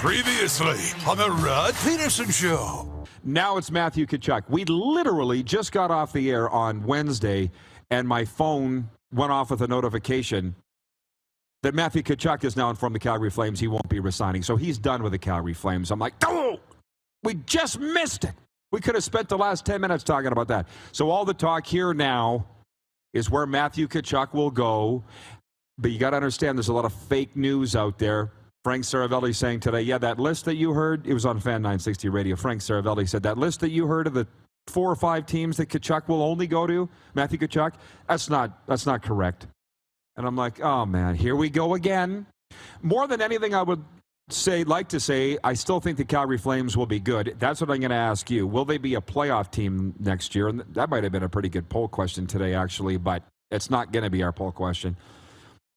Previously on the Rod Pedersen Show. Now it's Matthew Tkachuk. We literally just got off the air on Wednesday, and my phone went off with a notification that Matthew Tkachuk is now informed the Calgary Flames he won't be resigning. So he's done with the Calgary Flames. I'm like, oh, we just missed it. We could have spent the last 10 minutes talking about that. So all the talk here now is where Matthew Tkachuk will go. But you got to understand there's a lot of fake news out there. Frank Saravelli saying today, yeah, that list that you heard, it was on Fan 960 Radio. Frank Saravelli said that list that you heard of the 4 or 5 teams that Tkachuk will only go to, Matthew Tkachuk, that's not correct. And I'm like, oh man, here we go again. More than anything, I would like to say, I still think the Calgary Flames will be good. That's what I'm going to ask you. Will they be a playoff team next year? And that might have been a pretty good poll question today, actually, but it's not going to be our poll question.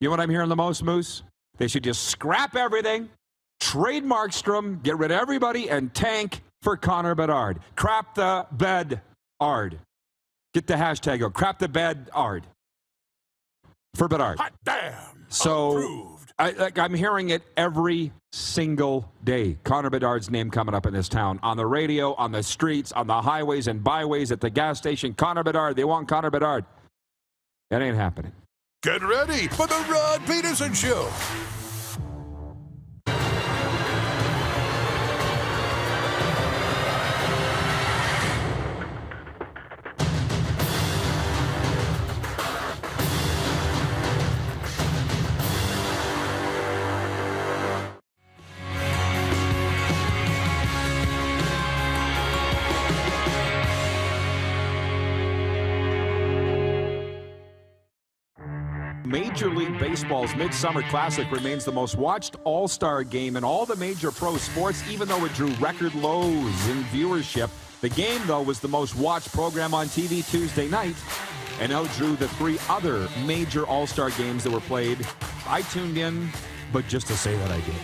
You know what I'm hearing the most, Moose? They should just scrap everything, trade Markstrom, get rid of everybody, and tank for Connor Bedard. Crap the bed-ard. Get the hashtag out. Crap the bed-ard. For Bedard. Hot damn. So Approved. I'm hearing it every single day. Connor Bedard's name coming up in this town. On the radio, on the streets, on the highways and byways, at the gas station. Connor Bedard. They want Connor Bedard. That ain't happening. Get ready for the Rod Pedersen Show. Major League Baseball's Midsummer Classic remains the most watched all-star game in all the major pro sports, even though it drew record lows in viewership. The game, though, was the most watched program on TV Tuesday night and outdrew the 3 other major all-star games that were played. I tuned in, but just to say that I did.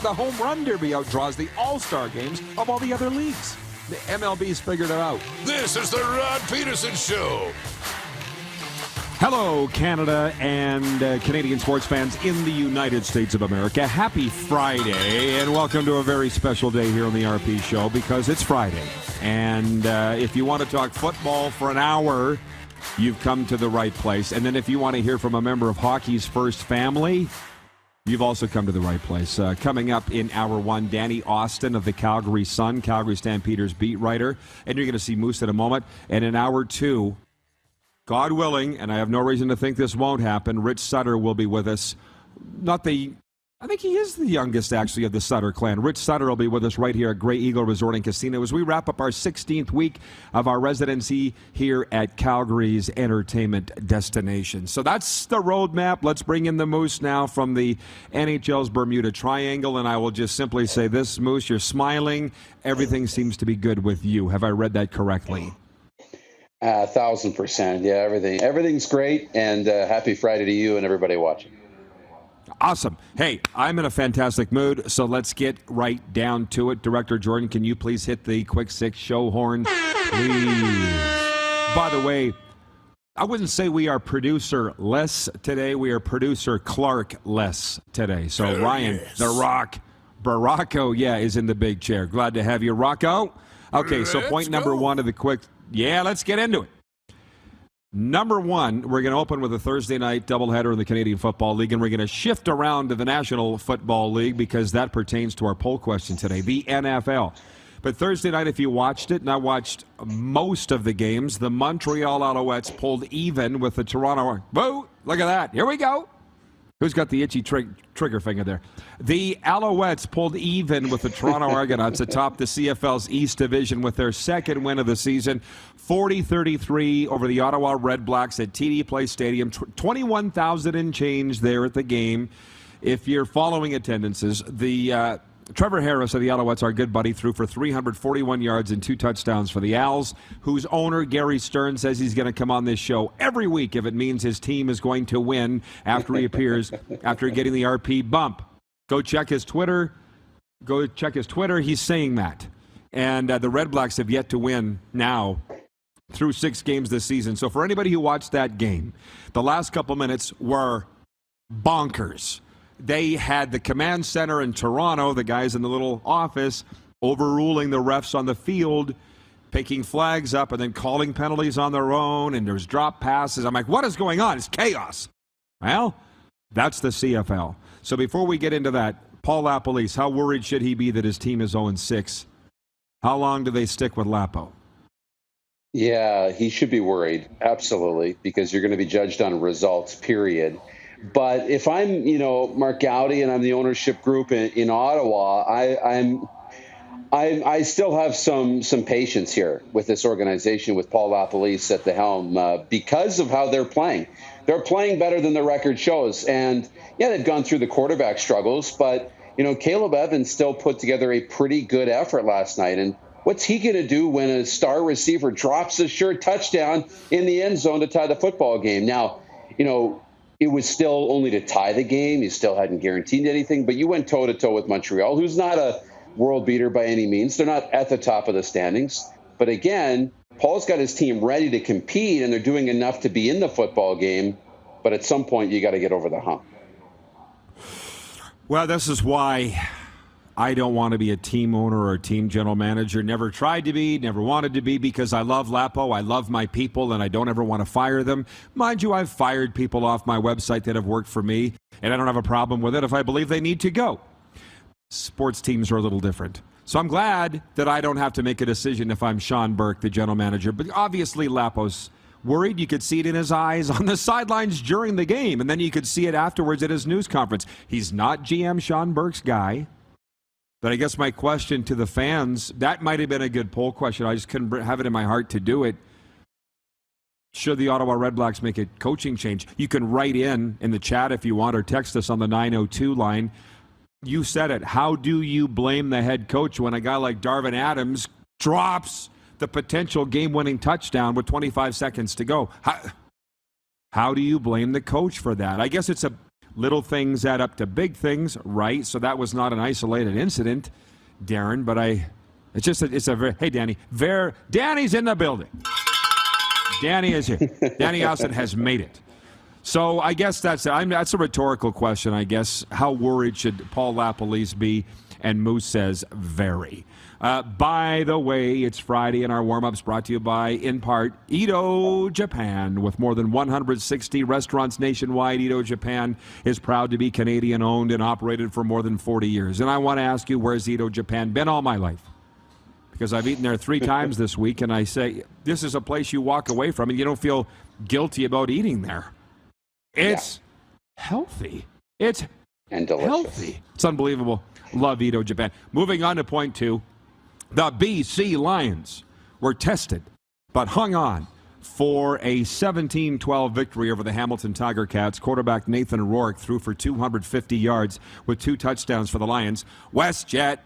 The Home Run Derby outdraws the all-star games of all the other leagues. The MLB's figured it out. This is the Rod Pedersen Show. Hello, Canada and Canadian sports fans in the United States of America. Happy Friday, and welcome to a very special day here on the RP Show because it's Friday. And if you want to talk football for an hour, you've come to the right place. And then if you want to hear from a member of hockey's first family, you've also come to the right place. Coming up in Hour 1, Danny Austin of the Calgary Sun, Calgary Stampeders beat writer. And you're going to see Moose in a moment. And in Hour 2, God willing, and I have no reason to think this won't happen, Rich Sutter will be with us. I think he is the youngest, actually, of the Sutter clan. Rich Sutter will be with us right here at Grey Eagle Resort and Casino as we wrap up our 16th week of our residency here at Calgary's entertainment destination. So that's the roadmap. Let's bring in the Moose now from the NHL's Bermuda Triangle, and I will just simply say this, Moose, you're smiling. Everything seems to be good with you. Have I read that correctly? 1,000%. Yeah, everything's great, and happy Friday to you and everybody watching. Awesome. Hey, I'm in a fantastic mood, so let's get right down to it. Director Jordan, can you please hit the quick 6 show horn, please? By the way, I wouldn't say we are producer-less today. We are producer Clark-less today. So Ryan, yes. The Rock, Baracco, is in the big chair. Glad to have you, Rocco. Okay, so point number 1 of the quick... Yeah, let's get into it. Number 1, we're going to open with a Thursday night doubleheader in the Canadian Football League, and we're going to shift around to the National Football League because that pertains to our poll question today, the NFL. But Thursday night, if you watched it, and I watched most of the games, the Montreal Alouettes pulled even with the Toronto... Whoa, look at that. Here we go. Who's got the itchy trigger finger there? The Alouettes pulled even with the Toronto Argonauts atop the CFL's East Division with their second win of the season, 40-33 over the Ottawa Red Blacks at TD Place Stadium. 21,000 and change there at the game. If you're following attendances, the Trevor Harris of the Alouettes, our good buddy, threw for 341 yards and 2 touchdowns for the Owls, whose owner, Gary Stern, says he's going to come on this show every week if it means his team is going to win after he appears, after getting the RP bump. Go check his Twitter. He's saying that. And the Red Blacks have yet to win now through 6 games this season. So for anybody who watched that game, the last couple minutes were bonkers. they had the command center in Toronto, the guys in the little office, overruling the refs on the field, picking flags up and then calling penalties on their own, and there's drop passes. I'm like, what is going on? It's chaos. Well, that's the CFL. So before we get into that, Paul LaPolice, how worried should he be that his team is 0-6? How long do they stick with Lapo? Yeah, he should be worried. Absolutely. Because you're going to be judged on results, period. But if I'm, Mark Gowdy and I'm the ownership group in Ottawa, I still have some patience here with this organization with Paul LaPolice at the helm because of how they're playing. They're playing better than the record shows. And, yeah, they've gone through the quarterback struggles, but, Caleb Evans still put together a pretty good effort last night. And what's he going to do when a star receiver drops a sure touchdown in the end zone to tie the football game? Now, it was still only to tie the game. You still hadn't guaranteed anything, but you went toe-to-toe with Montreal, who's not a world beater by any means. They're not at the top of the standings. But again, Paul's got his team ready to compete, and they're doing enough to be in the football game. But at some point, you got to get over the hump. Well, this is why I don't want to be a team owner or a team general manager. Never tried to be, never wanted to be, because I love Lapo, I love my people, and I don't ever want to fire them. Mind you, I've fired people off my website that have worked for me, and I don't have a problem with it if I believe they need to go. Sports teams are a little different. So I'm glad that I don't have to make a decision if I'm Sean Burke, the general manager. But obviously Lapo's worried. You could see it in his eyes on the sidelines during the game, and then you could see it afterwards at his news conference. He's not GM Sean Burke's guy. But I guess my question to the fans, that might have been a good poll question. I just couldn't have it in my heart to do it. Should the Ottawa Redblacks make a coaching change? You can write in the chat if you want, or text us on the 902 line. You said it. How do you blame the head coach when a guy like Darvin Adams drops the potential game-winning touchdown with 25 seconds to go? How do you blame the coach for that? I guess it's a little things add up to big things, right? So that was not an isolated incident, Darren. But it's a very, hey, Danny. Danny's in the building. Danny is here. Danny Austin has made it. So I guess that's a rhetorical question, I guess. How worried should Paul LaPolice be? And Moose says, very. By the way, it's Friday, and our warm-up's brought to you by, in part, Ito Japan. With more than 160 restaurants nationwide, Ito Japan is proud to be Canadian-owned and operated for more than 40 years. And I want to ask you, where's Ito Japan been all my life? Because I've eaten there 3 times this week, and I say, this is a place you walk away from, and you don't feel guilty about eating there. It's healthy. It's and delicious. Healthy. It's unbelievable. Love Ito Japan. Moving on to point 2. The BC Lions were tested, but hung on for a 17-12 victory over the Hamilton Tiger Cats. Quarterback Nathan Rourke threw for 250 yards with 2 touchdowns for the Lions. WestJet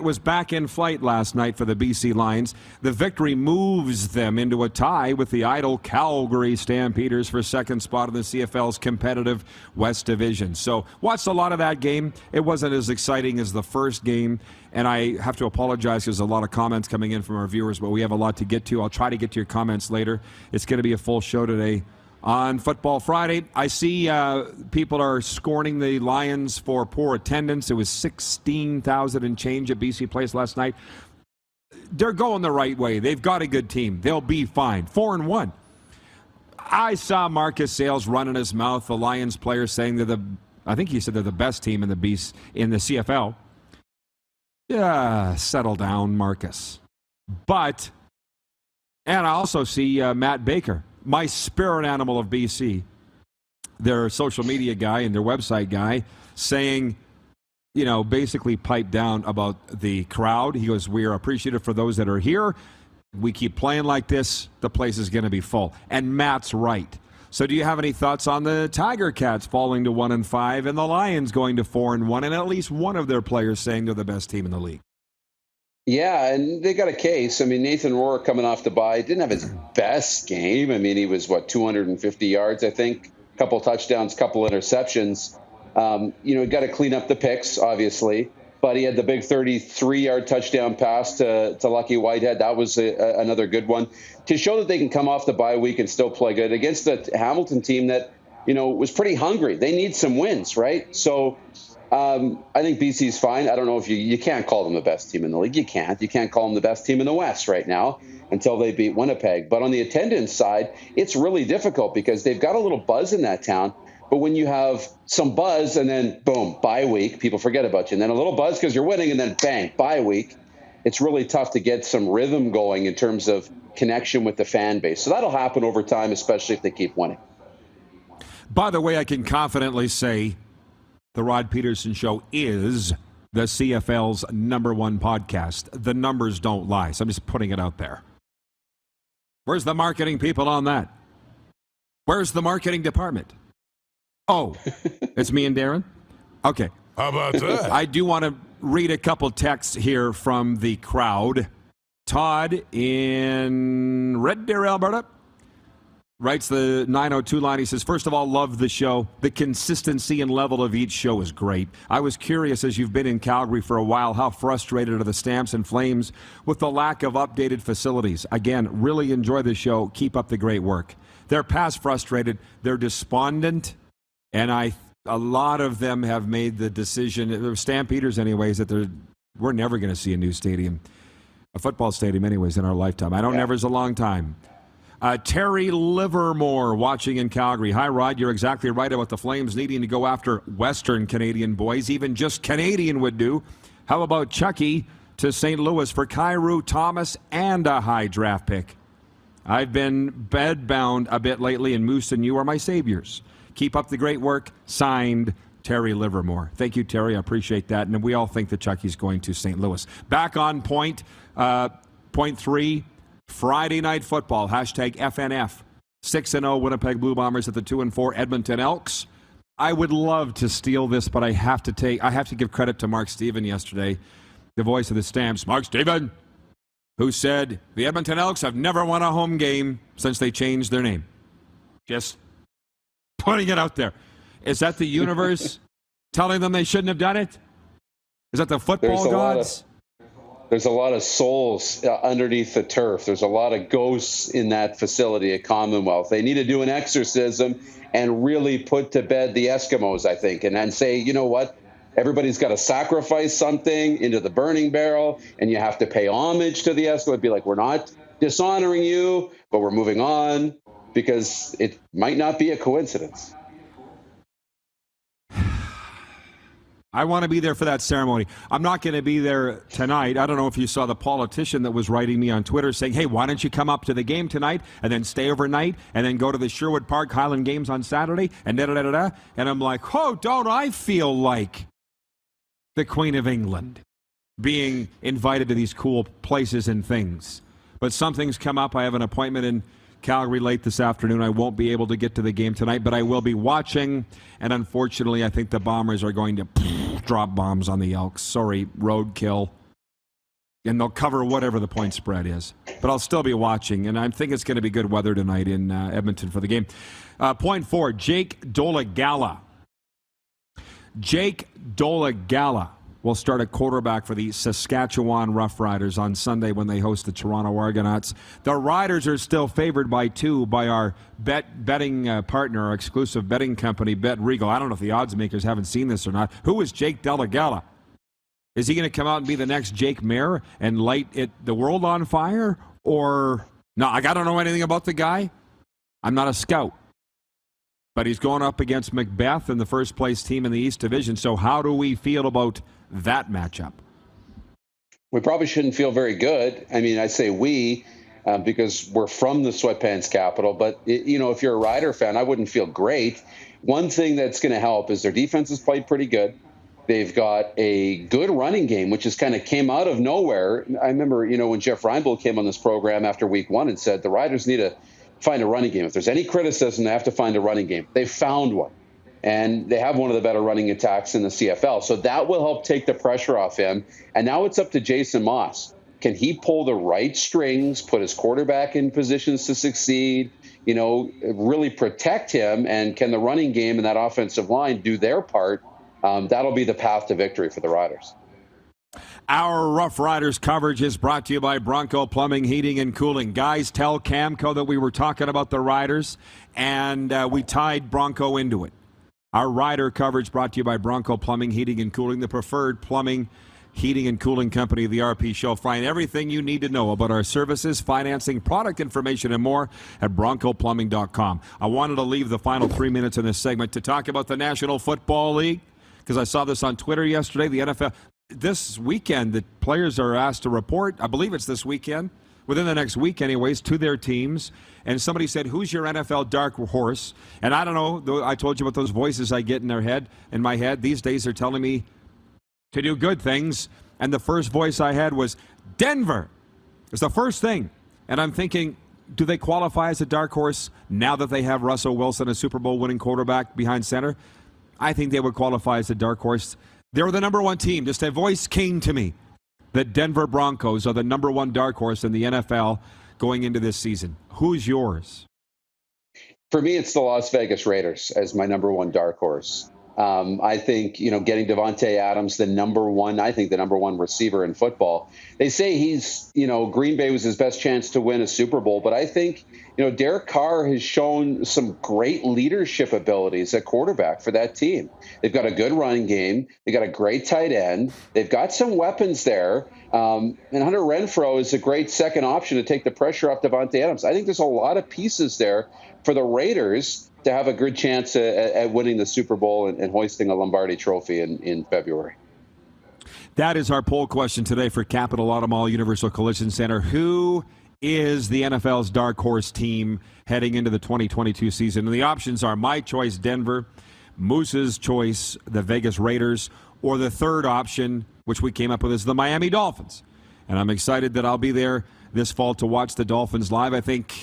was back in flight last night for the BC Lions. The victory moves them into a tie with the idle Calgary Stampeders for second spot in the CFL's competitive West Division. So watched a lot of that game. It wasn't as exciting as the first game, and I have to apologize because there's a lot of comments coming in from our viewers, but we have a lot to get to. I'll try to get to your comments later. It's going to be a full show today. On Football Friday, I see people are scorning the Lions for poor attendance. It was 16,000 and change at BC Place last night. They're going the right way. They've got a good team. They'll be fine. 4-1. I saw Marcus Sales running his mouth, the Lions player, saying I think he said they're the best team in the CFL. Yeah, settle down, Marcus. And I also see Matt Baker, my spirit animal of BC, their social media guy and their website guy, saying, basically pipe down about the crowd. He goes, we are appreciative for those that are here. We keep playing like this, the place is going to be full. And Matt's right. So do you have any thoughts on the Tiger Cats falling to 1-5 and the Lions going to 4-1 and at least one of their players saying they're the best team in the league? Yeah, and they got a case. I mean, Nathan Rourke coming off the bye didn't have his best game. I mean, he was, 250 yards, I think, a couple touchdowns, couple interceptions. Got to clean up the picks, obviously. But he had the big 33-yard touchdown pass to Lucky Whitehead. That was another good one. To show that they can come off the bye week and still play good against the Hamilton team that was pretty hungry. They need some wins, right? So I think BC's fine. I don't know if you can't call them the best team in the league. You can't call them the best team in the West right now until they beat Winnipeg. But on the attendance side, it's really difficult because they've got a little buzz in that town. But when you have some buzz and then boom, bye week, people forget about you. And then a little buzz because you're winning and then bang, bye week. It's really tough to get some rhythm going in terms of connection with the fan base. So that'll happen over time, especially if they keep winning. By the way, I can confidently say the Rod Pedersen Show is the CFL's #1 podcast. The numbers don't lie, so I'm just putting it out there. Where's the marketing people on that? Where's the marketing department? Oh, it's me and Darren? Okay. How about that? I do want to read a couple texts here from the crowd. Todd in Red Deer, Alberta, writes the 902 line. He says, first of all, love the show. The consistency and level of each show is great. I was curious, as you've been in Calgary for a while, how frustrated are the Stamps and Flames with the lack of updated facilities? Again, really enjoy the show. Keep up the great work. They're past frustrated. They're despondent. And a lot of them have made the decision, Stampeders anyways, that we're never going to see a new stadium, a football stadium anyways, in our lifetime. I know never is a long time. Terry Livermore watching in Calgary. Hi, Rod. You're exactly right about the Flames needing to go after Western Canadian boys. Even just Canadian would do. How about Chucky to St. Louis for Kyrou, Thomas, and a high draft pick? I've been bedbound a bit lately, and Moose and you are my saviors. Keep up the great work. Signed, Terry Livermore. Thank you, Terry. I appreciate that. And we all think that Chucky's going to St. Louis. Back on point. Point 3, Friday Night Football. Hashtag FNF. 6-0 Winnipeg Blue Bombers at the 2-4 Edmonton Elks. I would love to steal this, but I have to give credit to Mark Steven yesterday, the voice of the Stamps. Mark Steven, who said the Edmonton Elks have never won a home game since they changed their name. Just putting it out there. Is that the universe telling them they shouldn't have done it? Is that the football gods? There's a lot of souls underneath the turf. There's a lot of ghosts in that facility at Commonwealth. They need to do an exorcism and really put to bed the Eskimos, I think, and then say, you know what? Everybody's got to sacrifice something into the burning barrel, and you have to pay homage to the Eskimos. Be like, we're not dishonoring you, but we're moving on, because it might not be a coincidence. I want to be there for that ceremony. I'm not going to be there tonight. I don't know if you saw the politician that was writing me on Twitter saying, hey, why don't you come up to the game tonight and then stay overnight and then go to the Sherwood Park Highland Games on Saturday and da-da-da-da-da. And I'm like, oh, don't I feel like the Queen of England being invited to these cool places and things. But something's come up. I have an appointment in Calgary late this afternoon. I won't be able to get to the game tonight, but I will be watching. And unfortunately, I think the Bombers are going to drop bombs on the Elks. Sorry, roadkill. And they'll cover whatever the point spread is. But I'll still be watching, and I think it's going to be good weather tonight in Edmonton for the game. Point 4, Jake Dolegala. Jake Dolegala will start at quarterback for the Saskatchewan Roughriders on Sunday when they host the Toronto Argonauts. The Riders are still favored by 2 by our betting partner, our exclusive betting company, Bet Regal. I don't know if the odds makers haven't seen this or not. Who is Jake Dolegala? Is he going to come out and be the next Jake Mayer and light the world on fire? Or, no, I don't know anything about the guy. I'm not a scout. But he's going up against Macbeth in the first place team in the East Division. So how do we feel about that matchup? We probably shouldn't feel very good. I mean, I say we because we're from the sweatpants capital. But, if you're a Rider fan, I wouldn't feel great. One thing that's going to help is their defense has played pretty good. They've got a good running game, which just kind of came out of nowhere. I remember, when Jeff Reinbold came on this program after week 1 and said the Riders need to find a running game. If there's any criticism, they have to find a running game. They found one. And they have one of the better running attacks in the CFL. So that will help take the pressure off him. And now it's up to Jason Moss. Can he pull the right strings, put his quarterback in positions to succeed, really protect him? And can the running game and that offensive line do their part? That'll be the path to victory for the Riders. Our Rough Riders coverage is brought to you by Bronco Plumbing, Heating, and Cooling. Guys, tell Camco that we were talking about the Riders, and we tied Bronco into it. Our Rider coverage brought to you by Bronco Plumbing, Heating, and Cooling, the preferred plumbing, heating, and cooling company of the RP Show. Find everything you need to know about our services, financing, product information, and more at broncoplumbing.com. I wanted to leave the final 3 minutes in this segment to talk about the National Football League, because I saw this on Twitter yesterday. The NFL... This weekend, the players are asked to report, I believe it's this weekend, within the next week anyways, to their teams. And somebody said, who's your NFL dark horse? And I don't know, I told you about those voices I get in my head. These days they're telling me to do good things. And the first voice I had was Denver. It's the first thing. And I'm thinking, do they qualify as a dark horse now that they have Russell Wilson, a Super Bowl winning quarterback, behind center? I think they would qualify as a dark horse. They're the number one team. Just a voice came to me that Denver Broncos are the number one dark horse in the NFL going into this season. Who's yours? For me, it's the Las Vegas Raiders as my number one dark horse. I think, getting Devontae Adams, the number one receiver in football. They say he's, Green Bay was his best chance to win a Super Bowl, but I think, Derek Carr has shown some great leadership abilities at quarterback for that team. They've got a good running game. They got a great tight end. They've got some weapons there. And Hunter Renfrow is a great second option to take the pressure off Devontae Adams. I think there's a lot of pieces there for the Raiders to have a good chance at winning the Super Bowl and hoisting a Lombardi trophy in February. That is our poll question today for Capital Auto Mall Universal Collision Center. Who is the NFL's dark horse team heading into the 2022 season? And the options are my choice, Denver, Moose's choice, the Vegas Raiders, or the third option, which we came up with, is the Miami Dolphins. And I'm excited that I'll be there this fall to watch the Dolphins live. I think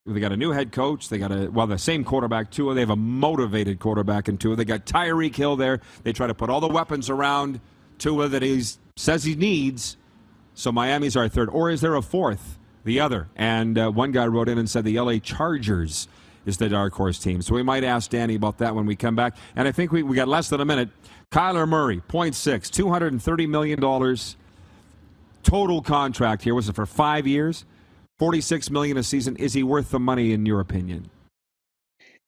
they got a new head coach. They got the same quarterback, Tua. They have a motivated quarterback in Tua. They got Tyreek Hill there. They try to put all the weapons around Tua that he says he needs. So Miami's our third. Or is there a fourth? The other. And one guy wrote in and said the LA Chargers is the dark horse team. So we might ask Danny about that when we come back. And I think we got less than a minute. Kyler Murray, 0.6, $230 million total contract here. Was it for 5 years? $46 million a season. Is he worth the money in your opinion?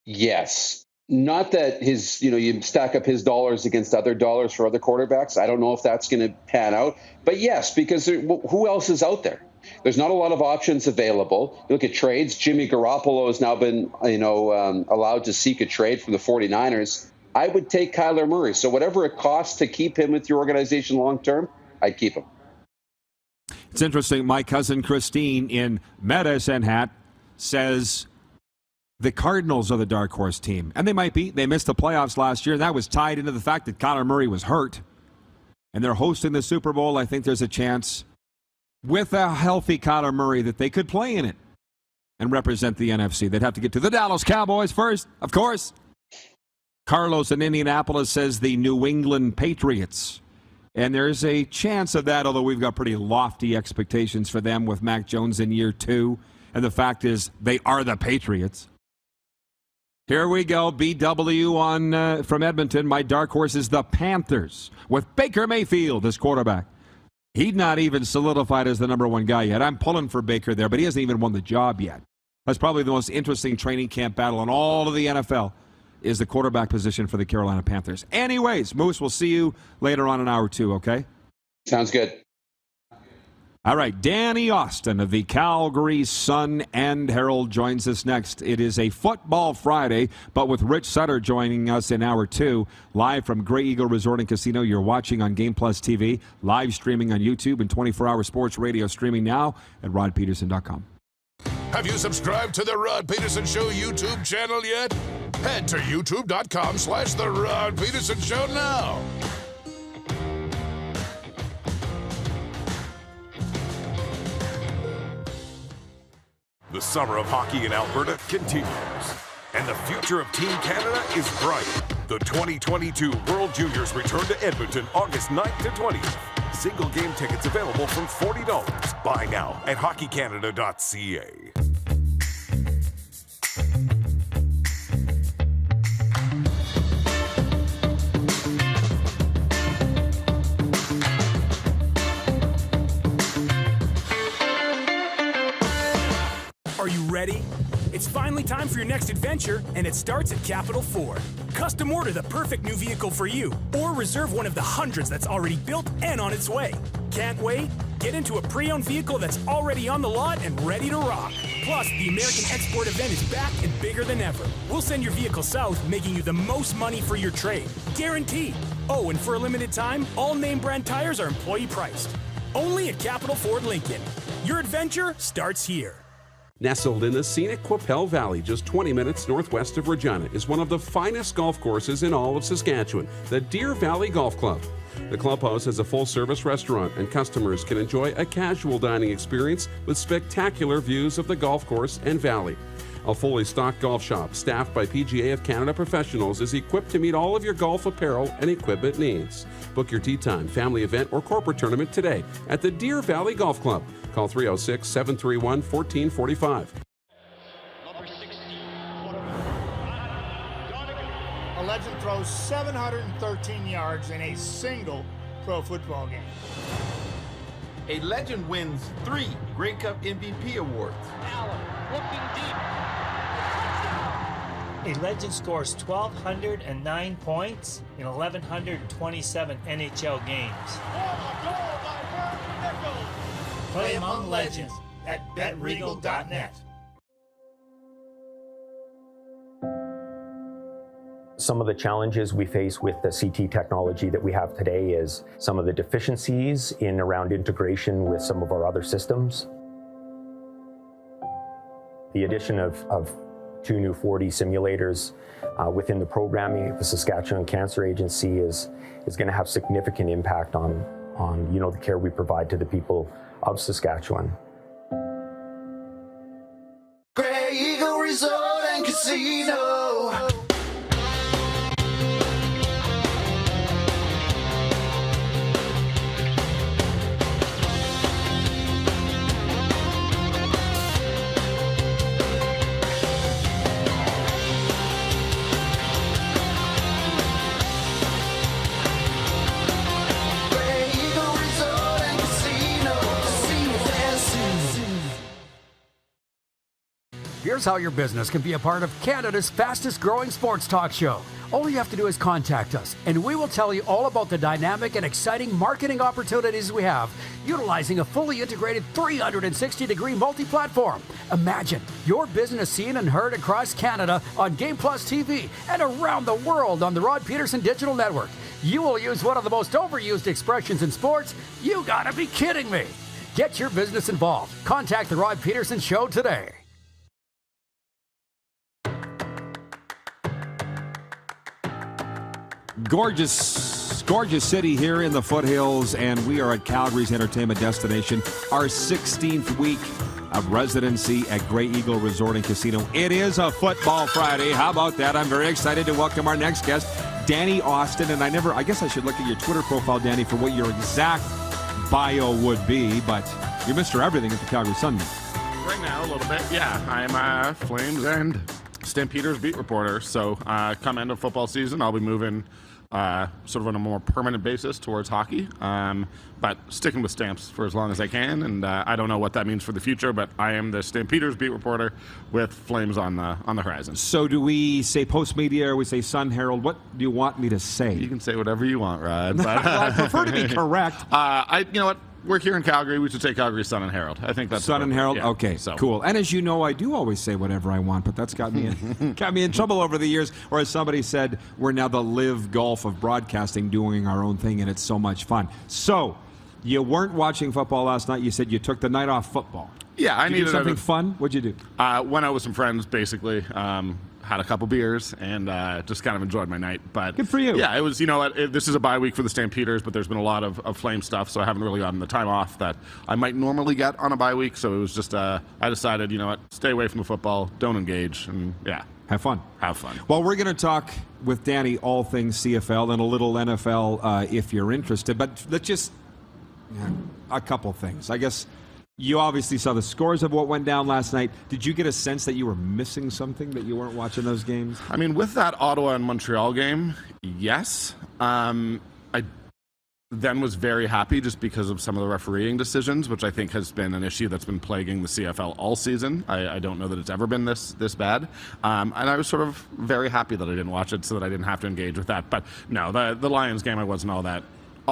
Yes. Not that his, you stack up his dollars against other dollars for other quarterbacks. I don't know if that's going to pan out. But yes, because who else is out there? There's not a lot of options available. You look at trades. Jimmy Garoppolo has now been, allowed to seek a trade from the 49ers. I would take Kyler Murray. So whatever it costs to keep him with your organization long term, I'd keep him. It's interesting. My cousin Christine in Medicine Hat says the Cardinals are the dark horse team. And they might be. They missed the playoffs last year. And that was tied into the fact that Kyler Murray was hurt. And they're hosting the Super Bowl. I think there's a chance with a healthy Kyler Murray that they could play in it and represent the NFC. They'd have to get to the Dallas Cowboys first, of course. Carlos in Indianapolis says the New England Patriots. And there's a chance of that, although we've got pretty lofty expectations for them with Mac Jones in year 2. And the fact is, they are the Patriots. Here we go, BW from Edmonton. My dark horse is the Panthers with Baker Mayfield as quarterback. He's not even solidified as the number one guy yet. I'm pulling for Baker there, but he hasn't even won the job yet. That's probably the most interesting training camp battle in all of the NFL. Is the quarterback position for the Carolina Panthers. Anyways, Moose, we'll see you later on in hour 2, okay? Sounds good. All right, Danny Austin of the Calgary Sun and Herald joins us next. It is a Football Friday, but with Rich Sutter joining us in hour 2, live from Grey Eagle Resort and Casino. You're watching on Game Plus TV, live streaming on YouTube, and 24-hour sports radio streaming now at rodpeterson.com. Have you subscribed to the Rod Peterson Show YouTube channel yet? Head to youtube.com/The Rod Peterson Show now. The summer of hockey in Alberta continues, and the future of Team Canada is bright. The 2022 World Juniors return to Edmonton August 9th to 20th. Single game tickets available from $40. Buy now at hockeycanada.ca. Ready? It's finally time for your next adventure, and it starts at Capital Ford. Custom order the perfect new vehicle for you, or reserve one of the hundreds that's already built and on its way. Can't wait? Get into a pre-owned vehicle that's already on the lot and ready to rock. Plus, the American Export event is back and bigger than ever. We'll send your vehicle south, making you the most money for your trade. Guaranteed. Oh, and for a limited time, all name brand tires are employee priced. Only at Capital Ford Lincoln. Your adventure starts here. Nestled in the scenic Qu'Appelle Valley, just 20 minutes northwest of Regina, is one of the finest golf courses in all of Saskatchewan, the Deer Valley Golf Club. The clubhouse has a full-service restaurant, and customers can enjoy a casual dining experience with spectacular views of the golf course and valley. A fully stocked golf shop, staffed by PGA of Canada professionals, is equipped to meet all of your golf apparel and equipment needs. Book your tee time, family event, or corporate tournament today at the Deer Valley Golf Club. Call 306-731-1445. Number 16. A legend throws 713 yards in a single pro football game. A legend wins 3 Grey Cup MVP awards. Alum looking deep. A legend scores 1,209 points in 1,127 NHL games. Play among legends at betregal.net. Some of the challenges we face with the CT technology that we have today is some of the deficiencies in around integration with some of our other systems. The addition of 2 new 4D simulators within the programming of the Saskatchewan Cancer Agency is going to have significant impact on the care we provide to the people of Saskatchewan. Grey Eagle Resort and Casino. Here's how your business can be a part of Canada's fastest growing sports talk show. All you have to do is contact us, and we will tell you all about the dynamic and exciting marketing opportunities we have, utilizing a fully integrated 360-degree multi-platform. Imagine your business seen and heard across Canada on Game Plus TV and around the world on the Rod Pedersen Digital Network. You will use one of the most overused expressions in sports. You gotta be kidding me. Get your business involved. Contact the Rod Pedersen Show today. Gorgeous city here in the foothills, and we are at Calgary's entertainment destination, our 16th week of residency at Grey Eagle Resort and Casino. It is a Football Friday. How about that? I'm very excited to welcome our next guest, Danny Austin. And I guess I should look at your Twitter profile, Danny, for what your exact bio would be, but you're Mr. Everything at the Calgary Sun. Right now, a little bit, yeah. I'm Flames and Stampeders beat reporter. So come end of football season, I'll be moving sort of on a more permanent basis towards hockey, but sticking with Stamps for as long as I can. And I don't know what that means for the future, but I am the Stampeders beat reporter with Flames on the horizon. So do we say Post Media or we say Sun Herald? What do you want me to say? You can say whatever you want, Rod. But, well, I prefer to be correct. You know what? We're here in Calgary. We should say Calgary Sun and Herald. I think that's Sun and Herald. Yeah, okay, so cool. And as you know, I do always say whatever I want, but that's got me in trouble over the years. Or as somebody said, we're now the live golf of broadcasting, doing our own thing, and it's so much fun. So you weren't watching football last night. You said you took the night off football. Yeah, I needed something fun. What'd you do? Went out with some friends, basically. Had a couple beers and just kind of enjoyed my night. But good for you. Yeah, it was, this is a bye week for the Stampeders, but there's been a lot of Flame stuff, so I haven't really gotten the time off that I might normally get on a bye week. So it was just, I decided, stay away from the football, don't engage, and yeah. Have fun. Have fun. Well, we're going to talk with Danny all things CFL and a little NFL if you're interested. But let's just, a couple things. I guess you obviously saw the scores of what went down last night. Did you get a sense that you were missing something, that you weren't watching those games? I mean, with that Ottawa and Montreal game, yes. then was very happy just because of some of the refereeing decisions, which I think has been an issue that's been plaguing the CFL all season. I don't know that it's ever been this bad. And I was sort of very happy that I didn't watch it so that I didn't have to engage with that. But no, the Lions game I wasn't all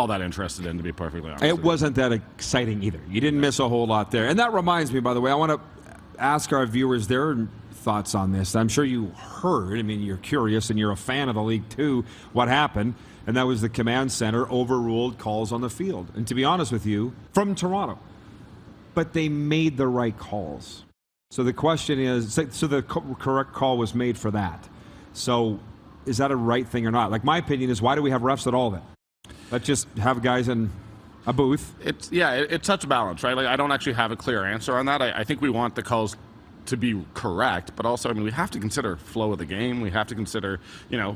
that interested in, to be perfectly honest. It wasn't that exciting either. You didn't miss a whole lot there. And that reminds me, by the way, I want to ask our viewers their thoughts on this. I'm sure you heard, I mean, you're curious and you're a fan of the league too, what happened. And that was the command center overruled calls on the field. And to be honest with you, from Toronto. But they made the right calls. So the question is, so the correct call was made for that. So is that a right thing or not? Like, my opinion is, why do we have refs at all then? Let's just have guys in a booth. It's such a balance, right? Like, I don't actually have a clear answer on that. I think we want the calls to be correct, but also, I mean, we have to consider flow of the game. We have to consider,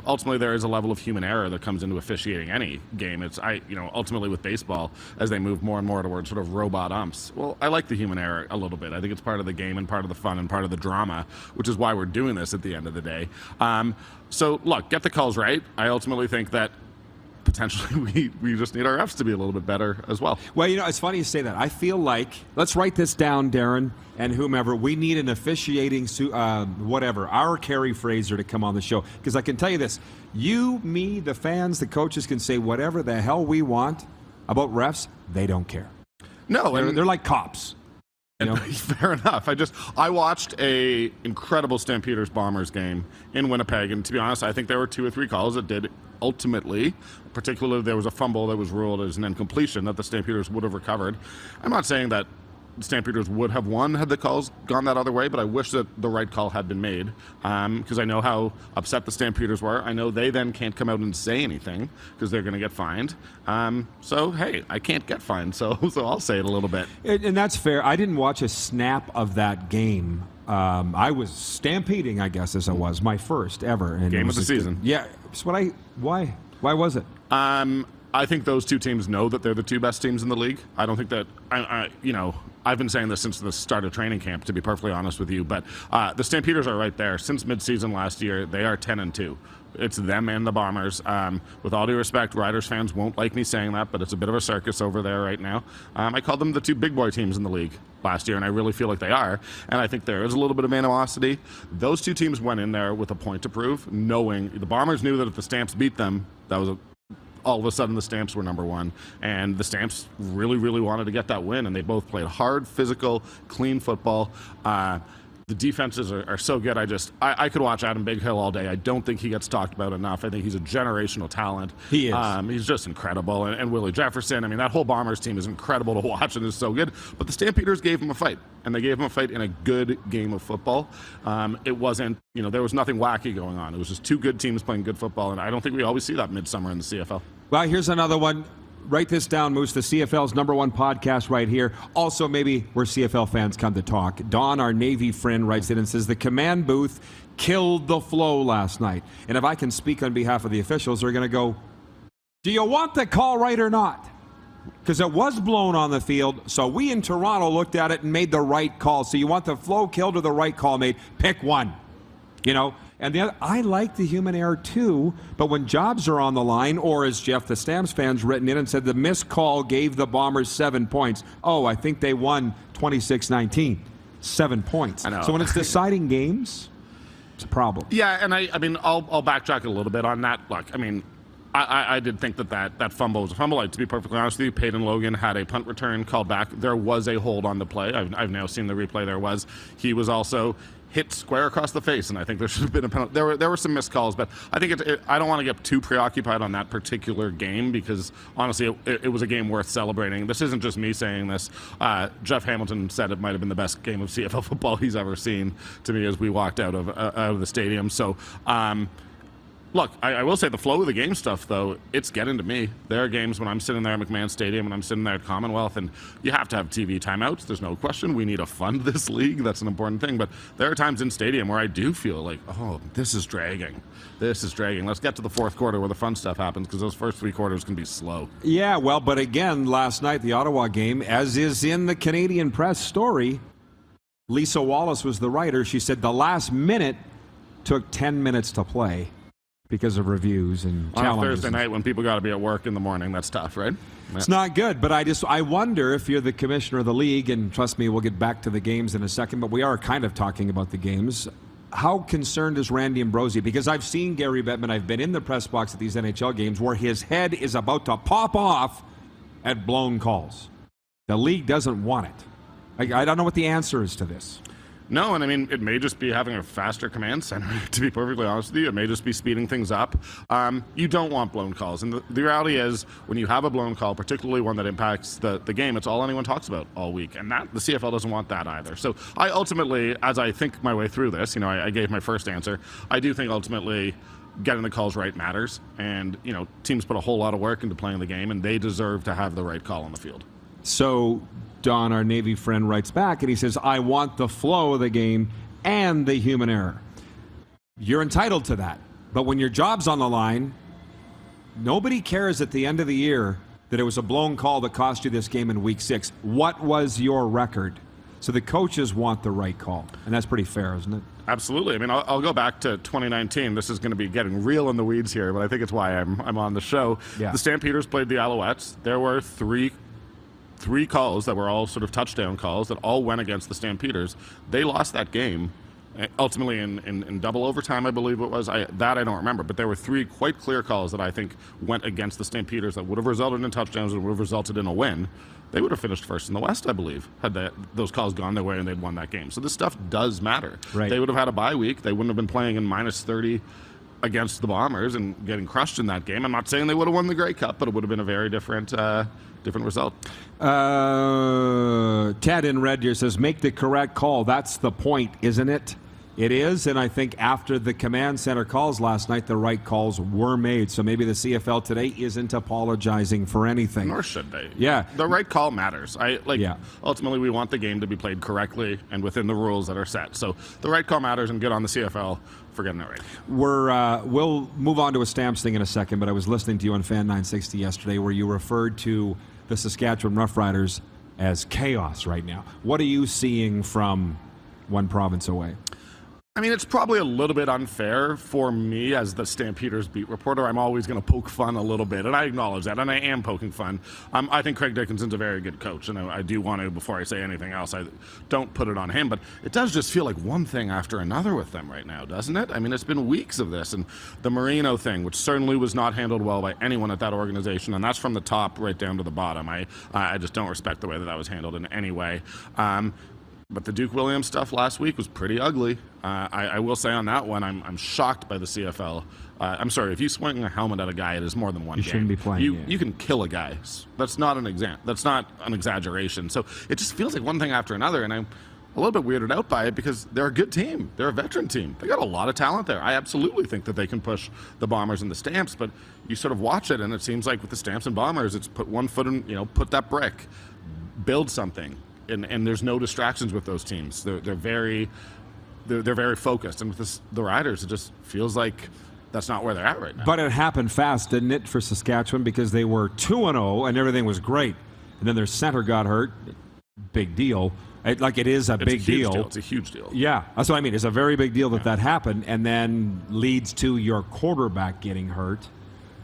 ultimately there is a level of human error that comes into officiating any game. Ultimately with baseball, as they move more and more towards sort of robot umps. Well, I like the human error a little bit. I think it's part of the game and part of the fun and part of the drama, which is why we're doing this at the end of the day. So look, get the calls right. I ultimately think that potentially we just need our refs to be a little bit better as well. Well, it's funny you say that. I feel like, let's write this down, Darren, and whomever, we need an officiating, our Carrie Fraser to come on the show. Because I can tell you this, you, me, the fans, the coaches can say whatever the hell we want about refs. They don't care. No. They're like cops. Fair enough. I watched a incredible Stampeders Bombers game in Winnipeg, and to be honest, I think there were 2 or 3 calls that did ultimately, particularly there was a fumble that was ruled as an incompletion that the Stampeders would have recovered. I'm not saying that the Stampeders would have won had the calls gone that other way, but I wish that the right call had been made, because I know how upset the Stampeders were. I know they then can't come out and say anything because they're going to get fined. So, hey, I can't get fined, so I'll say it a little bit. And that's fair. I didn't watch a snap of that game. I was stampeding, I guess, as it was, my first ever. And game of the season. Yeah. So why was it? I think those two teams know that they're the 2 best teams in the league. I don't think that, I've been saying this since the start of training camp, to be perfectly honest with you, but the Stampeders are right there. Since midseason last year, they are 10-2. It's them and the Bombers. With all due respect, Riders fans won't like me saying that, but it's a bit of a circus over there right now. I called them the 2 big boy teams in the league last year, and I really feel like they are. And I think there is a little bit of animosity. Those 2 teams went in there with a point to prove, knowing the Bombers knew that if the Stamps beat them, that was all of a sudden the Stamps were number 1, and the Stamps really, really wanted to get that win, and they both played hard, physical, clean football. The defenses are so good. I could watch Adam Bighill all day. I don't think he gets talked about enough. I think he's a generational talent. He is. He's just incredible. And Willie Jefferson, I mean, that whole Bombers team is incredible to watch and is so good. But the Stampeders gave him a fight, and they gave him a fight in a good game of football. It wasn't, there was nothing wacky going on. It was just 2 good teams playing good football, and I don't think we always see that midsummer in the CFL. Well, here's another one. Write this down, Moose. The CFL's #1 podcast right here. Also, maybe where CFL fans come to talk. Don, our Navy friend, writes in and says, the command booth killed the flow last night. And if I can speak on behalf of the officials, they're going to go, do you want the call right or not? Because it was blown on the field, so we in Toronto looked at it and made the right call. So you want the flow killed or the right call made? Pick one. And the other, I like the human error too, but when jobs are on the line, or as Jeff the Stamps fans written in and said the missed call gave the Bombers 7 points. Oh, I think they won 26-19. 7 points. I know. So when it's deciding games, it's a problem. Yeah, and I mean, I'll backtrack a little bit on that. Look, I mean, I did think that fumble was a fumble. Like, to be perfectly honest with you, Peyton Logan had a punt return called back. There was a hold on the play. I've now seen the replay. He was also hit square across the face, and I think there should have been a penalty. There were some missed calls, but I think I don't want to get too preoccupied on that particular game because, honestly, it was a game worth celebrating. This isn't just me saying this. Jeff Hamilton said it might have been the best game of CFL football he's ever seen to me as we walked out of the stadium. So, look, I will say the flow of the game stuff, though, it's getting to me. There are games when I'm sitting there at McMahon Stadium and I'm sitting there at Commonwealth, and you have to have TV timeouts. There's no question. We need to fund this league. That's an important thing. But there are times in stadium where I do feel like, oh, this is dragging. Let's get to the 4th quarter where the fun stuff happens, because those first 3 quarters can be slow. Yeah, well, but again, last night, the Ottawa game, as is in the Canadian Press story, Lisa Wallace was the writer. She said the last minute took 10 minutes to play. because of reviews and on challenges. Thursday night when people got to be at work in the morning, that's tough, right? It's not good, but I wonder if you're the commissioner of the league, and trust me, we'll get back to the games in a second, but we are kind of talking about the games. How concerned is Randy Ambrosie? Because I've seen Gary Bettman, I've been in the press box at these NHL games where his head is about to pop off at blown calls. The league doesn't want it. I don't know what the answer is to this. No, and I mean, it may just be having a faster command center, to be perfectly honest with you. It may just be speeding things up. You don't want blown calls. And the reality is, when you have a blown call, particularly one that impacts the game, it's all anyone talks about all week. And that the CFL doesn't want that either. So I ultimately, as I think my way through this, I gave my first answer. I do think ultimately getting the calls right matters. And, teams put a whole lot of work into playing the game, and they deserve to have the right call on the field. So Don, our Navy friend, writes back and he says, I want the flow of the game and the human error. You're entitled to that. But when your job's on the line, nobody cares at the end of the year that it was a blown call that cost you this game in week 6. What was your record? So the coaches want the right call. And that's pretty fair, isn't it? Absolutely. I mean, I'll go back to 2019. This is going to be getting real in the weeds here, but I think it's why I'm on the show. Yeah. The Stampeders played the Alouettes. There were three calls that were all sort of touchdown calls that all went against the Stampeders. They lost that game, ultimately in double overtime, I believe it was. I don't remember, but there were 3 quite clear calls that I think went against the Stampeders that would have resulted in touchdowns and would have resulted in a win. They would have finished first in the West, I believe, had those calls gone their way and they'd won that game. So this stuff does matter. Right. They would have had a bye week. They wouldn't have been playing in minus 30 against the Bombers and getting crushed in that game. I'm not saying they would have won the Grey Cup, but it would have been a very different result. Ted in Red Deer says, make the correct call. That's the point, isn't it? It is, and I think after the command center calls last night, the right calls were made. So maybe the CFL today isn't apologizing for anything. Nor should they. Yeah. The right call matters. Ultimately, we want the game to be played correctly and within the rules that are set. So the right call matters, and good on the CFL for getting it right. We'll move on to a Stamps thing in a second, but I was listening to you on Fan 960 yesterday where you referred to the Saskatchewan Roughriders as chaos right now. What are you seeing from one province away? I mean, it's probably a little bit unfair for me as the Stampeders beat reporter. I'm always going to poke fun a little bit, and I acknowledge that, and I am poking fun. I think Craig Dickinson's a very good coach, and I do want to, before I say anything else, I don't put it on him, but it does just feel like one thing after another with them right now, doesn't it? I mean, it's been weeks of this, and the Marino thing, which certainly was not handled well by anyone at that organization, and that's from the top right down to the bottom. I just don't respect the way that was handled in any way. But the Duke Williams stuff last week was pretty ugly. I will say on that one, I'm shocked by the CFL. I'm sorry, if you swing a helmet at a guy, it is more than one game. You shouldn't be playing. You can kill a guy. That's not an exaggeration. So it just feels like one thing after another, and I'm a little bit weirded out by it because they're a good team. They're a veteran team. They got a lot of talent there. I absolutely think that they can push the Bombers and the Stamps, but you sort of watch it, and it seems like with the Stamps and Bombers, it's put one foot in, put that brick, build something. And there's no distractions with those teams. They're very focused. And with the Riders, it just feels like that's not where they're at right now. But it happened fast, didn't it, for Saskatchewan? Because they were 2-0 and everything was great. And then their center got hurt. Big deal. It is a big deal. It's a huge deal. Yeah, that's what I mean. It's a very big deal that happened, and then leads to your quarterback getting hurt.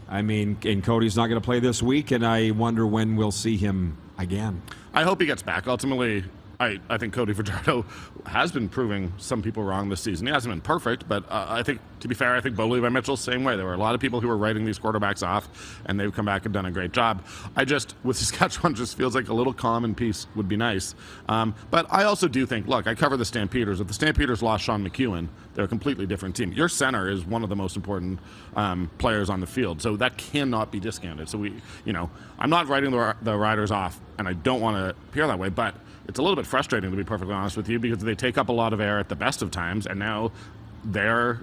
I mean, and Cody's not going to play this week, and I wonder when we'll see him again. I hope he gets back. Ultimately, I think Cody Fajardo has been proving some people wrong this season. He hasn't been perfect, but I think, to be fair, I think Bo Levi Mitchell's the same way. There were a lot of people who were writing these quarterbacks off, and they've come back and done a great job. With Saskatchewan, just feels like a little calm and peace would be nice. But I also do think, look, I cover the Stampeders. If the Stampeders lost Sean McEwen, they're a completely different team. Your center is one of the most important players on the field, so that cannot be discounted. So I'm not writing the Riders off, and I don't want to appear that way, but it's a little bit frustrating, to be perfectly honest with you, because they take up a lot of air at the best of times, and now their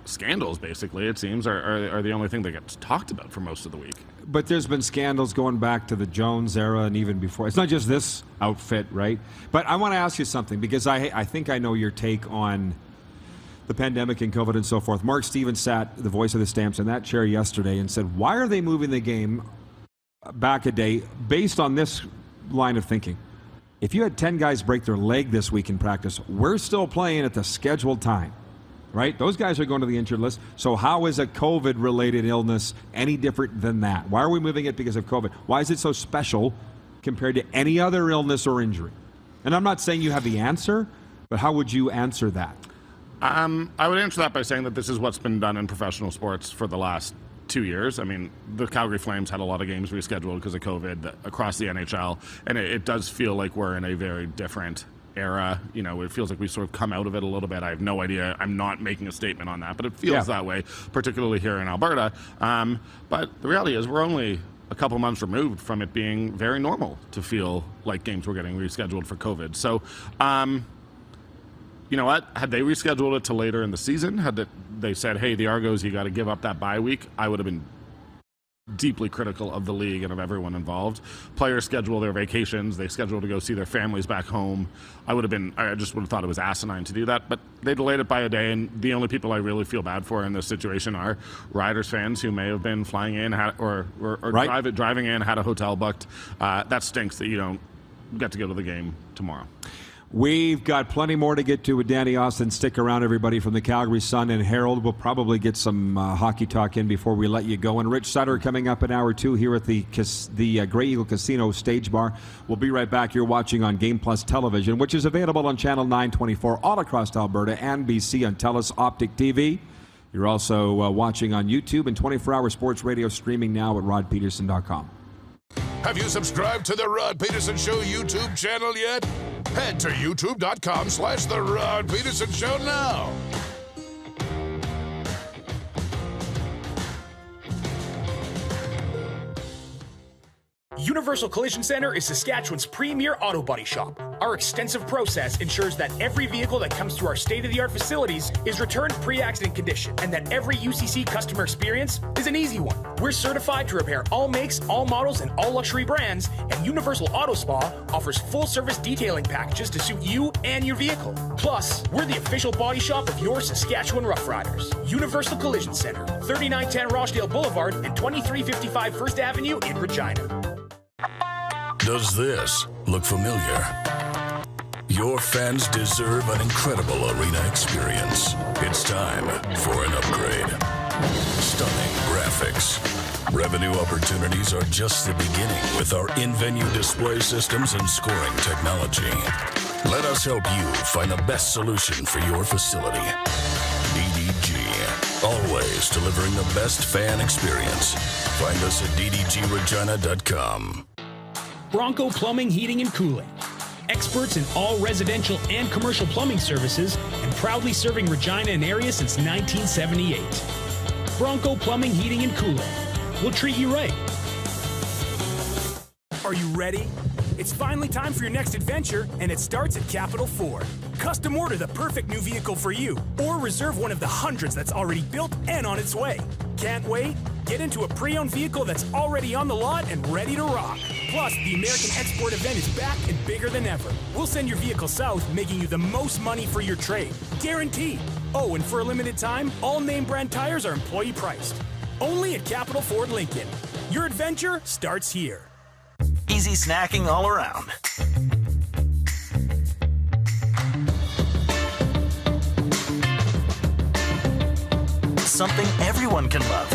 scandals, basically, it seems, are the only thing that gets talked about for most of the week. But there's been scandals going back to the Jones era and even before. It's not just this outfit, right? But I want to ask you something, because I think I know your take on the pandemic and COVID and so forth. Mark Stevens sat, the voice of the Stamps, in that chair yesterday and said, why are they moving the game back a day based on this line of thinking? If you had 10 guys break their leg this week in practice, we're still playing at the scheduled time. right? Those guys are going to the injured list. So how is a COVID-related illness any different than that? Why are we moving it because of COVID? Why is it so special compared to any other illness or injury? And I'm not saying you have the answer, but how would you answer that? I would answer that by saying that this is what's been done in professional sports for the last 2 years. I mean, the Calgary Flames had a lot of games rescheduled because of COVID across the NHL, and it does feel like we're in a very different era. You know, it feels like we've sort of come out of it a little bit. I have no idea. I'm not making a statement on that, but it feels that way, particularly here in Alberta. But the reality is we're only a couple months removed from it being very normal to feel like games were getting rescheduled for COVID. So, you know what? Had they rescheduled it to later in the season, they said, hey, the Argos, you got to give up that bye week, I would have been deeply critical of the league and of everyone involved. Players schedule their vacations. They schedule to go see their families back home. I just would have thought it was asinine to do that, but they delayed it by a day, and the only people I really feel bad for in this situation are Riders fans who may have been flying in or driving in, had a hotel booked. That stinks that you don't get to go to the game tomorrow. We've got plenty more to get to with Danny Austin. Stick around, everybody, from the Calgary Sun and Herald. We'll probably get some hockey talk in before we let you go. And Rich Sutter coming up in hour 2 here at the Grey Eagle Casino Stage Bar. We'll be right back. You're watching on Game Plus Television, which is available on Channel 924 all across Alberta and BC on TELUS Optic TV. You're also watching on YouTube and 24-hour sports radio streaming now at rodpeterson.com. Have you subscribed to the Rod Pedersen Show YouTube channel yet? Head to youtube.com/The Rod Pedersen Show now. Universal Collision Center is Saskatchewan's premier auto body shop. Our extensive process ensures that every vehicle that comes through our state-of-the-art facilities is returned pre-accident condition, and that every UCC customer experience is an easy one. We're certified to repair all makes, all models, and all luxury brands, and Universal Auto Spa offers full-service detailing packages to suit you and your vehicle. Plus, we're the official body shop of your Saskatchewan Rough Riders. Universal Collision Center, 3910 Rochdale Boulevard and 2355 First Avenue in Regina. Does this look familiar? Your fans deserve an incredible arena experience. It's time for an upgrade. Stunning graphics. Revenue opportunities are just the beginning with our in-venue display systems and scoring technology. Let us help you find the best solution for your facility. DDG. Always delivering the best fan experience. Find us at ddgregina.com. Bronco Plumbing, Heating, and Cooling. Experts in all residential and commercial plumbing services, and proudly serving Regina and area since 1978. Bronco Plumbing, Heating, and Cooling. We'll treat you right. Are you ready? It's finally time for your next adventure, and it starts at Capital Ford. Custom order the perfect new vehicle for you, or reserve one of the hundreds that's already built and on its way. Can't wait? Get into a pre-owned vehicle that's already on the lot and ready to rock. Plus, the American Export event is back and bigger than ever. We'll send your vehicle south, making you the most money for your trade. Guaranteed. Oh, and for a limited time, all name brand tires are employee priced. Only at Capital Ford Lincoln. Your adventure starts here. Easy snacking all around. Something everyone can love.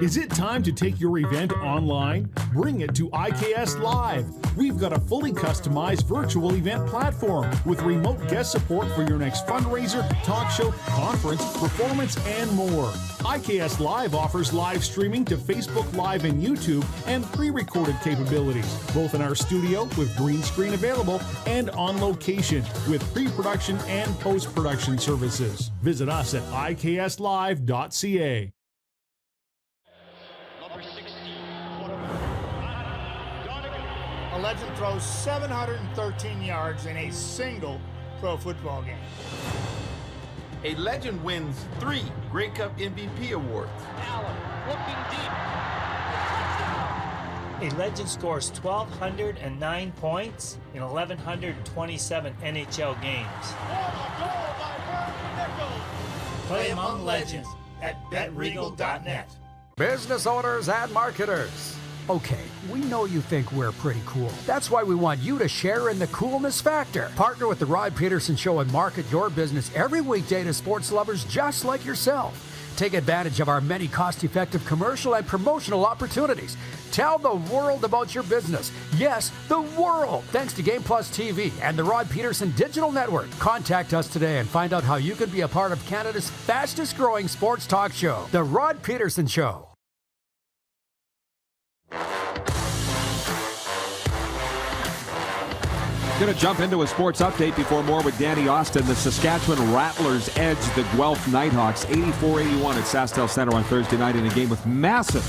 Is it time to take your event online? Bring it to IKS Live. We've got a fully customized virtual event platform with remote guest support for your next fundraiser, talk show, conference, performance, and more. IKS Live offers live streaming to Facebook Live and YouTube and pre-recorded capabilities, both in our studio with green screen available and on location with pre-production and post-production services. Visit us at ikslive.ca. A legend throws 713 yards in a single pro football game. A legend wins 3 Grey Cup MVP awards. Alum, looking deep. A legend scores 1,209 points in 1,127 NHL games. Play among legends at betregal.net. Business owners and marketers, Okay, we know you think we're pretty cool. That's why we want you to share in the coolness factor. Partner with The Rod Pedersen Show and market your business every weekday to sports lovers just like yourself. Take advantage of our many cost-effective commercial and promotional opportunities. Tell the world about your business. Yes, the world. Thanks to Game Plus TV and the Rod Pedersen Digital Network. Contact us today and find out how you can be a part of Canada's fastest-growing sports talk show, The Rod Pedersen Show. Going to jump into a sports update before more with Danny Austin. The Saskatchewan Rattlers edged the Guelph Nighthawks 84-81 at SaskTel Centre on Thursday night in a game with massive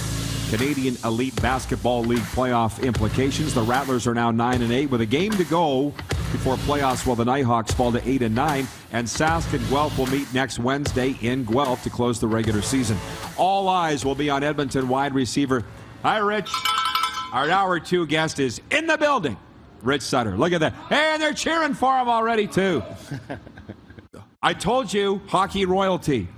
Canadian Elite Basketball League playoff implications. The Rattlers are now 9-8 with a game to go before playoffs, while the Nighthawks fall to 8-9. And Sask and Guelph will meet next Wednesday in Guelph to close the regular season. All eyes will be on Edmonton wide receiver. Hi, Rich. Our hour two guest is in the building. Rich Sutter. Look at that. Hey, and they're cheering for him already, too. I told you, hockey royalty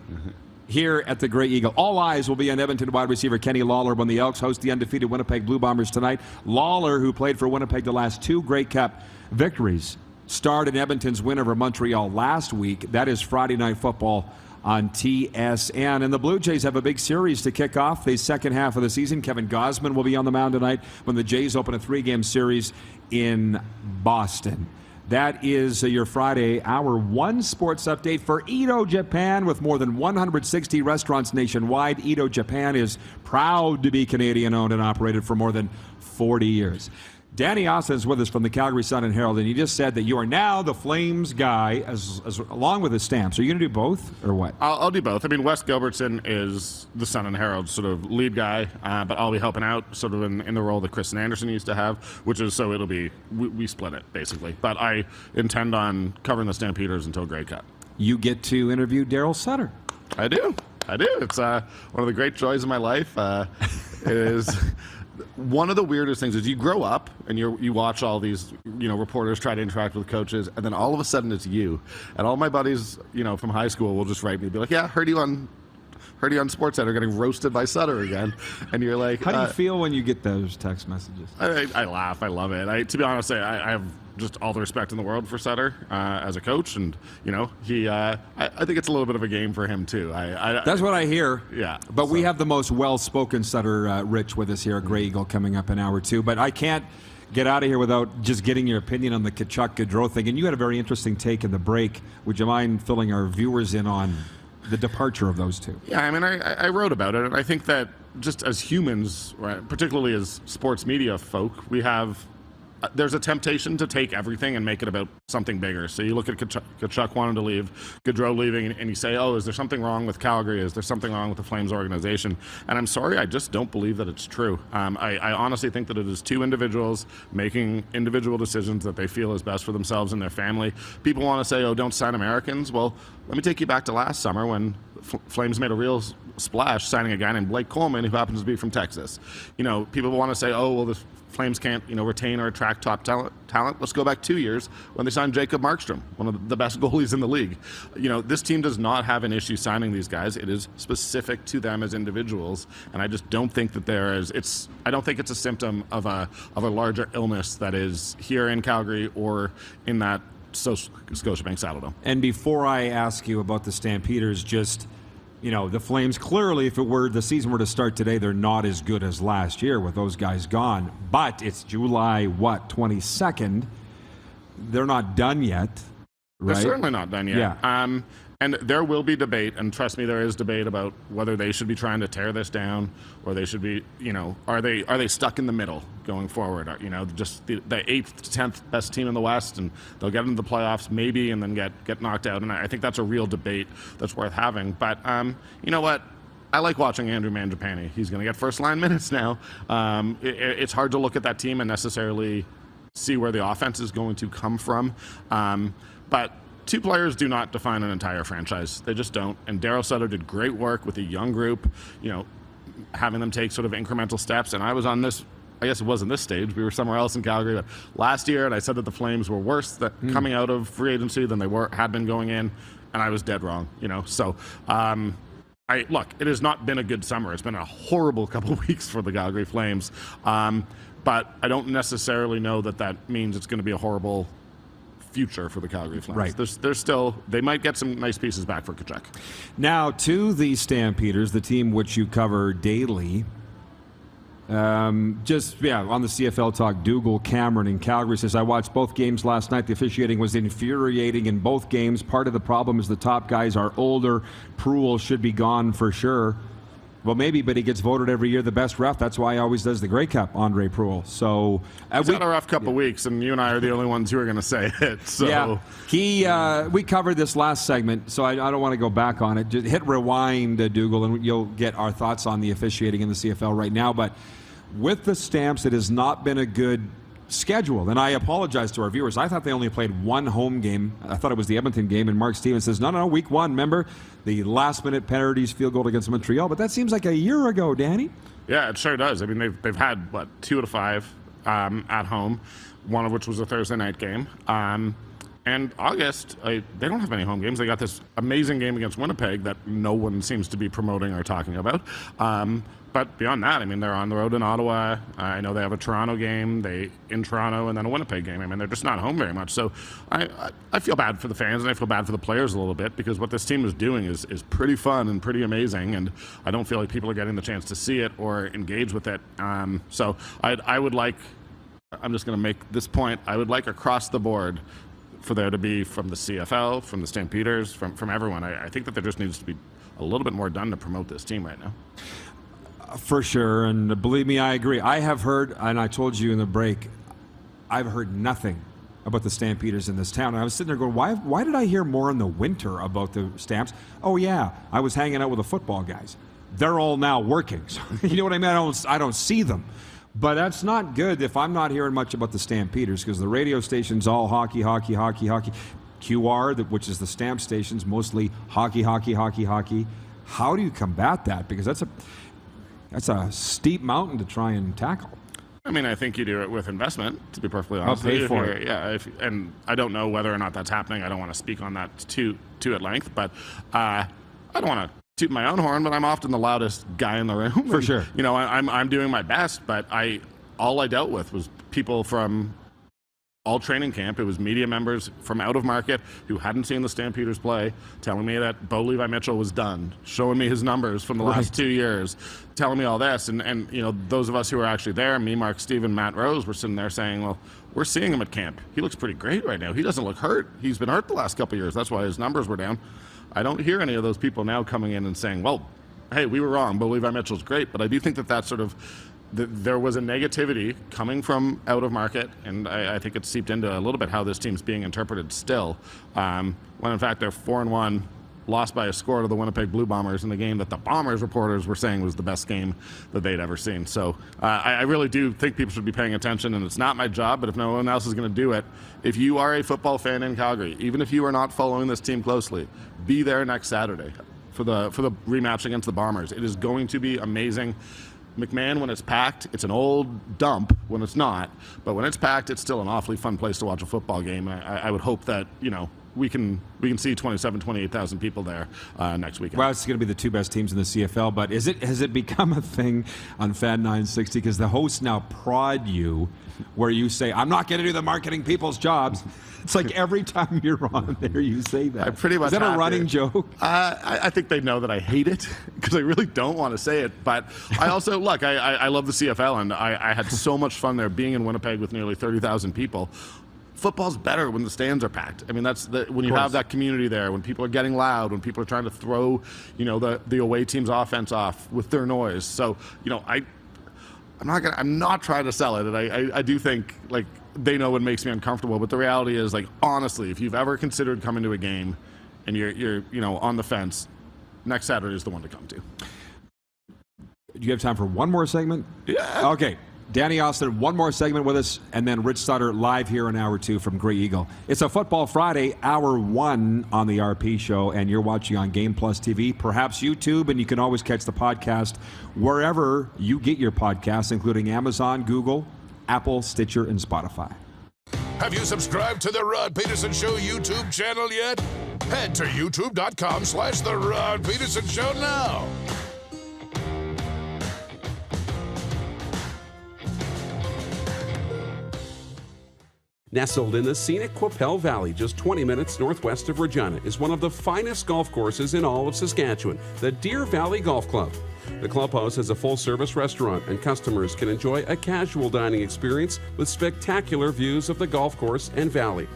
here at the Grey Eagle. All eyes will be on Edmonton wide receiver Kenny Lawler when the Elks host the undefeated Winnipeg Blue Bombers tonight. Lawler, who played for Winnipeg the last two Grey Cup victories, starred in Edmonton's win over Montreal last week. That is Friday Night Football on TSN. And the Blue Jays have a big series to kick off the second half of the season. Kevin Gausman will be on the mound tonight when the Jays open a 3-game series in Boston. That is your Friday Hour 1 sports update for Ito Japan. With more than 160 restaurants nationwide, Ito Japan is proud to be Canadian-owned and operated for more than 40 years. Danny Austin is with us from the Calgary Sun and Herald, and you just said that you are now the Flames guy, as along with the Stamps. Are you going to do both, or what? I'll do both. I mean, Wes Gilbertson is the Sun and Herald sort of lead guy, but I'll be helping out sort of in the role that Kristen Anderson used to have, which is so it'll be, we split it, basically. But I intend on covering the Stampeders until Grey Cup. You get to interview Daryl Sutter. I do. It's one of the great joys of my life. It is... One of the weirdest things is you grow up and you watch all these, reporters try to interact with coaches, and then all of a sudden it's you. And all my buddies, from high school will just write me, be like, "Yeah, heard you on SportsCenter getting roasted by Sutter again." And you're like, how do you feel when you get those text messages? I laugh. I love it. To be honest, I have just all the respect in the world for Sutter as a coach, and I think it's a little bit of a game for him too. That's what I hear. Yeah, but we have the most well-spoken Sutter, Rich, with us here at Grey Eagle coming up in hour 2. But I can't get out of here without just getting your opinion on the Tkachuk Gaudreau thing. And you had a very interesting take in the break. Would you mind filling our viewers in on the departure of those two? Yeah, I mean, I wrote about it, and I think that just as humans, right, particularly as sports media folk, there's a temptation to take everything and make it about something bigger. So you look at Tkachuk wanting to leave, Gaudreau leaving, and you say, oh, is there something wrong with Calgary? Is there something wrong with the Flames organization? And I'm sorry, I just don't believe that it's true. I honestly think that it is two individuals making individual decisions that they feel is best for themselves and their family. People want to say, oh, don't sign Americans. Well, let me take you back to last summer when Flames made a real splash signing a guy named Blake Coleman, who happens to be from Texas. People want to say, oh, well, the Flames can't, retain or attract top talent. Let's go back 2 years when they signed Jacob Markstrom, one of the best goalies in the league. This team does not have an issue signing these guys. It is specific to them as individuals, and I just don't think that I don't think it's a symptom of a larger illness that is here in Calgary or in that Scotiabank Saddledome. And before I ask you about the Stampeders, just the Flames, clearly, if the season were to start today, they're not as good as last year with those guys gone. But it's July, 22nd. They're not done yet, right? They're certainly not done yet. Yeah. And there will be debate, and trust me, there is debate about whether they should be trying to tear this down or they should be, are they stuck in the middle going forward? Just the 8th to 10th best team in the West, and they'll get into the playoffs maybe and then get knocked out. And I think that's a real debate that's worth having. But you know what? I like watching Andrew Mangiapane. He's going to get first-line minutes now. It's hard to look at that team and necessarily see where the offense is going to come from. But two players do not define an entire franchise. They just don't. And Daryl Sutter did great work with a young group, having them take sort of incremental steps. And I was on this, I guess it wasn't this stage. We were somewhere else in Calgary last year, and I said that the Flames were worse coming out of free agency than they had been going in, and I was dead wrong. So Look, it has not been a good summer. It's been a horrible couple of weeks for the Calgary Flames. But I don't necessarily know that means it's going to be a horrible future for the Calgary Flames. Right. There's still, they might get some nice pieces back for Tkachuk. Now, to the Stampeders, the team which you cover daily, on the CFL Talk, Dougal Cameron in Calgary says, I watched both games last night. The officiating was infuriating in both games. Part of the problem is the top guys are older. Pruill should be gone for sure. Well, maybe, but he gets voted every year the best ref. That's why he always does the Grey Cup, Andre Pruill. So he's had a rough couple of weeks, and you and I are the only ones who are going to say it. So. Yeah, we covered this last segment, so I don't want to go back on it. Just hit rewind, Dougal, and you'll get our thoughts on the officiating in the CFL right now. But with the Stamps, it has not been a good schedule, and I apologize to our viewers. I thought they only played one home game. I thought it was the Edmonton game, and Mark Stevens says, no, week one, remember the last-minute penalties field goal against Montreal, but that seems like a year ago, Danny. Yeah, it sure does. I mean, they've had, 2 out of 5 at home, one of which was a Thursday night game. And August, they don't have any home games. They got this amazing game against Winnipeg that no one seems to be promoting or talking about. But beyond that, I mean, they're on the road in Ottawa. I know they have a Toronto game, in Toronto, and then a Winnipeg game. I mean, they're just not home very much. So I feel bad for the fans, and I feel bad for the players a little bit, because what this team is doing is pretty fun and pretty amazing, and I don't feel like people are getting the chance to see it or engage with it. So I would like, I'm just going to make this point, I would like across the board for there to be, from the CFL, from the Stampeders, from everyone. I think that there just needs to be a little bit more done to promote this team right now. For sure, and believe me, I agree. I have heard, and I told you in the break, I've heard nothing about the Stampeders in this town. And I was sitting there going, why did I hear more in the winter about the Stamps? Oh yeah, I was hanging out with the football guys. They're all now working. So, you know what I mean? I don't see them. But that's not good if I'm not hearing much about the Stampeders, because the radio station's all hockey. QR, which is the Stamp station's mostly hockey. How do you combat that? Because that's a steep mountain to try and tackle. I mean, I think you do it with investment, to be perfectly honest. I'll pay for it. Yeah, and I don't know whether or not that's happening. I don't want to speak on that too at length, but I don't want to toot my own horn, but I'm often the loudest guy in the room. For sure. You know, I'm doing my best, but all I dealt with was people from all training camp. It was media members from out of market who hadn't seen the Stampeders play, telling me that Bo Levi Mitchell was done, showing me his numbers from the last 2 years, telling me all this. And you know, those of us who were actually there, me, Mark, Steven, Matt Rose, were sitting there saying, well, we're seeing him at camp. He looks pretty great right now. He doesn't look hurt. He's been hurt the last couple of years. That's why his numbers were down. I don't hear any of those people now coming in and saying, well, hey, we were wrong. Bo Levi Mitchell's great. But I do think that sort of, there was a negativity coming from out of market, and I think it seeped into a little bit how this team's being interpreted still. When in fact they're 4-1, lost by a score to the Winnipeg Blue Bombers in the game that the Bombers reporters were saying was the best game that they'd ever seen. So I really do think people should be paying attention, and it's not my job, but if no one else is going to do it, if you are a football fan in Calgary, even if you are not following this team closely, be there next Saturday for the rematch against the Bombers. It is going to be amazing. McMahon, when it's packed, it's an old dump when it's not, but when it's packed, it's still an awfully fun place to watch a football game. I would hope that, you know, we can see 28,000 people there next weekend. Well, it's going to be the two best teams in the CFL, but has it become a thing on Fan 960? Because the hosts now prod you where you say, I'm not going to do the marketing people's jobs. It's like every time you're on there, you say that. I pretty much Is that a running joke? I think they know that I hate it because I really don't want to say it. But I also, look, I love the CFL, and I had so much fun there being in Winnipeg with nearly 30,000 people. Football's better when the stands are packed. I mean, that's when you have that community there, when people are getting loud, when people are trying to throw, you know, the away team's offense off with their noise. So, you know, I'm not trying to sell it, and I do think, like, they know what makes me uncomfortable, but the reality is, like, honestly, if you've ever considered coming to a game and you're you know, on the fence, next Saturday is the one to come to. Do you have time for one more segment? Yeah. Okay. Danny Austin, one more segment with us, and then Rich Sutter live here in Hour 2 from Grey Eagle. It's a Football Friday, Hour 1 on the RP Show, and you're watching on Game Plus TV, perhaps YouTube, and you can always catch the podcast wherever you get your podcasts, including Amazon, Google, Apple, Stitcher, and Spotify. Have you subscribed to the Rod Pedersen Show YouTube channel yet? Head to youtube.com/The Rod Pedersen Show now. Nestled in the scenic Qu'Appelle Valley, just 20 minutes northwest of Regina, is one of the finest golf courses in all of Saskatchewan, the Deer Valley Golf Club. The clubhouse has a full-service restaurant, and customers can enjoy a casual dining experience with spectacular views of the golf course and valley.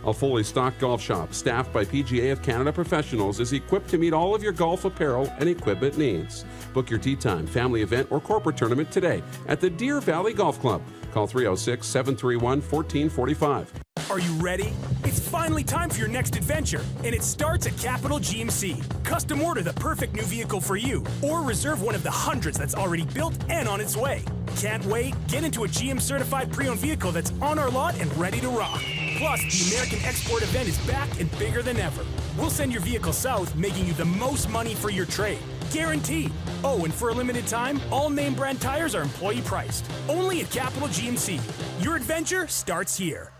A fully stocked golf shop, staffed by PGA of Canada professionals, is equipped to meet all of your golf apparel and equipment needs. Book your tee time, family event, or corporate tournament today at the Deer Valley Golf Club. Call 306-731-1445. Are you ready? It's finally time for your next adventure, and it starts at Capital GMC. Custom order the perfect new vehicle for you, or reserve one of the hundreds that's already built and on its way. Can't wait? Get into a GM-certified pre-owned vehicle that's on our lot and ready to rock. Plus, the American Export event is back and bigger than ever. We'll send your vehicle south, making you the most money for your trade. Guaranteed. Oh, and for a limited time, all name brand tires are employee priced. Only at Capital GMC. Your adventure starts here.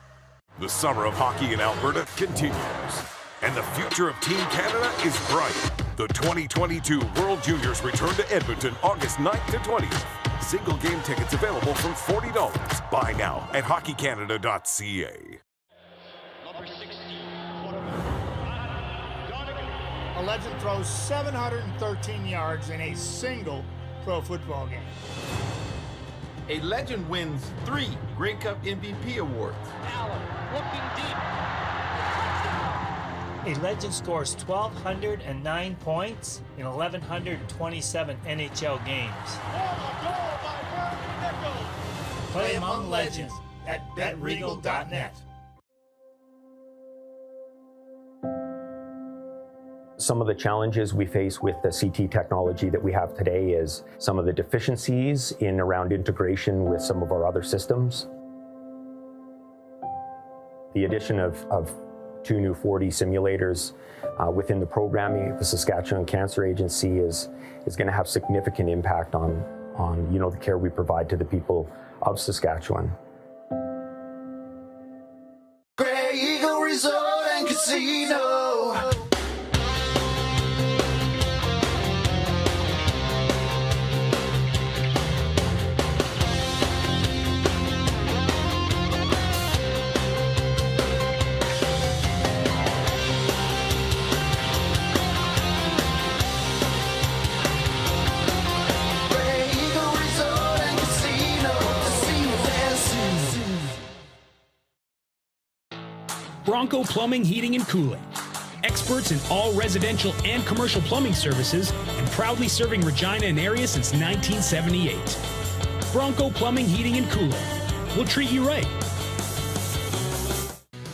The summer of hockey in Alberta continues, and the future of Team Canada is bright. The 2022 World Juniors return to Edmonton August 9th to 20th. Single game tickets available from $40. Buy now at hockeycanada.ca. A legend throws 713 yards in a single pro football game. A legend wins 3 Grey Cup MVP awards. Alum, looking deep. A legend scores 1,209 points in 1,127 NHL games. Play among legends at betregal.net. Some of the challenges we face with the CT technology that we have today is some of the deficiencies in around integration with some of our other systems. The addition of 2 new 4D simulators within the programming of the Saskatchewan Cancer Agency is going to have significant impact on the care we provide to the people of Saskatchewan. Grey Eagle Resort and Casino. Bronco Plumbing, Heating, and Cooling. Experts in all residential and commercial plumbing services and proudly serving Regina and area since 1978. Bronco Plumbing, Heating, and Cooling. We'll treat you right.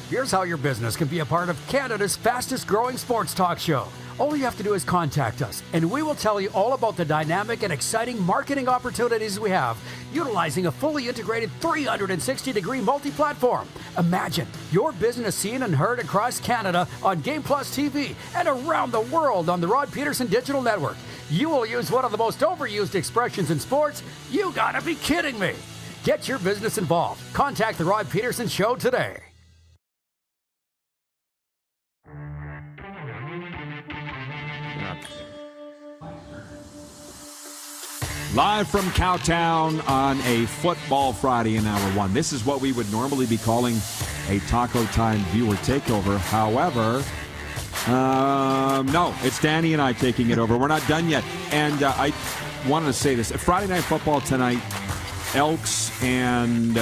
Here's how your business can be a part of Canada's fastest growing sports talk show. All you have to do is contact us, and we will tell you all about the dynamic and exciting marketing opportunities we have, utilizing a fully integrated 360-degree multi-platform. Imagine your business seen and heard across Canada on Game Plus TV and around the world on the Rod Pedersen Digital Network. You will use one of the most overused expressions in sports. You gotta be kidding me. Get your business involved. Contact the Rod Pedersen Show today. Live from Cowtown on a Football Friday in Hour 1. This is what we would normally be calling a Taco Time viewer takeover. However, no, it's Danny and I taking it over. We're not done yet. And I wanted to say this. Friday Night Football tonight, Elks and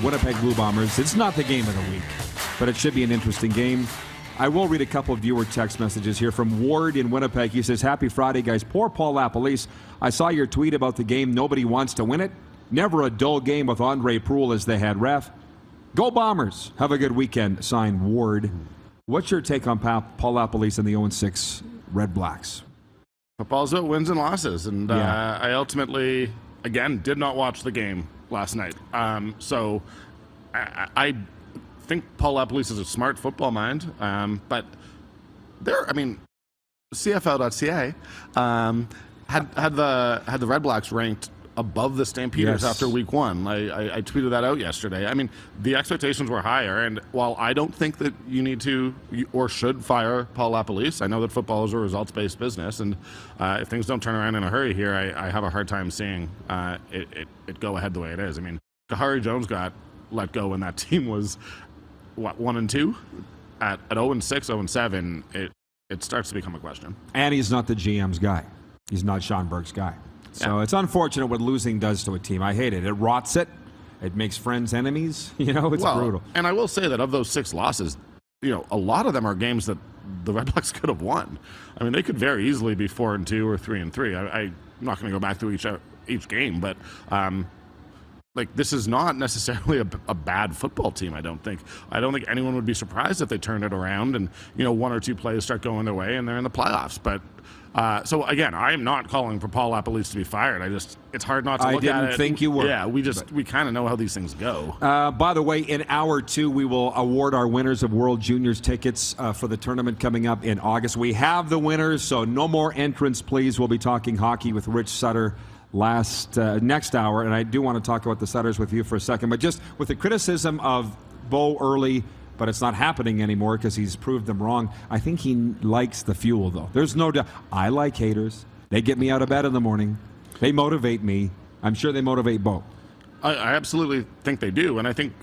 Winnipeg Blue Bombers. It's not the game of the week, but it should be an interesting game. I will read a couple of viewer text messages here from Ward in Winnipeg. He says, "Happy Friday, guys. Poor Paul LaPolice. I saw your tweet about the game. Nobody wants to win it. Never a dull game with Andre Proulx as the head ref. Go Bombers. Have a good weekend." Signed, Ward. What's your take on Paul LaPolice and the 0-6 Red Blacks? Football's about wins and losses. And I ultimately, again, did not watch the game last night. So I think Paul LaPolice is a smart football mind, but CFL.ca had the Red Blacks ranked above the Stampeders after week one. I tweeted that out yesterday. I mean, the expectations were higher, and while I don't think that you need to or should fire Paul LaPolice, I know that football is a results-based business, and if things don't turn around in a hurry here, I have a hard time seeing it go ahead the way it is. I mean, Kahari Jones got let go when that team was, 1-2? At 0-6, 0-7, it starts to become a question. And he's not the GM's guy. He's not Sean Burke's guy. So it's unfortunate what losing does to a team. I hate it. It rots it. It makes friends enemies. It's brutal. And I will say that of those 6 losses, a lot of them are games that the Red Blacks could have won. I mean, they could very easily be 4-2 or 3-3. I'm not going to go back through each game, but this is not necessarily a bad football team. I don't think anyone would be surprised if they turned it around and 1 or 2 plays start going their way and they're in the playoffs. But so again, I am not calling for Paul LaPolice to be fired. It's hard not to look at it. I didn't think you were. Yeah, we kind of know how these things go. By the way, in hour 2, we will award our winners of World Juniors tickets for the tournament coming up in August. We have the winners, so no more entrants, please. We'll be talking hockey with Rich Sutter next hour, and I do want to talk about the Sutters with you for a second, but just with the criticism of Bo early, but it's not happening anymore because he's proved them wrong. I think he likes the fuel, though. There's no doubt. I like haters. They get me out of bed in the morning. They motivate me. I'm sure they motivate Bo. I absolutely think they do, and I think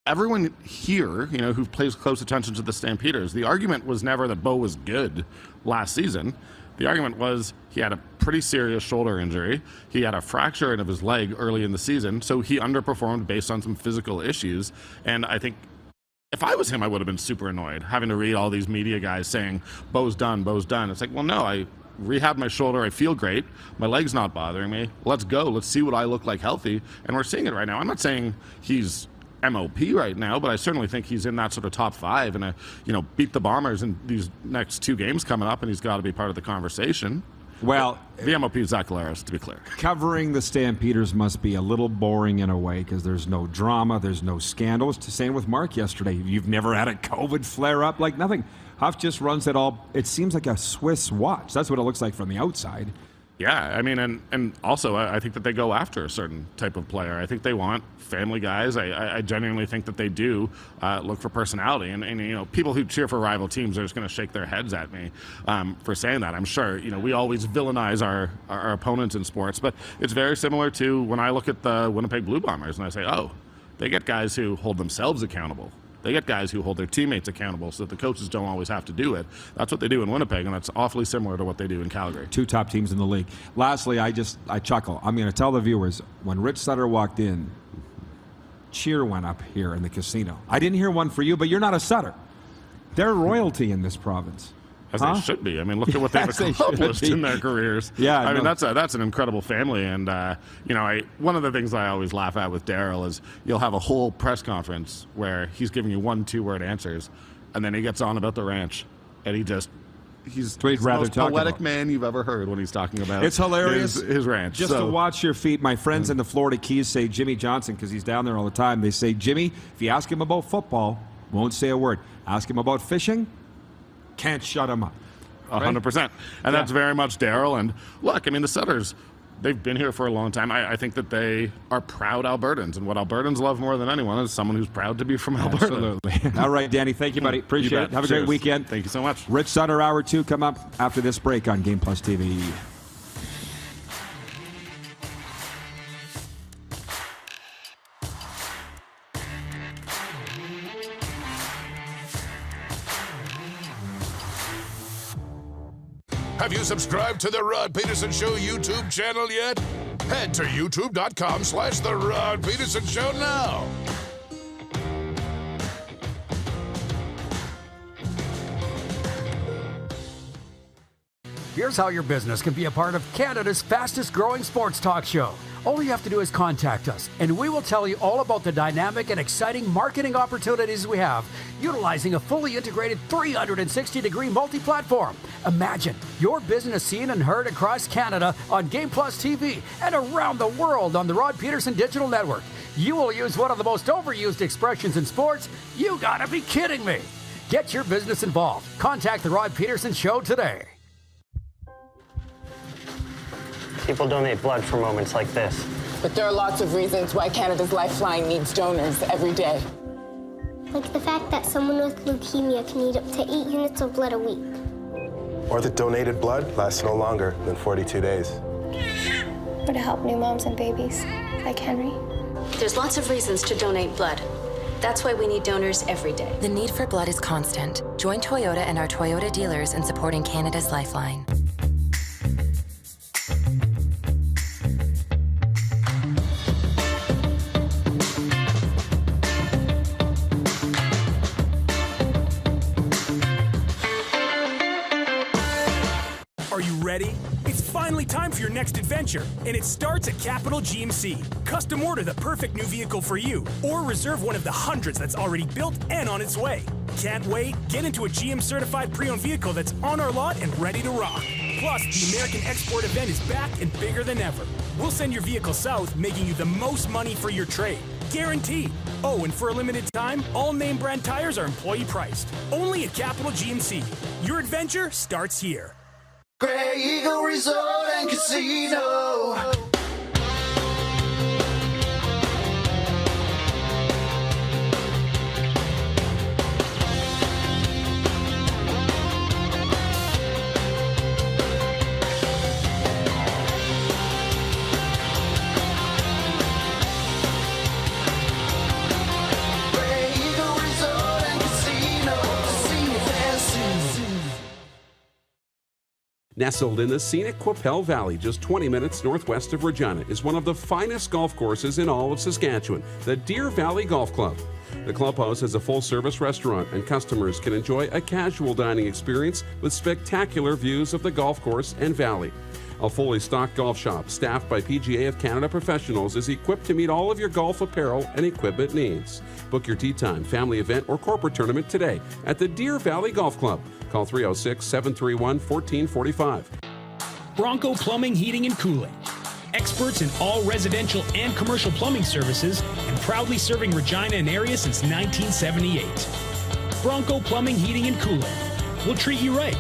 everyone here, who plays close attention to the Stampeders, the argument was never that Bo was good last season. The argument was he had a pretty serious shoulder injury. He had a fracture of his leg early in the season, so he underperformed based on some physical issues. And I think if I was him, I would have been super annoyed having to read all these media guys saying, Bo's done, Bo's done. It's like, well, no, I rehabbed my shoulder. I feel great. My leg's not bothering me. Let's go. Let's see what I look like healthy. And we're seeing it right now. I'm not saying he's MOP right now, but I certainly think he's in that sort of top 5 and beat the Bombers in these next 2 games coming up, and he's got to be part of the conversation. Well, the MOP is Zach Galeras, to be clear. Covering the Stampeders must be a little boring in a way because there's no drama, there's no scandals. Same with Mark yesterday. You've never had a COVID flare-up, like nothing. Huff just runs it all. It seems like a Swiss watch. That's what it looks like from the outside. Yeah, I mean, and also I think that they go after a certain type of player. I think they want family guys. I genuinely think that they do look for personality. And people who cheer for rival teams are just going to shake their heads at me for saying that. I'm sure, we always villainize our opponents in sports, but it's very similar to when I look at the Winnipeg Blue Bombers and I say, oh, they get guys who hold themselves accountable. They get guys who hold their teammates accountable so that the coaches don't always have to do it. That's what they do in Winnipeg, and that's awfully similar to what they do in Calgary. 2 top teams in the league. Lastly, I chuckle. I'm going to tell the viewers, when Rich Sutter walked in, cheer went up here in the casino. I didn't hear one for you, but you're not a Sutter. They're royalty in this province. As they should be. I mean, look at what they've accomplished in their careers. Yeah, I mean, that's an incredible family. And, one of the things I always laugh at with Daryl is you'll have a whole press conference where he's giving you 1 2-word answers, and then he gets on about the ranch, and he's the most poetic man you've ever heard when he's talking about it's hilarious. His ranch. Just to watch your feet. My friends in the Florida Keys say Jimmy Johnson, because he's down there all the time, they say, Jimmy, if you ask him about football, won't say a word. Ask him about fishing, can't shut him up. 100%. And that's very much Daryl. And look, I mean, the Sutters, they've been here for a long time. I think that they are proud Albertans. And what Albertans love more than anyone is someone who's proud to be from Alberta. Absolutely. All right, Danny. Thank you, buddy. Appreciate it. Have a great weekend. Thank you so much. Rich Sutter, Hour 2, come up after this break on Game Plus TV. Have you subscribed to the Rod Pedersen Show YouTube channel yet? Head to youtube.com/The Rod Pedersen Show now. Here's how your business can be a part of Canada's fastest growing sports talk show. All you have to do is contact us, and we will tell you all about the dynamic and exciting marketing opportunities we have, utilizing a fully integrated 360-degree multi-platform. Imagine your business seen and heard across Canada on Game Plus TV and around the world on the Rod Pedersen Digital Network. You will use one of the most overused expressions in sports. You gotta be kidding me. Get your business involved. Contact the Rod Pedersen Show today. People donate blood for moments like this. But there are lots of reasons why Canada's Lifeline needs donors every day. Like the fact that someone with leukemia can need up to 8 units of blood a week. Or that donated blood lasts no longer than 42 days. Or to help new moms and babies, like Henry. There's lots of reasons to donate blood. That's why we need donors every day. The need for blood is constant. Join Toyota and our Toyota dealers in supporting Canada's Lifeline. Are you ready? It's finally time for your next adventure, and it starts at Capital GMC. Custom order the perfect new vehicle for you, or reserve one of the hundreds that's already built and on its way. Can't wait? Get into a GM-certified pre-owned vehicle that's on our lot and ready to rock. Plus, the American Export event is back and bigger than ever. We'll send your vehicle south, making you the most money for your trade. Guaranteed. Oh, and for a limited time, all name brand tires are employee priced. Only at Capital GMC. Your adventure starts here. Grey Eagle Resort and Casino. Grey Eagle Resort and Casino. Casino Fancy. Nestled in the scenic Qu'Appelle Valley, just 20 minutes northwest of Regina, is one of the finest golf courses in all of Saskatchewan, the Deer Valley Golf Club. The clubhouse has a full-service restaurant, and customers can enjoy a casual dining experience with spectacular views of the golf course and valley. A fully stocked golf shop, staffed by PGA of Canada professionals, is equipped to meet all of your golf apparel and equipment needs. Book your tee time, family event, or corporate tournament today at the Deer Valley Golf Club. Call 306-731-1445. Bronco Plumbing, Heating, and Cooling. Experts in all residential and commercial plumbing services and proudly serving Regina and area since 1978. Bronco Plumbing, Heating, and Cooling. We'll treat you right.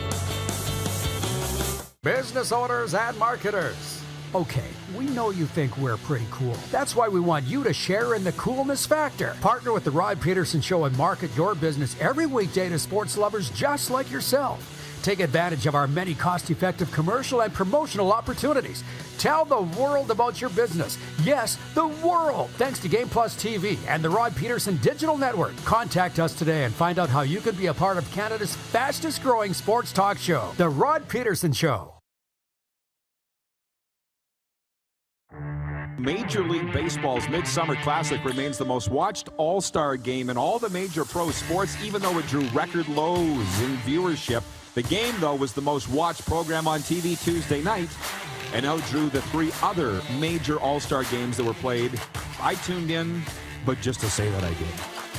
Business owners and marketers. Okay, we know you think we're pretty cool. That's why we want you to share in the coolness factor. Partner with the Rod Pedersen Show and market your business every weekday to sports lovers just like yourself. Take advantage of our many cost-effective commercial and promotional opportunities. Tell the world about your business. Yes, the world. Thanks to Game Plus TV and the Rod Pedersen Digital Network. Contact us today and find out how you can be a part of Canada's fastest-growing sports talk show, The Rod Pedersen Show. Major League Baseball's Midsummer Classic remains the most watched all-star game in all the major pro sports, even though it drew record lows in viewership. The game, though, was the most watched program on TV Tuesday night and outdrew the three other major all-star games that were played. I tuned in, but just to say that I did.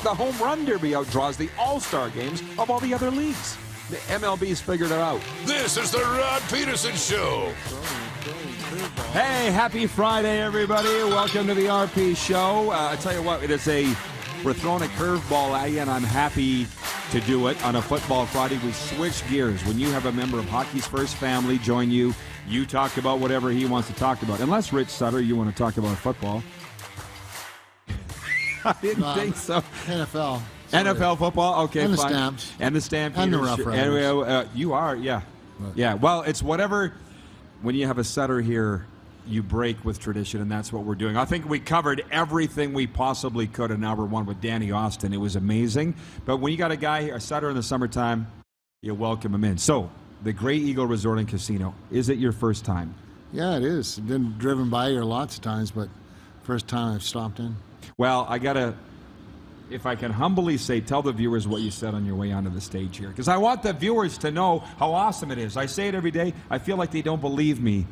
The Home Run Derby outdraws the all-star games of all the other leagues. The MLB's figured it out. This is the Rod Pedersen Show. Hey, happy Friday, everybody. Welcome to the RP Show. I tell you what, we're throwing a curveball at you, and I'm happy to do it. On a Football Friday, we switch gears. When you have a member of Hockey's First Family join you, you talk about whatever he wants to talk about. Unless, Rich Sutter, you want to talk about football. I didn't think so. NFL. NFL football? Okay, and the fine. Stamps. And the Stamps. And the Rough Riders. Anyway, you are, yeah. Right. Yeah, well, it's whatever. When you have a Sutter here, you break with tradition, and that's what we're doing. I think we covered everything we possibly could in hour one with Danny Austin. It was amazing. But when you got a guy here, a Sutter in the summertime, you welcome him in. So, the Grey Eagle Resort and Casino, is it your first time? Yeah, it is. I've been driven by here lots of times, but first time I've stopped in. Well, I got to, if I can humbly say, tell the viewers what you said on your way onto the stage here. Because I want the viewers to know how awesome it is. I say it every day. I feel like they don't believe me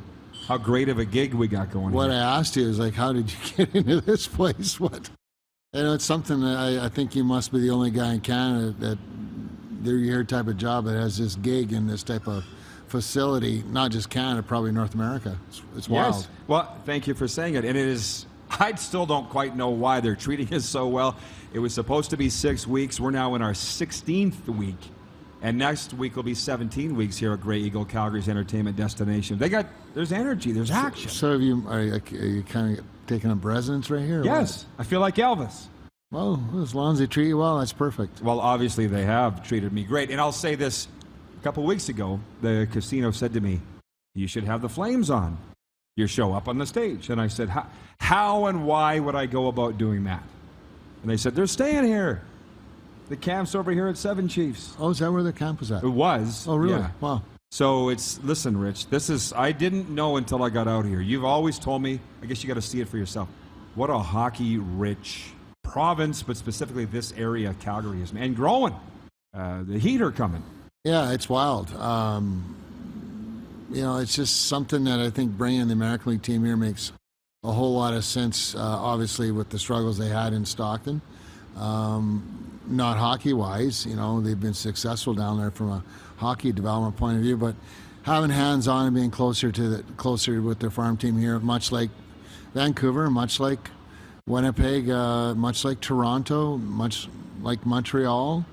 how great of a gig we got going What here. I asked you is, like, how did you get into this place? What? You know, it's something that I think you must be the only guy in Canada that your type of job that has this gig in this type of facility, not just Canada, probably North America. It's wild. Yes. Well, thank you for saying it. And it is, I still don't quite know why they're treating us so well. It was supposed to be 6 weeks. We're now in our 16th week And next week will be 17 weeks here at Grey Eagle, Calgary's entertainment destination. There's energy, there's action. So are you kind of taking up residence right here? Yes, I feel like Elvis. Well, as long as they treat you well, that's perfect. Well, obviously they have treated me great. And I'll say this, a couple weeks ago, the casino said to me, you should have the Flames on your show up on the stage. And I said, how and why would I go about doing that? And they said, they're staying here. The camp's over here at Seven Chiefs. Oh, is that where the camp was at? It was. Oh, really? Yeah. Wow. So listen, Rich, I didn't know until I got out here. You've always told me, I guess you got to see it for yourself, what a hockey-rich province, but specifically this area, Calgary is, and growing. The Heat are coming. Yeah, it's wild. It's just something that I think bringing the American League team here makes a whole lot of sense, obviously, with the struggles they had in Stockton. Not hockey-wise, they've been successful down there from a hockey development point of view, but having hands-on and being closer with their farm team here, much like Vancouver, much like Winnipeg, much like Toronto, much like Montreal,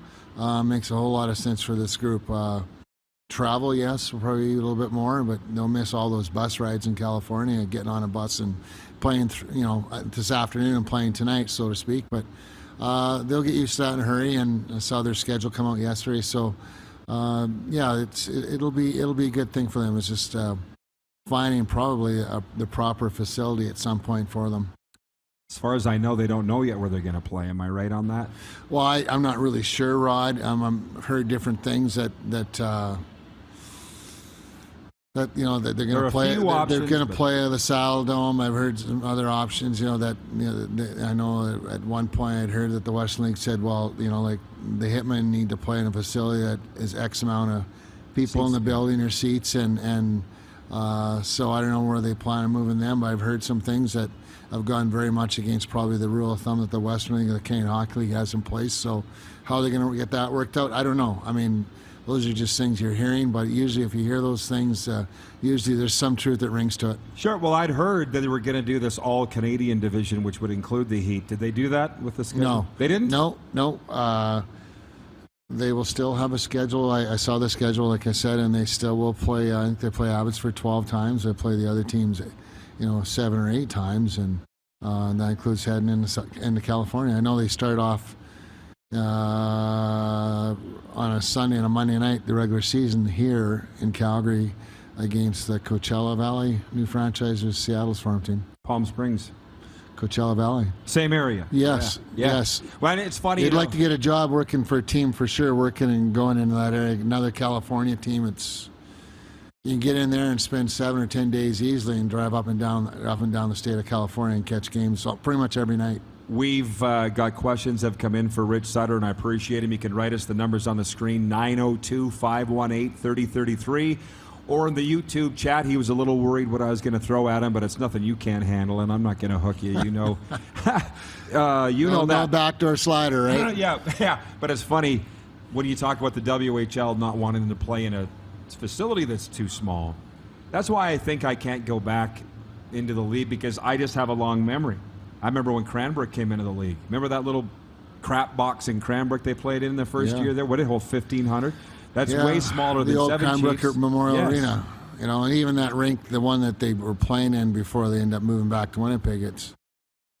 makes a whole lot of sense for this group. Travel, yes, probably a little bit more, but they'll miss all those bus rides in California, getting on a bus and playing, this afternoon and playing tonight, so to speak, but they'll get used to that in a hurry, and I saw their schedule come out yesterday. So, it'll be a good thing for them. It's just finding probably the proper facility at some point for them. As far as I know, they don't know yet where they're going to play. Am I right on that? Well, I'm not really sure, Rod. I've heard different things that they're going to play. They're going to play the Saddle Dome. I've heard some other options. I know at one point I'd heard that the Western League said, well, like the Hitmen need to play in a facility that is X amount of people seats in the building or seats, and so I don't know where they plan on moving them. But I've heard some things that have gone very much against probably the rule of thumb that the Western League and the Canadian Hockey League has in place. So how are they going to get that worked out? I don't know. I mean, those are just things you're hearing, but usually if you hear those things, usually there's some truth that rings to it. Sure. Well, I'd heard that they were going to do this all-Canadian division, which would include the Heat. Did they do that with the schedule? No. They didn't? No. They will still have a schedule. I saw the schedule, like I said, and they still will play. I think they play Abbotsford 12 times. They play the other teams, 7 or 8 times, and that includes heading into California. I know they start off on a Sunday and a Monday night, the regular season here in Calgary against the Coachella Valley, new franchiser, Seattle's farm team. Palm Springs. Coachella Valley. Same area. Yes, yeah. Yes. Well, it's funny. You'd like to get a job working for a team for sure, working and going into that area. Another California team, you can get in there and spend 7 or 10 days easily and drive up and down the state of California and catch games pretty much every night. We've got questions that have come in for Rich Sutter, and I appreciate him. You can write us the numbers on the screen, 902-518-3033, or in the YouTube chat. He was a little worried what I was going to throw at him, but it's nothing you can't handle, and I'm not going to hook you. You know that. Backdoor slider, right? Yeah. But it's funny when you talk about the WHL not wanting to play in a facility that's too small. That's why I think I can't go back into the league, because I just have a long memory. I remember when Cranbrook came into the league. Remember that little crap box in Cranbrook they played in the first year there? What did it hold, 1,500? That's way smaller than the old Seven Cranbrook Chiefs. Memorial Arena. And even that rink, the one that they were playing in before they ended up moving back to Winnipeg, it's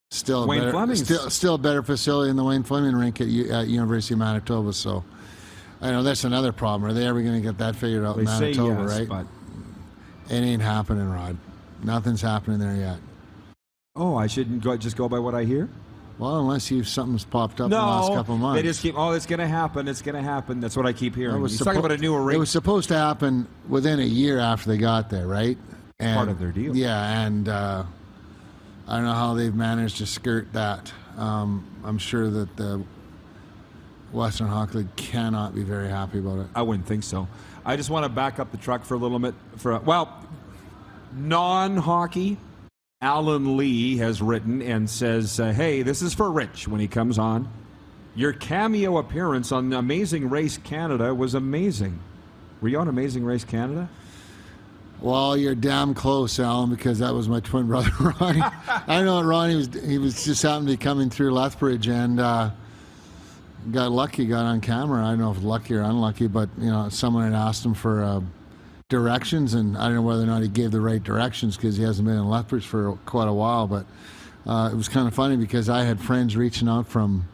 still a better facility than the Wayne Fleming rink at University of Manitoba. So I know that's another problem. Are they ever going to get that figured out in Manitoba, right? But it ain't happening, Rod. Nothing's happening there yet. Oh, I shouldn't just go by what I hear? Well, unless something's popped up in the last couple of months. They just keep, it's going to happen. It's going to happen. That's what I keep hearing. He's talking about a new arena. It was supposed to happen within a year after they got there, right? And, part of their deal. Yeah, and I don't know how they've managed to skirt that. I'm sure that the Western Hockey League cannot be very happy about it. I wouldn't think so. I just want to back up the truck for a little bit. Non-hockey. Alan Lee has written and says, hey, this is for Rich when he comes on. Your cameo appearance on Amazing Race Canada was amazing. Were you on Amazing Race Canada? Well, you're damn close, Alan, because that was my twin brother, Ronnie. I know Ronnie he was just happened to be coming through Lethbridge, and got lucky, got on camera. I don't know if lucky or unlucky, but someone had asked him for directions, and I don't know whether or not he gave the right directions because he hasn't been in Lethbridge for quite a while. But it was kind of funny because I had friends reaching out from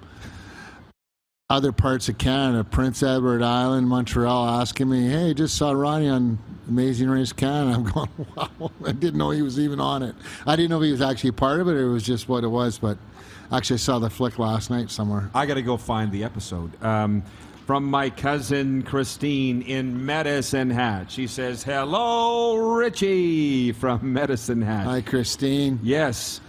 other parts of Canada, Prince Edward Island, Montreal, asking me, "Hey, just saw Ronnie on Amazing Race Canada." I'm going, "Wow, I didn't know he was even on it. I didn't know if he was actually part of it, or it was just what it was." But actually, I saw the flick last night somewhere. I got to go find the episode. From my cousin Christine in Medicine Hat. She says, "Hello, Richie," from Medicine Hat. Hi, Christine. Yes.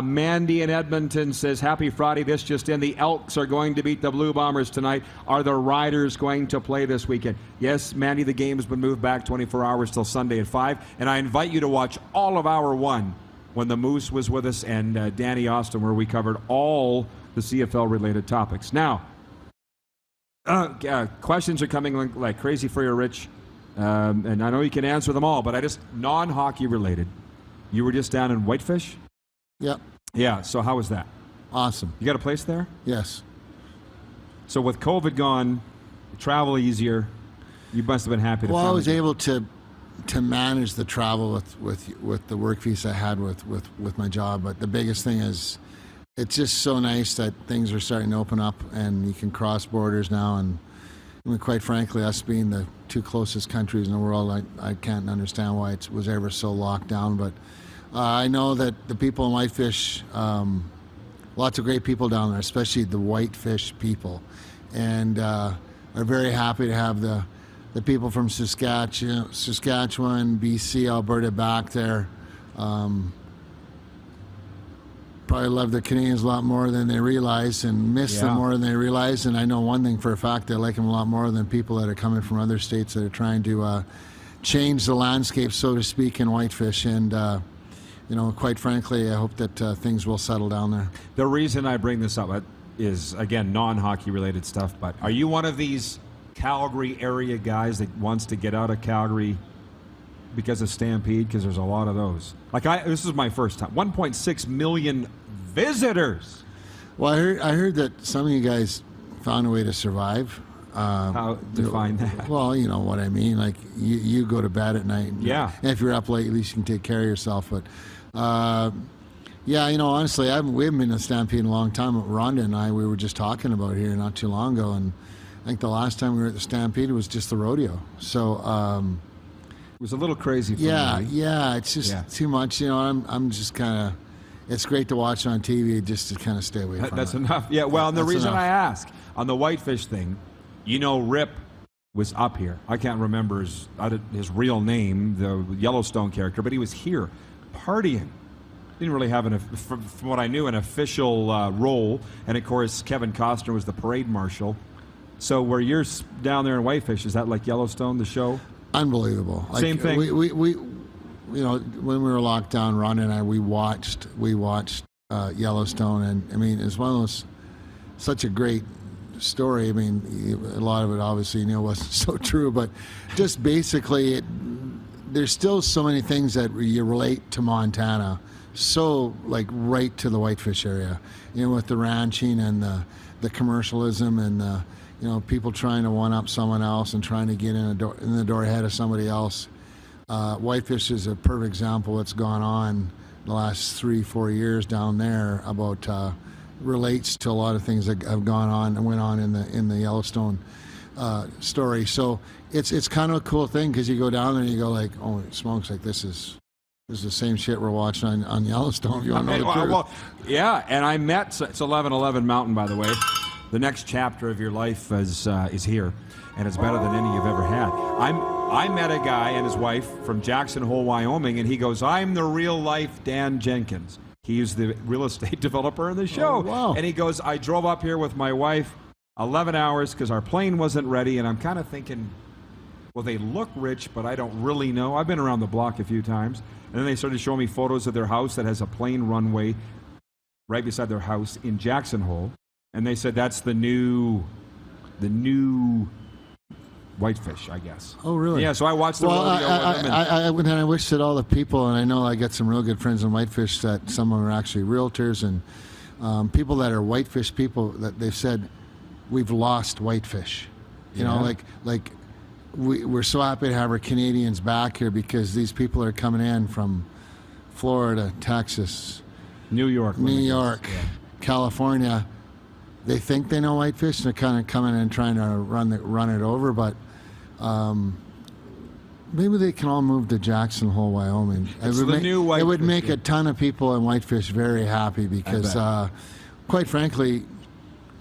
Mandy in Edmonton says, "Happy Friday. This just in. The Elks are going to beat the Blue Bombers tonight. Are the Riders going to play this weekend?" Yes, Mandy, the game has been moved back 24 hours till Sunday at 5. And I invite you to watch all of Hour 1 when the Moose was with us and Danny Austin, where we covered all the CFL-related topics. Now, questions are coming like crazy for you, Rich. And I know you can answer them all, but non-hockey related. You were just down in Whitefish? Yep. Yeah, so how was that? Awesome. You got a place there? Yes. So with COVID gone, travel easier, you must have been happy to Well, I was able to manage the travel with the work visa I had with my job, but the biggest thing is it's just so nice that things are starting to open up and you can cross borders now. And I mean, quite frankly, us being the two closest countries in the world, I can't understand why it was ever so locked down. But I know that the people in Whitefish, lots of great people down there, especially the Whitefish people, and are very happy to have the people from Saskatchewan, BC, Alberta back there. Probably love the Canadians a lot more than they realize and miss them more than they realize. And I know one thing for a fact, I like them a lot more than people that are coming from other states that are trying to change the landscape, so to speak, in Whitefish. And quite frankly, I hope that things will settle down there. The reason I bring this up is, again, non-hockey related stuff, but are you one of these Calgary area guys that wants to get out of Calgary because of Stampede? Because there's a lot of those. This is my first time. 1.6 million visitors. Well, I heard that some of you guys found a way to survive. How define that? Well, you know what I mean. Like you go to bed at night. Yeah. And if you're up late, at least you can take care of yourself. But honestly, we haven't been to Stampede in a long time. Rhonda and I, we were just talking about here not too long ago, and I think the last time we were at the Stampede was just the rodeo. So it was a little crazy for me. Yeah, it's just too much. I'm just kind of. It's great to watch on TV, just to kind of stay away from it. That's enough. Yeah. Well, and the reason enough. I ask on the Whitefish thing, Rip was up here. I can't remember his real name, the Yellowstone character, but he was here partying. Didn't really have, from what I knew, an official role. And of course, Kevin Costner was the parade marshal. So where you're down there in Whitefish, is that like Yellowstone, the show? Unbelievable. Same thing. We when we were locked down, Ron and I, we watched Yellowstone, and I mean, it's one of those, such a great story. I mean, a lot of it obviously wasn't so true, but just basically, there's still so many things that you relate to Montana, so like right to the Whitefish area, with the ranching and the commercialism and the people trying to one up someone else and trying to get in the door ahead of somebody else. Whitefish is a perfect example of what's gone on the last 3-4 years down there about relates to a lot of things that have gone on and went on in the Yellowstone story. So it's kind of a cool thing because you go down there and you go like, oh, smokes, like this is the same shit we're watching on Yellowstone. If you want to know the truth. Well, yeah, and I met, it's 1111 Mountain, by the way. The next chapter of your life is here, and it's better than any you've ever had. I met a guy and his wife from Jackson Hole, Wyoming, and he goes, I'm the real-life Dan Jenkins. He's the real estate developer in the show. Oh, wow. And he goes, I drove up here with my wife 11 hours because our plane wasn't ready, and I'm kind of thinking, well, they look rich, but I don't really know. I've been around the block a few times. And then they started showing me photos of their house that has a plane runway right beside their house in Jackson Hole. And they said that's the new Whitefish, I guess. Oh, really? Yeah, so I watched the rodeo with them. I wish that all the people, and I know I got some real good friends in Whitefish that some of them are actually realtors and people that are Whitefish people that they've said we've lost whitefish. You know, like we're so happy to have our Canadians back here because these people are coming in from Florida, Texas, New York, California. They think they know whitefish. They're kind of coming in and trying to run it over, but maybe they can all move to Jackson Hole, Wyoming. It would make a ton of people in whitefish very happy because, quite frankly,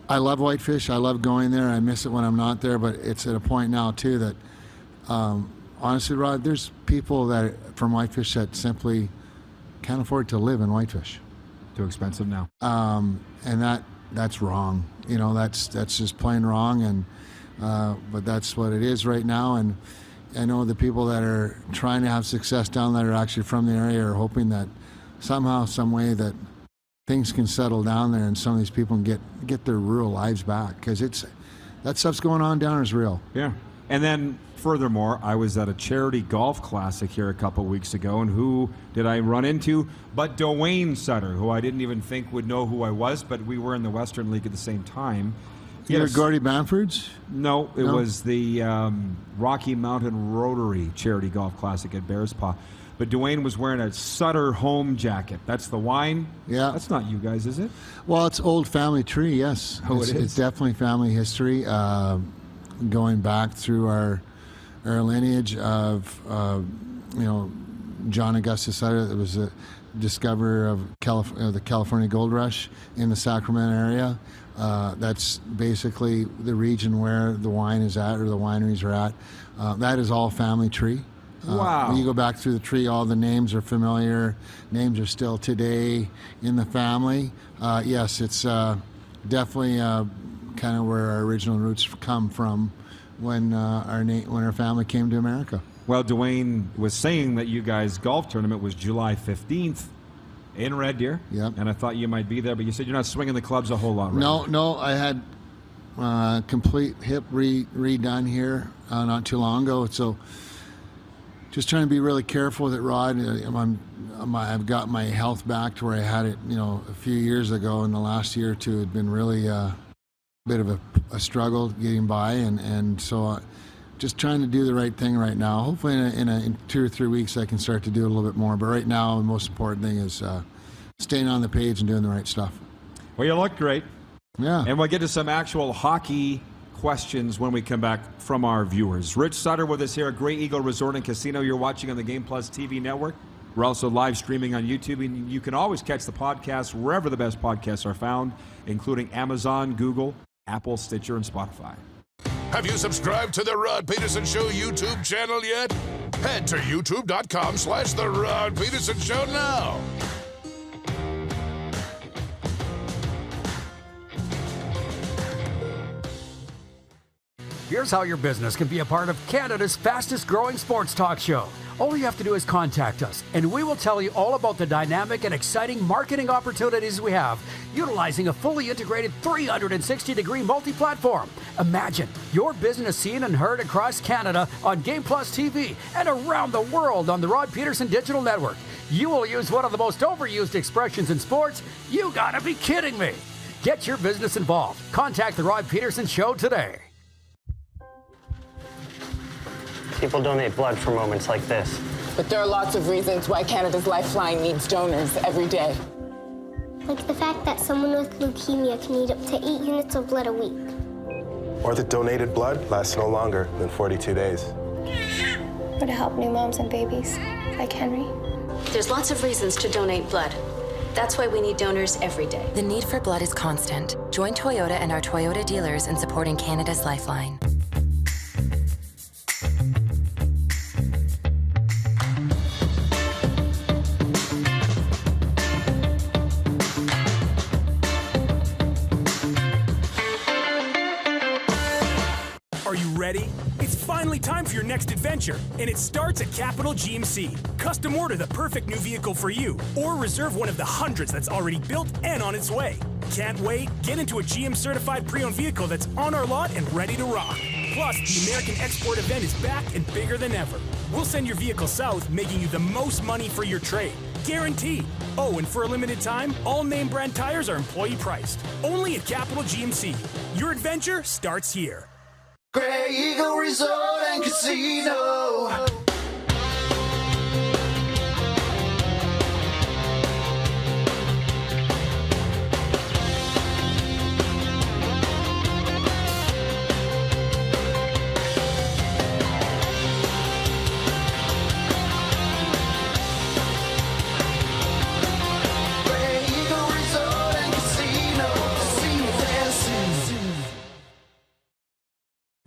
I love whitefish. I love going there. I miss it when I'm not there, but it's at a point now too that, honestly, Rod, there's people that from whitefish that simply can't afford to live in whitefish. Too expensive now. And that's wrong. You know, that's just plain wrong. And but that's what it is right now. And I know the people that are trying to have success down there are actually from the area are hoping that somehow, some way that things can settle down there and some of these people can get their rural lives back because that stuff's going on down there is real. Yeah. And then furthermore, I was at a charity golf classic here a couple weeks ago, and who did I run into but Dwayne Sutter, who I didn't even think would know who I was, but we were in the Western League at the same time. You're Gordy Bamford's? No, it was the Rocky Mountain Rotary Charity Golf Classic at Bears Paw. But Dwayne was wearing a Sutter home jacket. That's the wine? Yeah. That's not you guys, is it? Well, it's old family tree, yes. Oh, it is? It's definitely family history, going back through our lineage of, John Augustus Sutter, that was a discoverer of the California Gold Rush in the Sacramento area. That's basically the region where the wine is at, or the wineries are at. That is all family tree. Wow. When you go back through the tree, all the names are familiar. Names are still today in the family. Yes, it's definitely kind of where our original roots come from when our family came to America. Well, Dwayne was saying that you guys' golf tournament was July 15th in Red Deer. Yep. And I thought you might be there, but you said you're not swinging the clubs a whole lot right now. No, I had complete hip redone here not too long ago. So just trying to be really careful with it, Rod. I've got my health back to where I had it, a few years ago, and the last year or two had been really a bit of a struggle getting by, and so just trying to do the right thing right now. Hopefully in 2 or 3 weeks I can start to do a little bit more, but right now the most important thing is staying on the page and doing the right stuff. Well, you look great. Yeah. And we'll get to some actual hockey questions when we come back from our viewers. Rich Sutter with us here at Grey Eagle Resort and Casino. You're watching on the Game Plus TV network. We're also live streaming on YouTube, and you can always catch the podcast wherever the best podcasts are found, including Amazon, Google, Apple, Stitcher, and Spotify. Have you subscribed to the Rod Pedersen Show YouTube channel yet? Head to youtube.com/The Rod Pedersen Show now. Here's how your business can be a part of Canada's fastest growing sports talk show. All you have to do is contact us, and we will tell you all about the dynamic and exciting marketing opportunities we have, utilizing a fully integrated 360-degree multi-platform. Imagine your business seen and heard across Canada on Game Plus TV and around the world on the Rod Pedersen Digital Network. You will use one of the most overused expressions in sports. You gotta be kidding me. Get your business involved. Contact the Rod Pedersen Show today. People donate blood for moments like this. But there are lots of reasons why Canada's Lifeline needs donors every day. Like the fact that someone with leukemia can need up to 8 units of blood a week. Or that donated blood lasts no longer than 42 days. Or to help new moms and babies, like Henry. There's lots of reasons to donate blood. That's why we need donors every day. The need for blood is constant. Join Toyota and our Toyota dealers in supporting Canada's Lifeline. Are you ready? It's finally time for your next adventure, and it starts at Capital GMC. Custom order the perfect new vehicle for you, or reserve one of the hundreds that's already built and on its way. Can't wait? Get into a GM-certified pre-owned vehicle that's on our lot and ready to rock. Plus, the American Export event is back and bigger than ever. We'll send your vehicle south, making you the most money for your trade. Guaranteed. Oh, and for a limited time, all name brand tires are employee priced. Only at Capital GMC. Your adventure starts here. Grey Eagle Resort and Casino.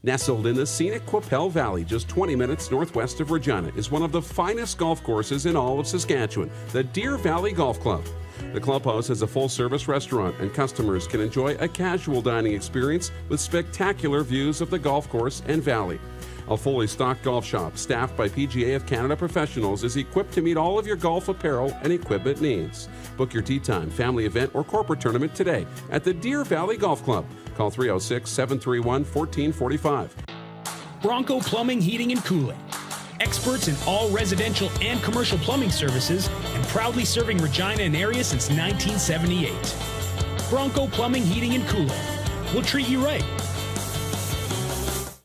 Nestled in the scenic Qu'Appelle Valley, just 20 minutes northwest of Regina, is one of the finest golf courses in all of Saskatchewan, the Deer Valley Golf Club. The clubhouse has a full-service restaurant, and customers can enjoy a casual dining experience with spectacular views of the golf course and valley. A fully stocked golf shop, staffed by PGA of Canada professionals, is equipped to meet all of your golf apparel and equipment needs. Book your tee time, family event, or corporate tournament today at the Deer Valley Golf Club. Call 306-731-1445. Bronco Plumbing, Heating, and Cooling. Experts in all residential and commercial plumbing services and proudly serving Regina and area since 1978. Bronco Plumbing, Heating, and Cooling. We'll treat you right.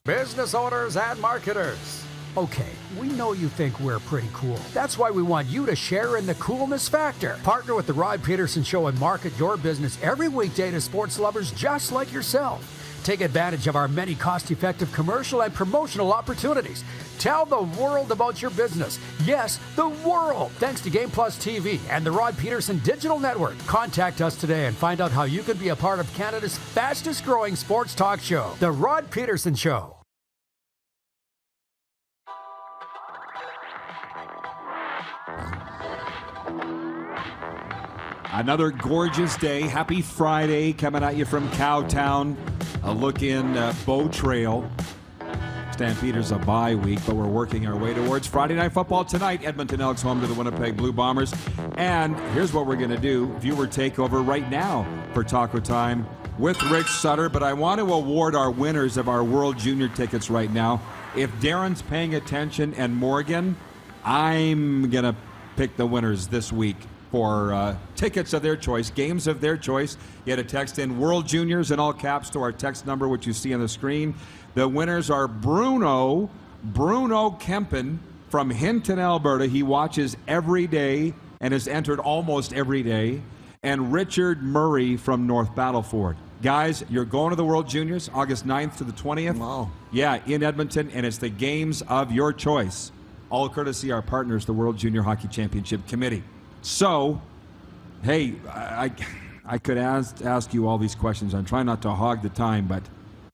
Business owners and marketers. Okay, we know you think we're pretty cool. That's why we want you to share in the coolness factor. Partner with the Rod Pedersen Show and market your business every weekday to sports lovers just like yourself. Take advantage of our many cost-effective commercial and promotional opportunities. Tell the world about your business. Yes, the world. Thanks to Game Plus TV and the Rod Pedersen Digital Network. Contact us today and find out how you can be a part of Canada's fastest-growing sports talk show, The Rod Pedersen Show. Another gorgeous day. Happy Friday coming at you from Cowtown. A look in Bow Trail. Stampeders a bye week, but we're working our way towards Friday Night Football tonight. Edmonton Elks home to the Winnipeg Blue Bombers. And here's what we're going to do. Viewer takeover right now for Taco Time with Rich Sutter. But I want to award our winners of our World Junior tickets right now. If Darren's paying attention and Morgan, I'm going to pick the winners this week for tickets of their choice, games of their choice. You had to text in World Juniors in all caps to our text number, which you see on the screen. The winners are Bruno Kempen from Hinton, Alberta. He watches every day and has entered almost every day. And Richard Murray from North Battleford. Guys, you're going to the World Juniors August 9th to the 20th. Wow. Yeah, in Edmonton, and it's the games of your choice. All courtesy our partners, the World Junior Hockey Championship Committee. So, hey, I could ask you all these questions. I'm trying not to hog the time, but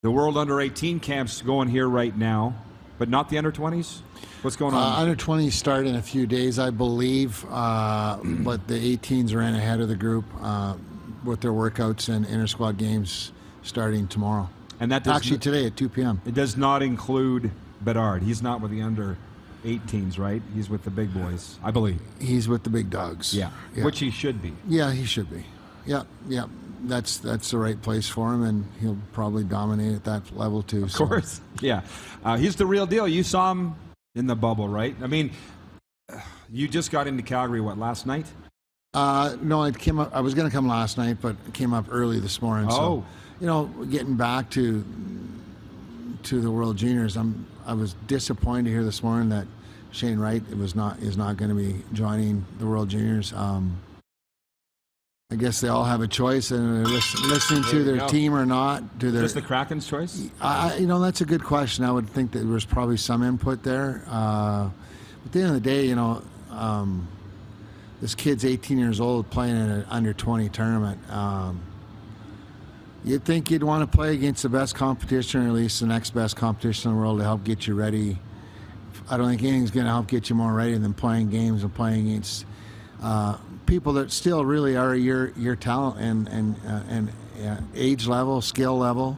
the World Under-18 camp's going here right now, but not the Under-20s? What's going on? Under-20s start in a few days, I believe, but the 18s ran ahead of the group with their workouts and inter-squad games starting tomorrow. And that does actually today at 2 p.m. It does not include Bedard. He's not with the Under-18s, right? He's with the big boys, I believe. He's with the big dogs. Yeah. Which he should be. Yeah, he should be. Yeah. That's the right place for him, and he'll probably dominate at that level too. Of course. Yeah. He's the real deal. You saw him in the bubble, right? I mean, you just got into Calgary, last night? No, I came up. I was going to come last night, but came up early this morning. Oh. So, getting back to the World Juniors, I was disappointed to hear this morning that Shane Wright is not going to be joining the World Juniors. I guess they all have a choice, and they're listening to their team or not. Is the Kraken's choice? That's a good question. I would think that there was probably some input there. At the end of the day, this kid's 18 years old playing in an under-20 tournament. You'd think you'd want to play against the best competition, or at least the next best competition in the world, to help get you ready. I don't think anything's going to help get you more ready than playing games and playing against people that still really are your talent and age level, skill level.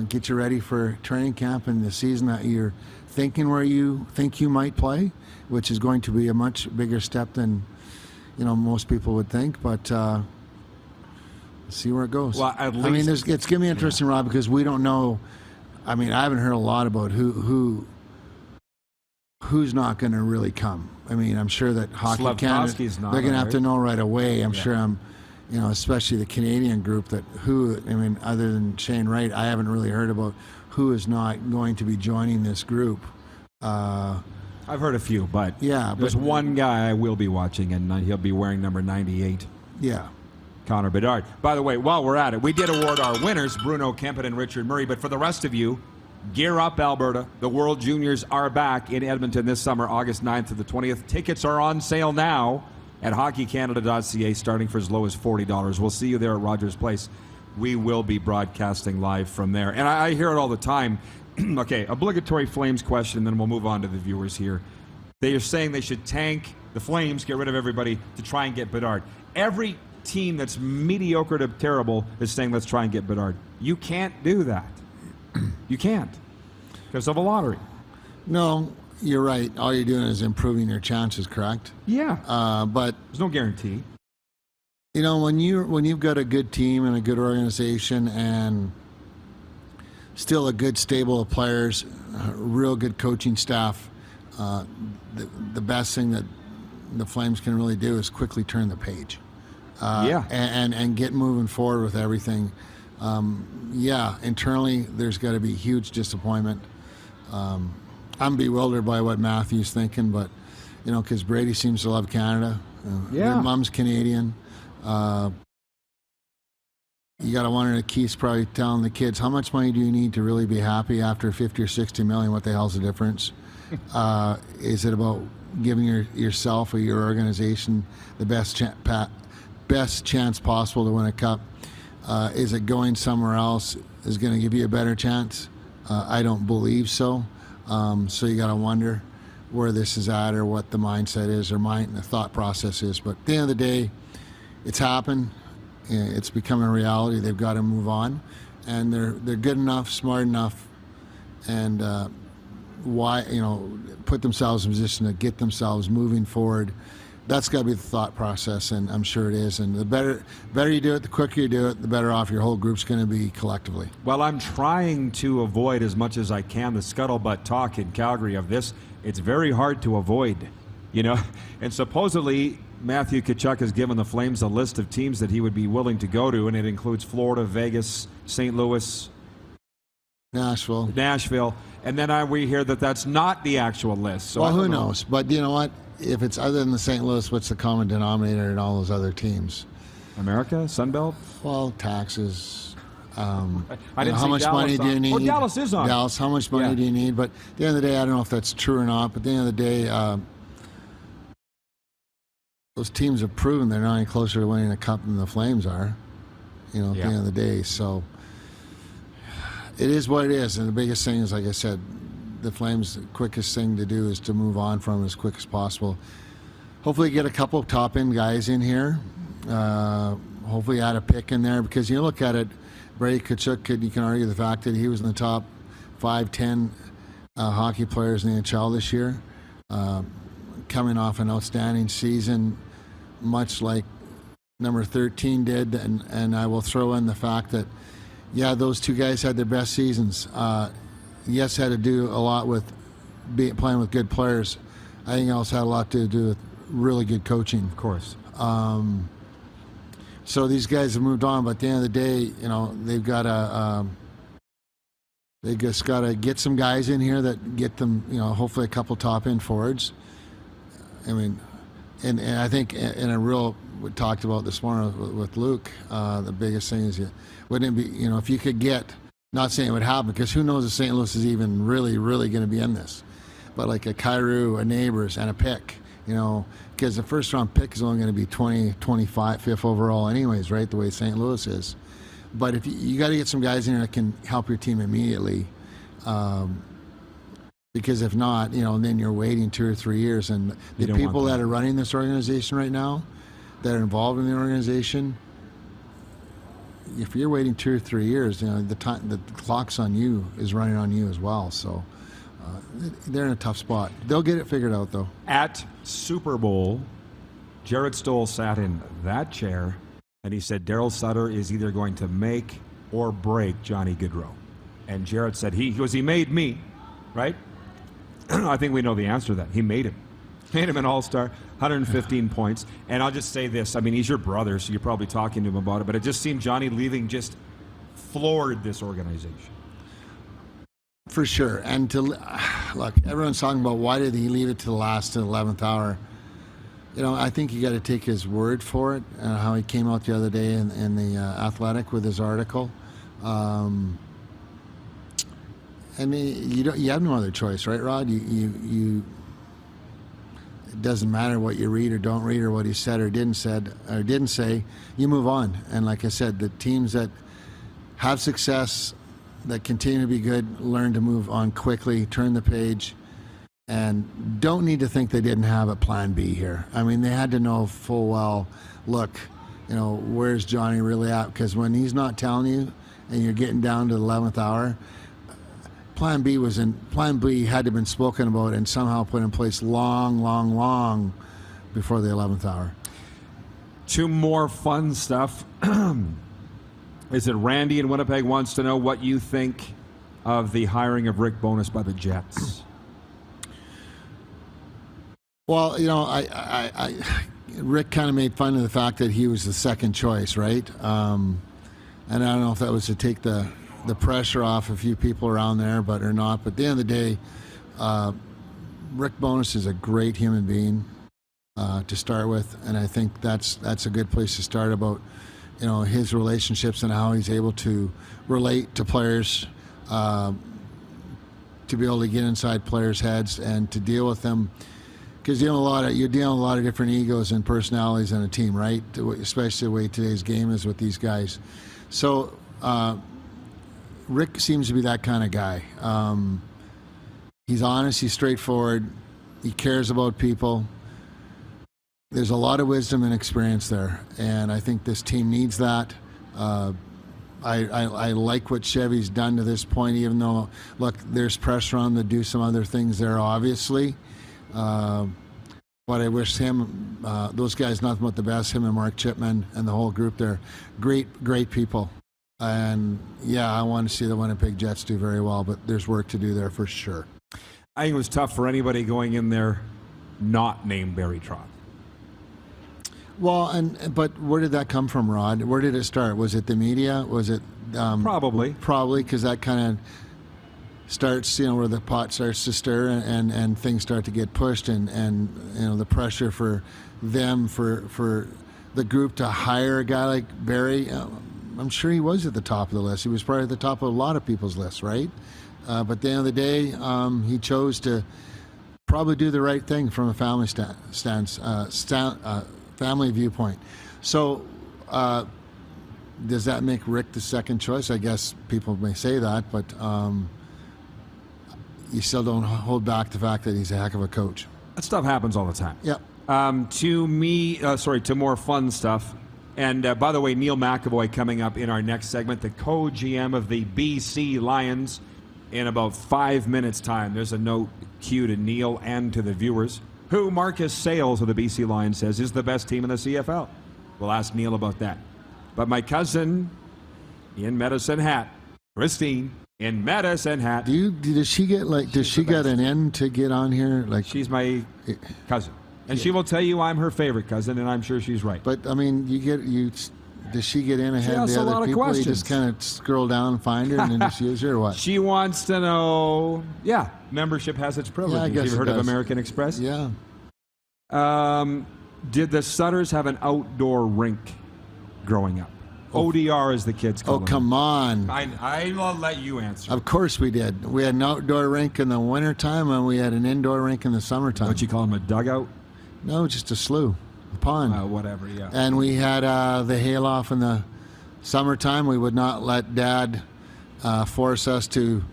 Get you ready for training camp and the season that you're thinking where you think you might play, which is going to be a much bigger step than most people would think. But see where it goes. Well, at least, it's going to be interesting, Rob, because we don't know. I haven't heard a lot about who who's not going to really come. I mean, I'm sure that Hockey Canada, Slavkovsky's not, they're going to have right? to know right away. I'm sure especially the Canadian group other than Shane Wright, I haven't really heard about who is not going to be joining this group. I've heard a few, but there's one guy I will be watching, and he'll be wearing number 98. Yeah. Connor Bedard. By the way, while we're at it, we did award our winners, Bruno Kempin and Richard Murray, but for the rest of you, gear up, Alberta. The World Juniors are back in Edmonton this summer, August 9th to the 20th. Tickets are on sale now at hockeycanada.ca, starting for as low as $40. We'll see you there at Rogers Place. We will be broadcasting live from there. And I hear it all the time. Okay, obligatory Flames question, then we'll move on to the viewers here. They are saying they should tank the Flames, get rid of everybody, to try and get Bedard. Every team that's mediocre to terrible is saying let's try and get Bedard. You can't do that. You can't because of a lottery. No, you're right. All you're doing is improving your chances, correct? Yeah. But there's no guarantee. You know, when you've got a good team and a good organization and still a good stable of players, real good coaching staff, the best thing that the Flames can really do is quickly turn the page. And get moving forward with everything. Internally there's got to be huge disappointment. I'm bewildered by what Matthew's thinking, but because Brady seems to love Canada. Your mom's Canadian. You got to wonder, Keith's probably telling the kids, how much money do you need to really be happy after 50 or 60 million? What the hell's the difference? Is it about giving yourself or your organization the best chance possible to win a cup? Is it going somewhere else is going to give you a better chance? I don't believe so. So you got to wonder where this is at or what the mindset is or the thought process is. But at the end of the day, it's happened. It's become a reality. They've got to move on, and they're good enough, smart enough, and put themselves in a position to get themselves moving forward. That's got to be the thought process, and I'm sure it is. And the better you do it, the quicker you do it, the better off your whole group's going to be collectively. Well, I'm trying to avoid as much as I can the scuttlebutt talk in Calgary of this. It's very hard to avoid, And supposedly Matthew Tkachuk has given the Flames a list of teams that he would be willing to go to, and it includes Florida, Vegas, St. Louis, Nashville. And then we hear that that's not the actual list. So who knows? But you know what? If it's other than the St. Louis, what's the common denominator in all those other teams? America? Sunbelt? Well, taxes. I didn't how much Dallas money do you need? Oh, Dallas is on. Dallas, how much money do you need? But at the end of the day, I don't know if that's true or not. But at the end of the day, those teams have proven they're not any closer to winning a cup than the Flames are. At the end of the day. So it is what it is. And the biggest thing is, like I said, the Flames' quickest thing to do is to move on from it as quick as possible. Hopefully get a couple of top-end guys in here. Hopefully add a pick in there, because you look at it, Brady Tkachuk, you can argue the fact that he was in the top 5-10 hockey players in the NHL this year, coming off an outstanding season, much like number 13 did. And I will throw in the fact that, those two guys had their best seasons. Yes, had to do a lot with playing with good players. I think it also had a lot to do with really good coaching. Of course. So these guys have moved on, but at the end of the day, they've got to they just got to get some guys in here that get them, hopefully a couple top end forwards. I mean, and I think in a real, we talked about this morning with Luke, the biggest thing is, wouldn't it be, if you could get. Not saying it would happen, because who knows if St. Louis is even really, really going to be in this. But like a Kyrou, a Neighbors, and a pick, because the first round pick is only going to be 25, fifth overall anyways, right, the way St. Louis is. But if you got to get some guys in here that can help your team immediately, because if not, then you're waiting 2 or 3 years. And the people that are running this organization right now, that are involved in the organization, if you're waiting 2 or 3 years, the clock's on you, is running on you as well. So they're in a tough spot. They'll get it figured out, though. At Super Bowl, Jared Stoll sat in that chair, and he said Daryl Sutter is either going to make or break Johnny Gaudreau. And Jared said he made me, right? I think we know the answer to that. He made him. Made him an all-star, 115 points. And I'll just say this. I mean, he's your brother, so you're probably talking to him about it. But it just seemed Johnny leaving just floored this organization. For sure. And look, everyone's talking about why did he leave it to the last to the 11th hour. I think you got to take his word for it, how he came out the other day in the Athletic with his article. I mean, you have no other choice, right, Rod? You it doesn't matter what you read or don't read or what he said or didn't say. You move on. And like I said, the teams that have success, that continue to be good, learn to move on quickly, turn the page, and don't need to think they didn't have a plan B here. I mean, they had to know full well, look, where's Johnny really at? Because when he's not telling you and you're getting down to the 11th hour, Plan B had to have been spoken about and somehow put in place long before the 11th hour. Two more fun stuff. Is it Randy in Winnipeg wants to know what you think of the hiring of Rick Bowness by the Jets? Well, Rick kind of made fun of the fact that he was the second choice, right? And I don't know if that was to take the pressure off a few people around there, or not. But at the end of the day, Rick Bowness is a great human being to start with, and I think that's a good place to start about his relationships and how he's able to relate to players, to be able to get inside players' heads and to deal with them. Because you're dealing with a lot of different egos and personalities in a team, right? Especially the way today's game is with these guys. So Rick seems to be that kind of guy. He's honest, he's straightforward, he cares about people. There's a lot of wisdom and experience there, and I think this team needs that. I like what Chevy's done to this point, even though, look, there's pressure on him to do some other things there, obviously. But I wish him, those guys, nothing but the best, him and Mark Chipman and the whole group. They're great people. And, yeah, I want to see the Winnipeg Jets do very well, but there's work to do there for sure. I think it was tough for anybody going in there not named Barry Trotz. Well, but where did that come from, Rod? Where did it start? Was it the media? Was it probably because that kind of starts, where the pot starts to stir and things start to get pushed and the pressure for them for the group to hire a guy like Barry. I'm sure he was at the top of the list. He was probably at the top of a lot of people's lists, right? But at the end of the day, he chose to probably do the right thing from a family family viewpoint. So does that make Rick the second choice? I guess people may say that, but you still don't hold back the fact that he's a heck of a coach. That stuff happens all the time. Yep. To more fun stuff. And by the way, Neil McEvoy coming up in our next segment, the co-GM of the BC Lions, in about 5 minutes' time. There's a note queued to Neil and to the viewers, who Marcus Sayles of the BC Lions says is the best team in the CFL. We'll ask Neil about that. But my cousin in Medicine Hat, Christine in Medicine Hat. Does she get an N to get on here? Like, she's my cousin. And she will tell you I'm her favorite cousin, and I'm sure she's right. But I mean, does she get in ahead of the other people? You just kind of scroll down and find her and then just use her, or what? She wants to know, membership has its privileges. Yeah, I guess You've heard of American Express? Yeah. Did the Sutters have an outdoor rink growing up? ODR, as the kids call it. Oh, come on. I will let you answer. Of course we did. We had an outdoor rink in the wintertime, and we had an indoor rink in the summertime. What you call them, a dugout? No, just a slough, a pond. Whatever, yeah. And we had the hayloft in the summertime. We would not let Dad force us to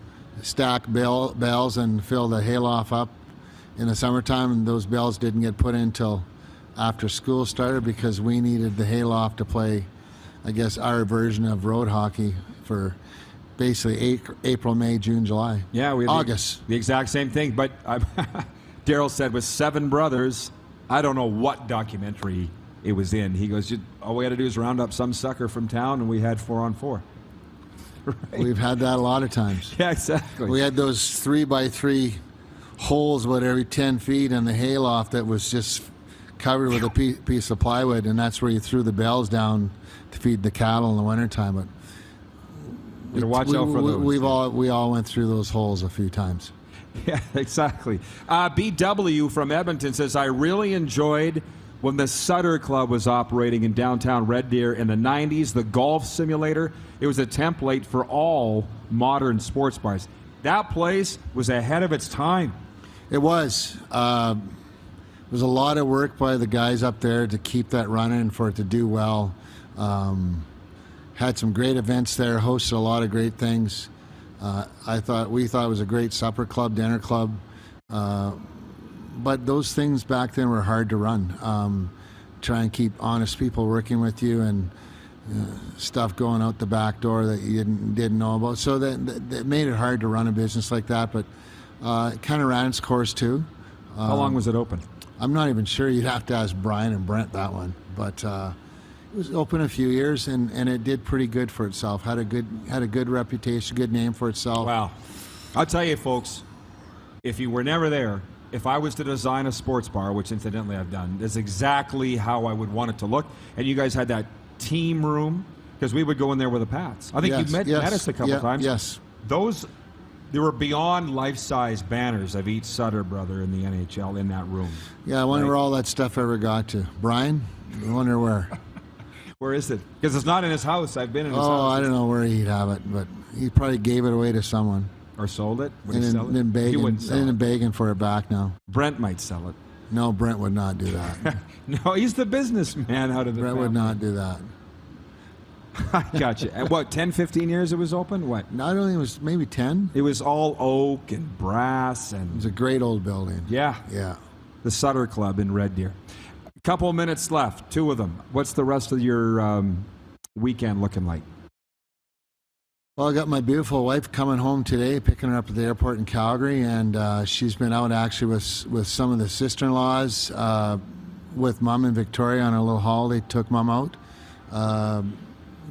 stack bales and fill the hayloft up in the summertime, and those bales didn't get put in until after school started because we needed the hayloft to play, I guess, our version of road hockey for basically April, May, June, July. Yeah, we had August. The exact same thing. But Daryl said with 7 brothers, I don't know what documentary it was in. He goes, all we had to do is round up some sucker from town, and we had 4-on-4. Right? We've had that a lot of times. Yeah, exactly. We had those 3x3 holes about every 10 feet in the hayloft that was just covered with a piece of plywood, and that's where you threw the bales down to feed the cattle in the wintertime. But watch out for those. We all went through those holes a few times. Yeah, exactly. BW from Edmonton says, I really enjoyed when the Sutter Club was operating in downtown Red Deer in the 90s, the golf simulator. It was a template for all modern sports bars. That place was ahead of its time. It was. It was a lot of work by the guys up there to keep that running and for it to do well. Had some great events there, hosted a lot of great things. We thought it was a great supper club, dinner club. But those things back then were hard to run. Try and keep honest people working with you and stuff going out the back door that you didn't know about. So that made it hard to run a business like that, but it kind of ran its course too. How long was it open? I'm not even sure. You'd have to ask Brian and Brent that one. But it was open a few years, and it did pretty good for itself. Had a good reputation, good name for itself. Wow. I'll tell you, folks, if you were never there, if I was to design a sports bar, which incidentally I've done, is exactly how I would want it to look. And you guys had that team room, because we would go in there with the Pats. I think you met us a couple times. Yes. There were beyond life-size banners of each Sutter brother in the NHL in that room. Yeah, I wonder where all that stuff ever got to. Brian? I wonder where. Where is it? Because it's not in his house. I've been in his house. Oh, I don't know where he'd have it, but he probably gave it away to someone. Or sold it? Would and he sell it? He wouldn't sell it. Begging for it back now. Brent might sell it. No, Brent would not do that. No, he's the businessman out of the Brent family. would not do that. I gotcha. And what, 10, 15 years it was open? What? Not only was maybe 10. It was all oak and brass. And it was a great old building. Yeah. Yeah. The Sutter Club in Red Deer. A couple of minutes left, 2 of them. What's the rest of your weekend looking like? Well, I got my beautiful wife coming home today, picking her up at the airport in Calgary, and she's been out actually with some of the sister-in-laws, with Mom and Victoria on a little holiday, took Mom out.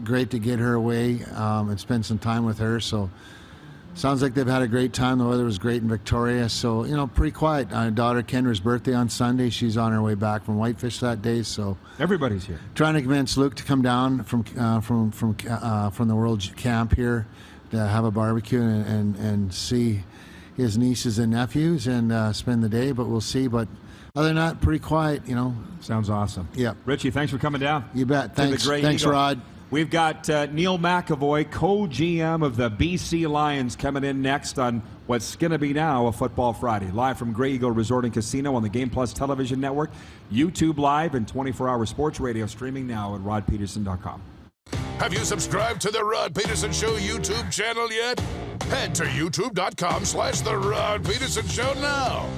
Great to get her away and spend some time with her. So sounds like they've had a great time. The weather was great in Victoria. So, pretty quiet. Our daughter Kendra's birthday on Sunday. She's on her way back from Whitefish that day. So everybody's here. Trying to convince Luke to come down from the World Camp here to have a barbecue and see his nieces and nephews and spend the day. But we'll see. But other than that, pretty quiet. Sounds awesome. Yeah. Richie, thanks for coming down. You bet. Thanks. Thanks, Eagle. Rod. We've got Neil McEvoy, co-GM of the BC Lions, coming in next on what's going to be now a Football Friday. Live from Grey Eagle Resort and Casino on the Game Plus television network, YouTube Live, and 24-hour sports radio streaming now at rodpeterson.com. Have you subscribed to the Rod Peterson Show YouTube channel yet? Head to youtube.com/The Rod Peterson Show now.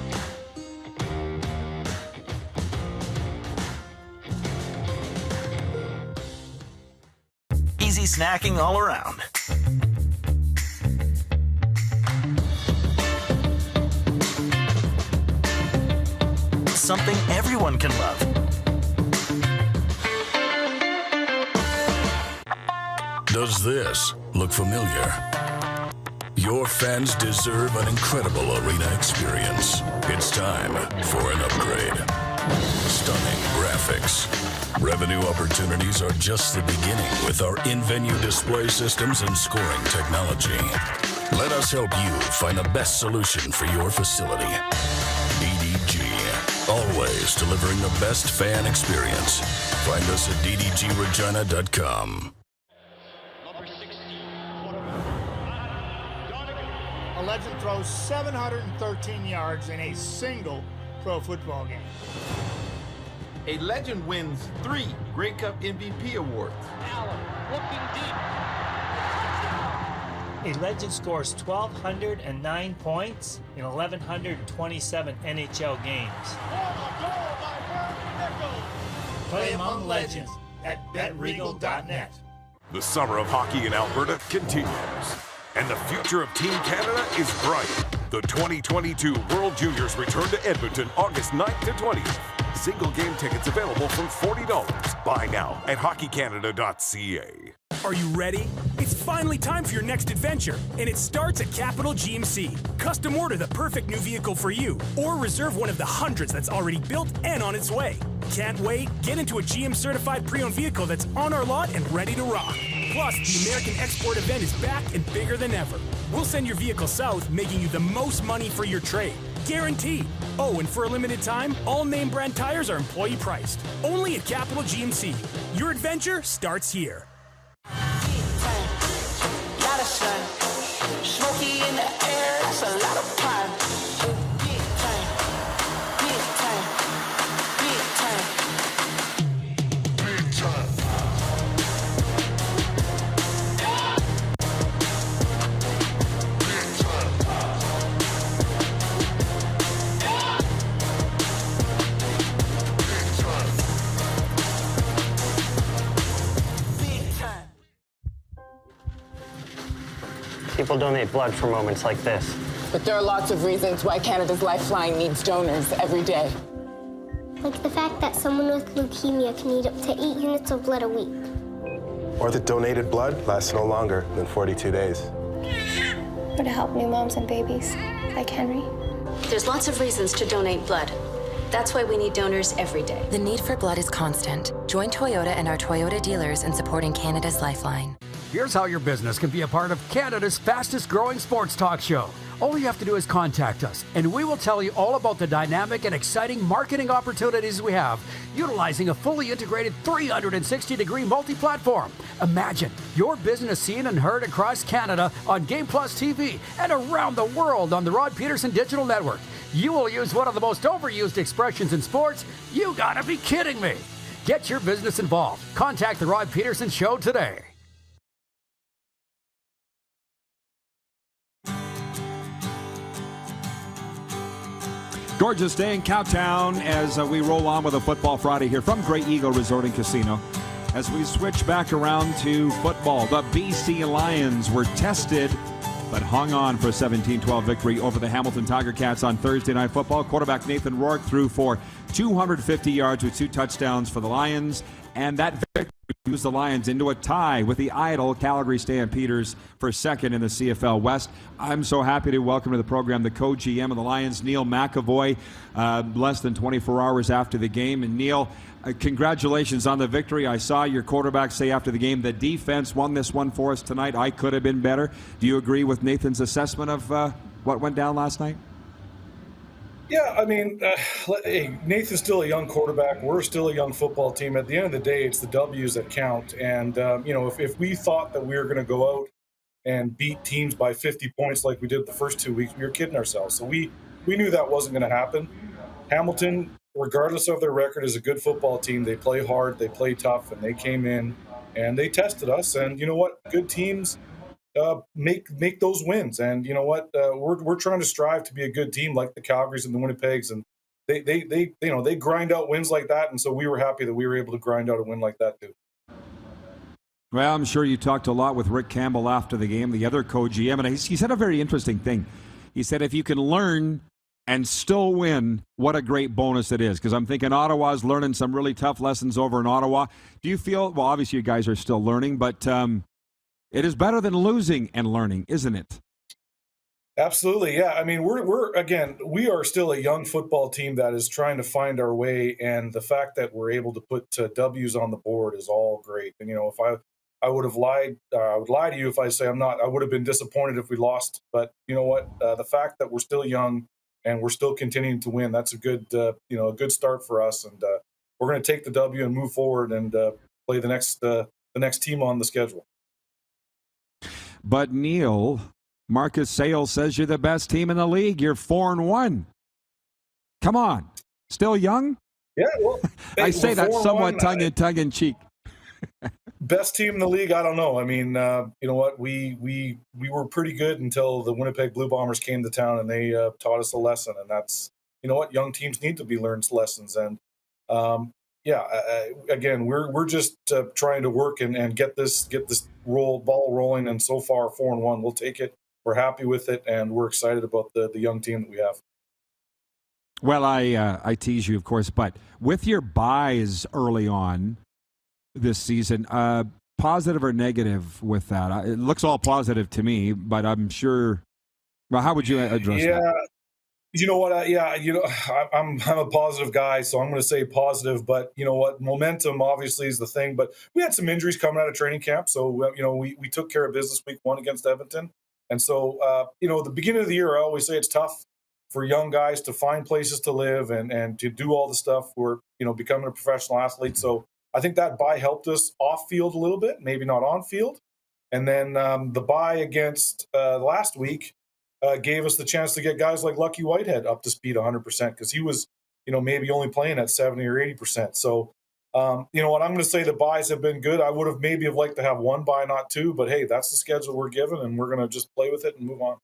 Easy snacking all around. Something everyone can love. Does this look familiar? Your fans deserve an incredible arena experience. It's time for an upgrade. Stunning graphics. Revenue opportunities are just the beginning with our in-venue display systems and scoring technology. Let us help you find the best solution for your facility. DDG, always delivering the best fan experience. Find us at ddgregina.com. A legend throws 713 yards in a single pro football game. A legend wins 3 Grey Cup MVP awards. Alum, looking deep. A legend scores 1,209 points in 1,127 NHL games. Play among legends at betregal.net. The summer of hockey in Alberta continues, and the future of Team Canada is bright. The 2022 World Juniors return to Edmonton August 9th to 20th. Single game tickets available from $40. Buy now at hockeycanada.ca. Are you ready? It's finally time for your next adventure, and it starts at Capital GMC. Custom order the perfect new vehicle for you, or reserve one of the hundreds that's already built and on its way. Can't wait? Get into a GM-certified pre-owned vehicle that's on our lot and ready to rock. Plus, the American Export event is back and bigger than ever. We'll send your vehicle south, making you the most money for your trade. Guaranteed. Oh, and for a limited time, all name brand tires are employee priced. Only at Capital GMC. Your adventure starts here. Lot of sun, smoky in the air, that's a lot of pine. Big time, big time, big time, big time. People donate blood for moments like this. But there are lots of reasons why Canada's Lifeline needs donors every day. Like the fact that someone with leukemia can need up to 8 units of blood a week. Or that donated blood lasts no longer than 42 days. Or to help new moms and babies, like Henry. There's lots of reasons to donate blood. That's why we need donors every day. The need for blood is constant. Join Toyota and our Toyota dealers in supporting Canada's Lifeline. Here's how your business can be a part of Canada's fastest growing sports talk show. All you have to do is contact us, and we will tell you all about the dynamic and exciting marketing opportunities we have, utilizing a fully integrated 360-degree multi-platform. Imagine your business seen and heard across Canada on Game Plus TV and around the world on the Rod Pedersen Digital Network. You will use one of the most overused expressions in sports. You gotta be kidding me. Get your business involved. Contact the Rod Pedersen Show today. Gorgeous day in Cowtown as we roll on with a Football Friday here from Grey Eagle Resort and Casino. As we switch back around to football, the BC Lions were tested but hung on for a 17-12 victory over the Hamilton Tiger Cats on Thursday Night Football. Quarterback Nathan Rourke threw for 250 yards with 2 touchdowns for the Lions, and that victory moves the Lions into a tie with the idle Calgary Stampeders for second in the CFL West. I'm so happy to welcome to the program the co-GM of the Lions, Neil McEvoy, less than 24 hours after the game. And Neil, congratulations on the victory. I saw your quarterback say after the game, the defense won this one for us tonight. I could have been better. Do you agree with Nathan's assessment of what went down last night? Yeah, I mean, hey, Nathan's still a young quarterback. We're still a young football team. At the end of the day, it's the W's that count. And, if we thought that we were going to go out and beat teams by 50 points like we did the first 2 weeks, we were kidding ourselves. So we knew that wasn't going to happen. Hamilton, regardless of their record, is a good football team. They play hard, they play tough, and they came in and they tested us. And you know what? Good teams make those wins. And you know what? We're trying to strive to be a good team like the Calgarys and the Winnipegs, and they grind out wins like that. And so we were happy that we were able to grind out a win like that too. Well, I'm sure you talked a lot with Rick Campbell after the game, the other co-GM, and he said a very interesting thing. He said if you can learn and still win, what a great bonus it is. Because I'm thinking Ottawa's learning some really tough lessons over in Ottawa. Do you feel, well, obviously you guys are still learning, but it is better than losing and learning, isn't it? Absolutely, yeah. I mean, we are still a young football team that is trying to find our way, and the fact that we're able to put W's on the board is all great. And if I would have lied, I would lie to you if I say I'm not. I would have been disappointed if we lost. But you know what? The fact that we're still young and we're still continuing to win, that's a good start for us. And we're going to take the W and move forward and play the next team on the schedule. But Neil, Marcus Sales says you're the best team in the league. You're 4-1. Come on, still young? Yeah, well, I say that somewhat tongue in cheek. Best team in the league? I don't know. I mean, you know what? We were pretty good until the Winnipeg Blue Bombers came to town and they taught us a lesson. And that's, you know what? Young teams need to be learned lessons. And again, we're just trying to work and get this ball rolling. And so far, 4-1. We'll take it. We're happy with it, and we're excited about the young team that we have. Well, I tease you, of course, but with your buys early on this season, positive or negative with that? It looks all positive to me, but I'm sure. Well, how would you address that? You know what? I'm a positive guy, so I'm going to say positive. But you know what? Momentum obviously is the thing. But we had some injuries coming out of training camp, so we took care of business week 1 against Edmonton. And so the beginning of the year, I always say it's tough for young guys to find places to live and to do all the stuff. We're becoming a professional athlete, so I think that bye helped us off field a little bit, maybe not on field. And then the bye against last week gave us the chance to get guys like Lucky Whitehead up to speed 100% because he was, maybe only playing at 70 or 80%. So, you know what, I'm going to say the buys have been good. I would have maybe liked to have 1 buy, not 2, but hey, that's the schedule we're given, and we're going to just play with it and move on.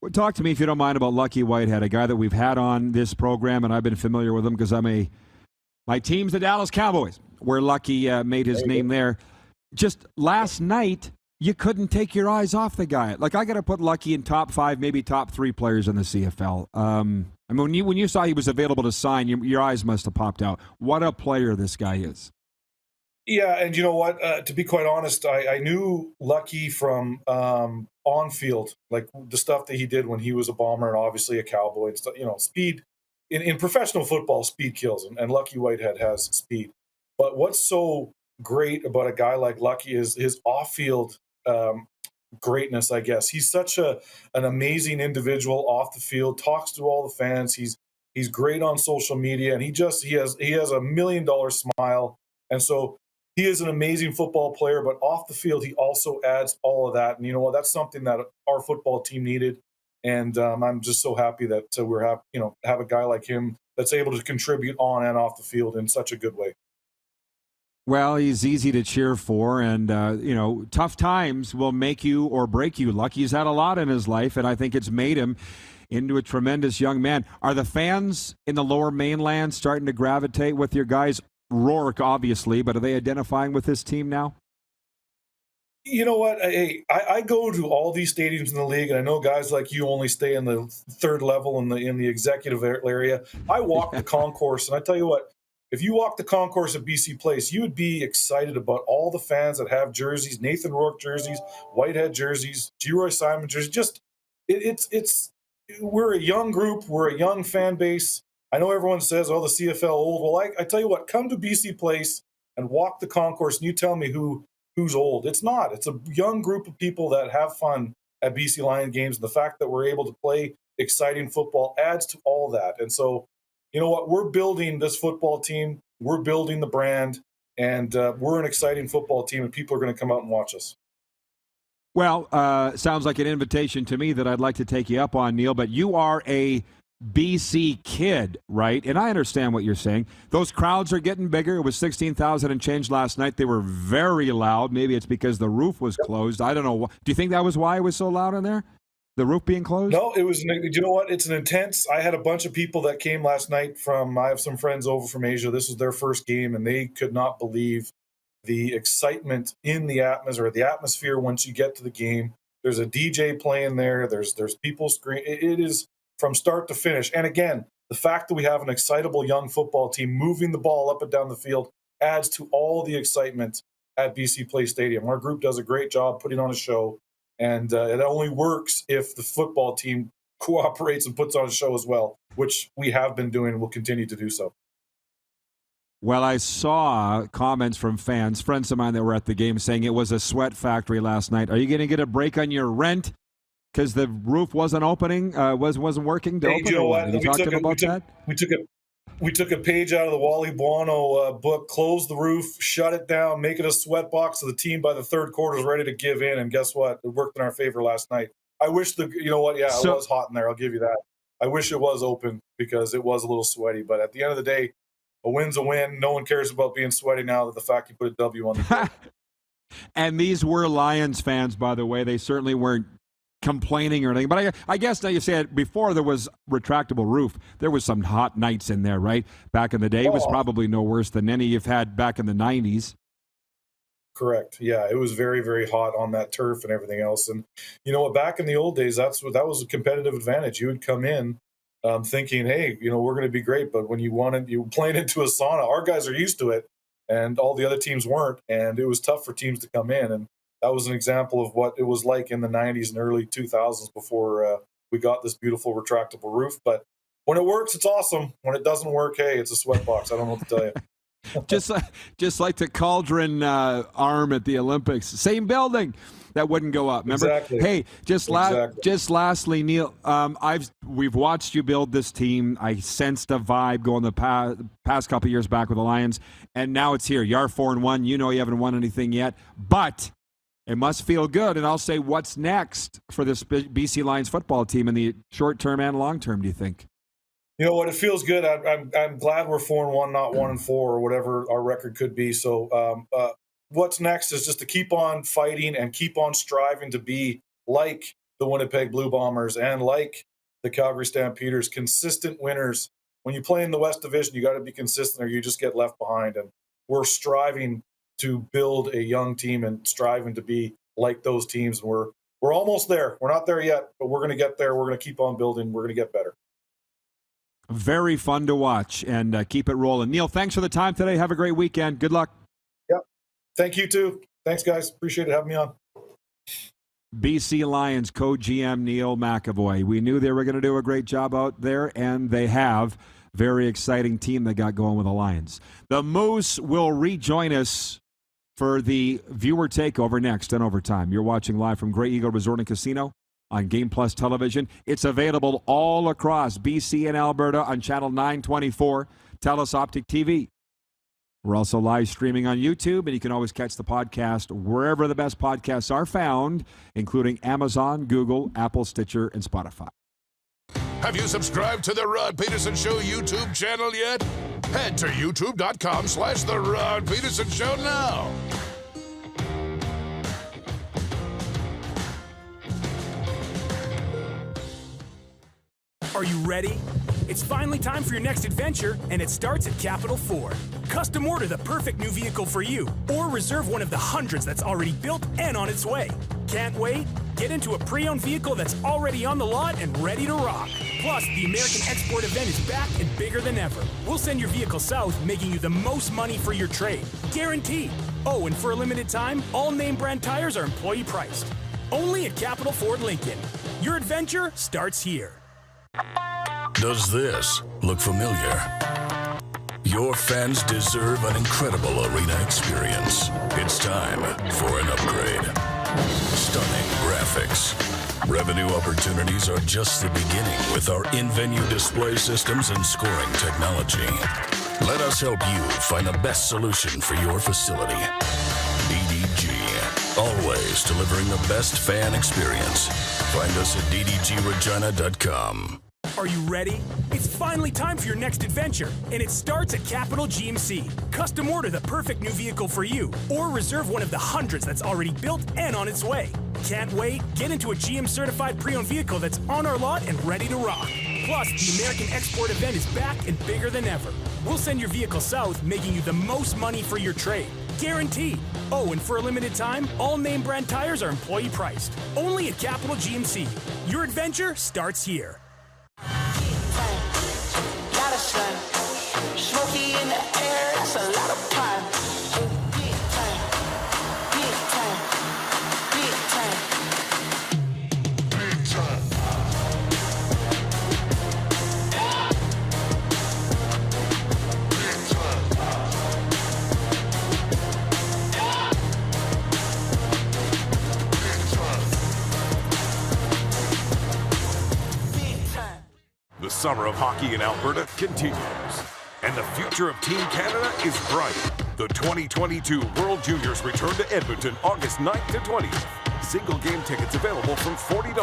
Well, talk to me, if you don't mind, about Lucky Whitehead, a guy that we've had on this program, and I've been familiar with him because my team's the Dallas Cowboys, where Lucky made his name there. Just last night, you couldn't take your eyes off the guy. Like, I got to put Lucky in top 5, maybe top 3 players in the CFL. I mean, when you saw he was available to sign, your eyes must have popped out. What a player this guy is. Yeah, and you know what? To be quite honest, I knew Lucky from on field, like the stuff that he did when he was a Bomber and obviously a Cowboy. And stuff, speed in professional football, speed kills, and Lucky Whitehead has speed. But what's so great about a guy like Lucky is his off-field greatness, I guess. He's such an amazing individual off the field, talks to all the fans. He's great on social media, and he has a $1 million smile. And so he is an amazing football player, but off the field, he also adds all of that. And you know what? That's something that our football team needed. And I'm just so happy that have a guy like him that's able to contribute on and off the field in such a good way. Well, he's easy to cheer for, and, tough times will make you or break you. Lucky's had a lot in his life, and I think it's made him into a tremendous young man. Are the fans in the Lower Mainland starting to gravitate with your guys? Rourke, obviously, but are they identifying with this team now? You know what? I go to all these stadiums in the league, and I know guys like you only stay in the 3rd level in the executive area. I walk the concourse, and I tell you what, if you walk the concourse at BC Place, you would be excited about all the fans that have jerseys, Nathan Rourke jerseys, Whitehead jerseys, G-Roy Simon jerseys. Just we're a young group, we're a young fan base. I know everyone says, "Oh, the CFL old." Well, I tell you what, come to BC Place and walk the concourse, and you tell me who's old. It's not. It's a young group of people that have fun at BC Lion games. The fact that we're able to play exciting football adds to all that. And so, you know what? We're building this football team. We're building the brand, and we're an exciting football team, and people are going to come out and watch us. Well, sounds like an invitation to me that I'd like to take you up on, Neil, but you are a BC kid, right? And I understand what you're saying. Those crowds are getting bigger. It was 16,000 and change last night. They were very loud. Maybe it's because the roof was closed. I don't know. Do you think that was why it was so loud in there? The roof being closed? No, it was. You know what? It's an intense. I had a bunch of people that came last night I have some friends over from Asia. This was their first game, and they could not believe the excitement in the atmosphere once you get to the game. There's a DJ playing there. There's people screaming. It is from start to finish. And again, the fact that we have an excitable young football team moving the ball up and down the field adds to all the excitement at BC Place Stadium. Our group does a great job putting on a show, and it only works if the football team cooperates and puts on a show as well, which we have been doing and will continue to do so. Well, I saw comments from fans, friends of mine that were at the game, saying it was a sweat factory last night. Are you going to get a break on your rent because the roof wasn't opening, wasn't working to open? You know what? You talked about that? We took a page out of the Wally Buono book, closed the roof, shut it down, make it a sweat box, so the team by the 3rd quarter is ready to give in. And guess what? It worked in our favor last night. I wish it was hot in there. I'll give you that. I wish it was open because it was a little sweaty. But at the end of the day, a win's a win. No one cares about being sweaty now that the fact you put a W on the board. And these were Lions fans, by the way. They certainly weren't complaining or anything. But I guess now you said before there was retractable roof, there was some hot nights in there, right? Back in the day, it was probably no worse than any you've had back in the 90s. Correct. Yeah, it was very, very hot on that turf and everything else. And you know what? Back in the old days, that was a competitive advantage. You would come in thinking, hey, we're going to be great. But when you playing into a sauna, our guys are used to it. and all the other teams weren't, and it was tough for teams to come in. And that was an example of what it was like in the 90s and early 2000s before we got this beautiful retractable roof. But when it works, it's awesome. When it doesn't work, hey, it's a sweatbox. I don't know what to tell you. just like the cauldron arm at the Olympics, same building that wouldn't go up. Remember? Exactly. Hey, just lastly, Neil, we've watched you build this team. I sensed a vibe going the past couple of years back with the Lions, and now it's here. You are 4-1. You know you haven't won anything yet, but it must feel good. And I'll say, what's next for this BC Lions football team in the short term and long term? Do you think? You know what? It feels good. I'm glad we're 4-1, not 1-4, or whatever our record could be. So, what's next is just to keep on fighting and keep on striving to be like the Winnipeg Blue Bombers and like the Calgary Stampeders, consistent winners. When you play in the West Division, you got to be consistent, or you just get left behind. And we're striving to build a young team and striving to be like those teams. And we're almost there. We're not there yet, but we're going to get there. We're going to keep on building. We're going to get better. Very fun to watch, and keep it rolling. Neil, thanks for the time today. Have a great weekend. Good luck. Yep. Thank you, too. Thanks, guys. Appreciate it having me on. BC Lions co-GM Neil McEvoy. We knew they were going to do a great job out there, and they have. Very exciting team they got going with the Lions. The Moose will rejoin us for the viewer takeover next in Overtime. You're watching live from Grey Eagle Resort and Casino on Game Plus Television. It's available all across BC and Alberta on Channel 924, TELUS Optic TV. We're also live streaming on YouTube, and you can always catch the podcast wherever the best podcasts are found, including Amazon, Google, Apple, Stitcher, and Spotify. Have you subscribed to the Rod Pedersen Show YouTube channel yet? Head to youtube.com/The Rod Pedersen Show now. Are you ready? It's finally time for your next adventure, and it starts at Capital Ford. Custom order the perfect new vehicle for you, or reserve one of the hundreds that's already built and on its way. Can't wait? Get into a pre-owned vehicle that's already on the lot and ready to rock. Plus, the American Export event is back and bigger than ever. We'll send your vehicle south, making you the most money for your trade. Guaranteed. Oh, and for a limited time, all name brand tires are employee priced. Only at Capital Ford Lincoln. Your adventure starts here. Does this look familiar? Your fans deserve an incredible arena experience. It's time for an upgrade. Stunning graphics. Revenue opportunities are just the beginning with our in-venue display systems and scoring technology. Let us help you find the best solution for your facility. DDG. Always delivering the best fan experience. Find us at ddgregina.com. Are you ready? It's finally time for your next adventure, and it starts at Capital GMC. Custom order the perfect new vehicle for you, or reserve one of the hundreds that's already built and on its way. Can't wait? Get into a GM certified pre-owned vehicle that's on our lot and ready to rock. Plus, the American Export event is back and bigger than ever. We'll send your vehicle south, making you the most money for your trade. Guaranteed. Oh, and for a limited time, all name brand tires are employee priced. Only at Capital GMC. Your adventure starts here. Lot of sun, smoky in the air, that's a lot of pine. Big time, big time, big time, big time. The summer of hockey in Alberta continues, and the future of Team Canada is bright. The 2022 World Juniors return to Edmonton August 9th to 20th. Single game tickets available from $40.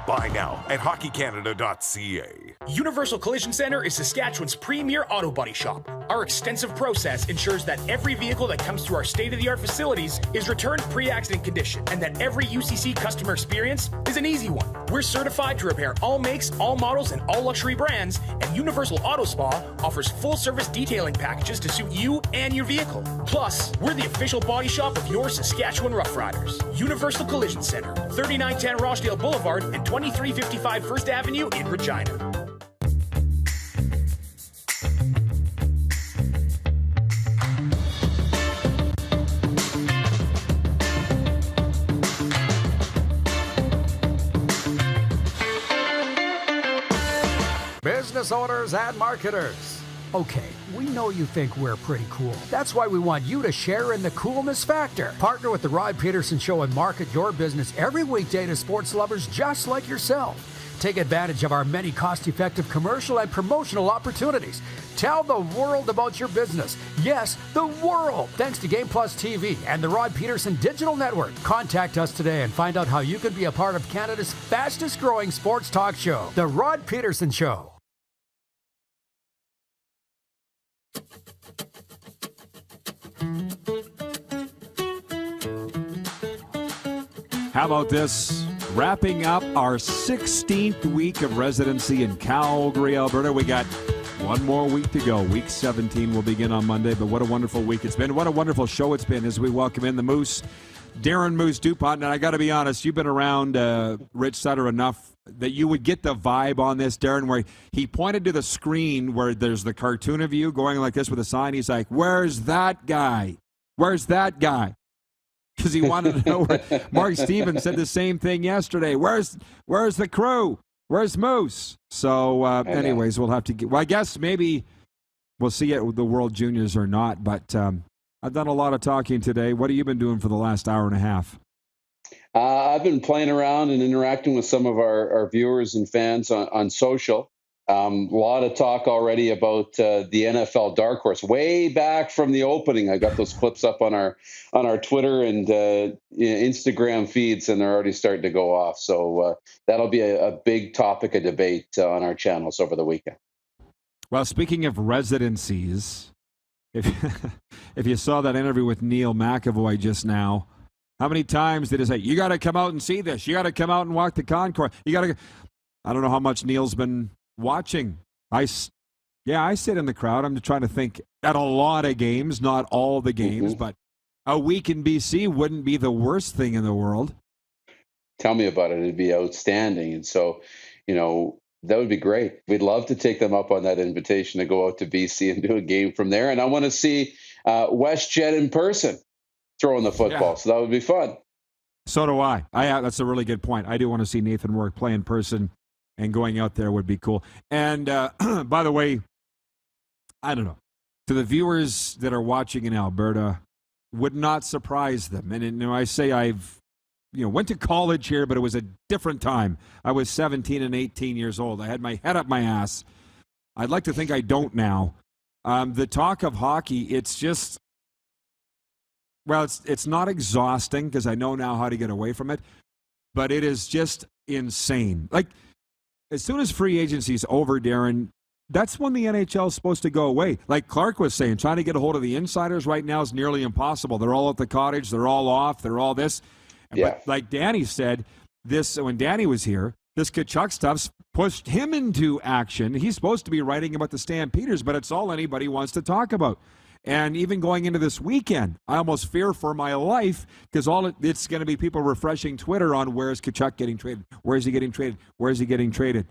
Buy now at hockeycanada.ca. Universal Collision Center is Saskatchewan's premier auto body shop. Our extensive process ensures that every vehicle that comes through our state-of-the-art facilities is returned pre-accident condition, and that every UCC customer experience is an easy one. We're certified to repair all makes, all models, and all luxury brands, and Universal Auto Spa offers full-service detailing packages to suit you and your vehicle. Plus, we're the official body shop of your Saskatchewan Rough Riders. Universal Collision Center, 3910 Rochdale Boulevard and 2355 First Avenue in Regina. business owners and marketers. Okay, we know you think we're pretty cool. That's why we want you to share in the coolness factor. Partner with The Rod Pedersen Show and market your business every weekday to sports lovers just like yourself. Take advantage of our many cost-effective commercial and promotional opportunities. Tell the world about your business. Yes, the world. Thanks to Game Plus TV and the Rod Pedersen Digital Network. Contact us today and find out how you can be a part of Canada's fastest-growing sports talk show, The Rod Pedersen Show. How about this? Wrapping up our 16th week of residency in Calgary, Alberta. We got one more week to go. Week 17 will begin on Monday, but what a wonderful week it's been. What a wonderful show it's been as we welcome in the Moose, Darren Moose DuPont. And I got to be honest, you've been around Rich Sutter enough that you would get the vibe on this, Darren, where he pointed to the screen where there's the cartoon of you going like this with a sign. He's like, "Where's that guy? Where's that guy?" Because he wanted to know where. Mark Stevens said the same thing yesterday. Where's the crew? Where's Moose? So, anyways, we'll have to get. Well, I guess maybe we'll see it with the World Juniors or not. But I've done a lot of talking today. What have you been doing for the last hour and a half? I've been playing around and interacting with some of our viewers and fans on social. A lot of talk already about the NFL dark horse way back from the opening. I got those clips up on our Twitter and Instagram feeds, and they're already starting to go off. So that'll be a big topic of debate on our channels over the weekend. Well, speaking of residencies, if you saw that interview with Neil McEvoy just now, how many times did he say, "You got to come out and see this. You got to come out and walk the concourse. You got to." I don't know how much Neil's been watching. I sit in the crowd. I'm trying to think at a lot of games, not all the games, but a week in BC wouldn't be the worst thing in the world. Tell me about it. It'd be outstanding. And so, that would be great. We'd love to take them up on that invitation to go out to BC and do a game from there. And I want to see WestJet in person throwing the football. Yeah. So that would be fun. So do I. That's a really good point. I do want to see Nathan Rourke play in person. And going out there would be cool. And by the way, I don't know. To the viewers that are watching in Alberta, would not surprise them. And I say I've went to college here, but it was a different time. I was 17 and 18 years old. I had my head up my ass. I'd like to think I don't now. The talk of hockey, it's just, well, it's not exhausting because I know now how to get away from it, but it is just insane. Like, as soon as free agency's over, Darren, that's when the NHL is supposed to go away. Like Clark was saying, trying to get a hold of the insiders right now is nearly impossible. They're all at the cottage. They're all off. They're all this. Yeah. But like Danny said, when Danny was here, this Tkachuk stuff's pushed him into action. He's supposed to be writing about the Stampeders, but it's all anybody wants to talk about. And even going into this weekend, I almost fear for my life because it's going to be people refreshing Twitter on where's Tkachuk getting traded? Where is he getting traded? Where is he getting traded?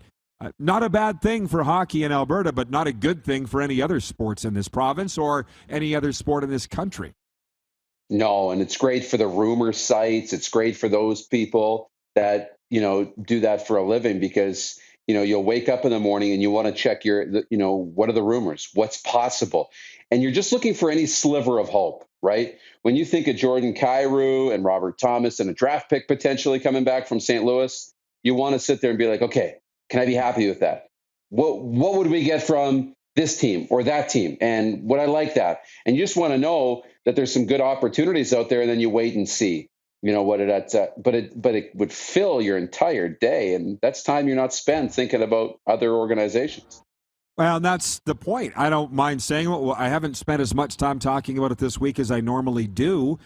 Not a bad thing for hockey in Alberta, but not a good thing for any other sports in this province or any other sport in this country. No, and it's great for the rumor sites. It's great for those people that, do that for a living because you'll wake up in the morning and you want to check what are the rumors? What's possible? And you're just looking for any sliver of hope, right? When you think of Jordan Kyrou and Robert Thomas and a draft pick potentially coming back from St. Louis, you want to sit there and be like, okay, can I be happy with that? What would we get from this team or that team? And would I like that? And you just want to know that there's some good opportunities out there, and then you wait and see. But it would fill your entire day, and that's time you're not spent thinking about other organizations. Well, that's the point. I don't mind saying it. Well, I haven't spent as much time talking about it this week as I normally do,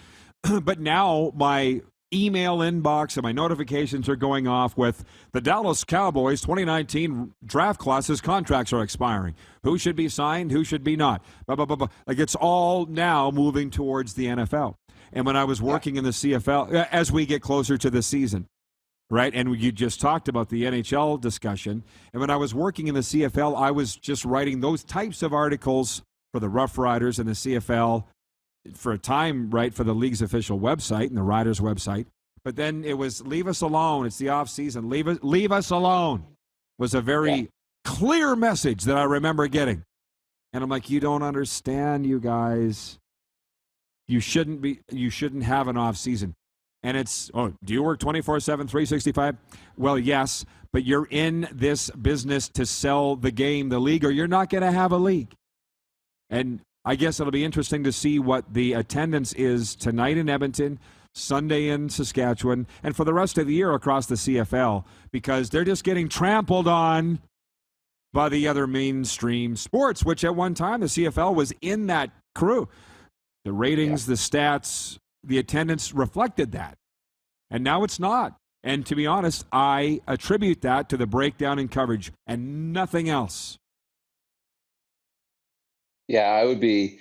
but now my email inbox and my notifications are going off with the Dallas Cowboys 2019 draft classes contracts are expiring. Who should be signed? Who should be not? Blah, blah, blah, blah. Like it's all now moving towards the NFL. And when I was working in the CFL, as we get closer to the season, right? And you just talked about the NHL discussion. And when I was working in the CFL, I was just writing those types of articles for the Rough Riders and the CFL for a time, right, for the league's official website and the Riders website. But then it was leave us alone. It's the off season. Leave us alone was a very clear message that I remember getting. And I'm like, you don't understand, you guys. You shouldn't have an off season. And it's, do you work 24/7, 365? Well, yes, but you're in this business to sell the game, the league, or you're not going to have a league. And I guess it'll be interesting to see what the attendance is tonight in Edmonton, Sunday in Saskatchewan, and for the rest of the year across the CFL, because they're just getting trampled on by the other mainstream sports, which at one time the CFL was in that crew. The ratings, the stats, the attendance reflected that. And now it's not. And to be honest, I attribute that to the breakdown in coverage and nothing else. Yeah, I'd be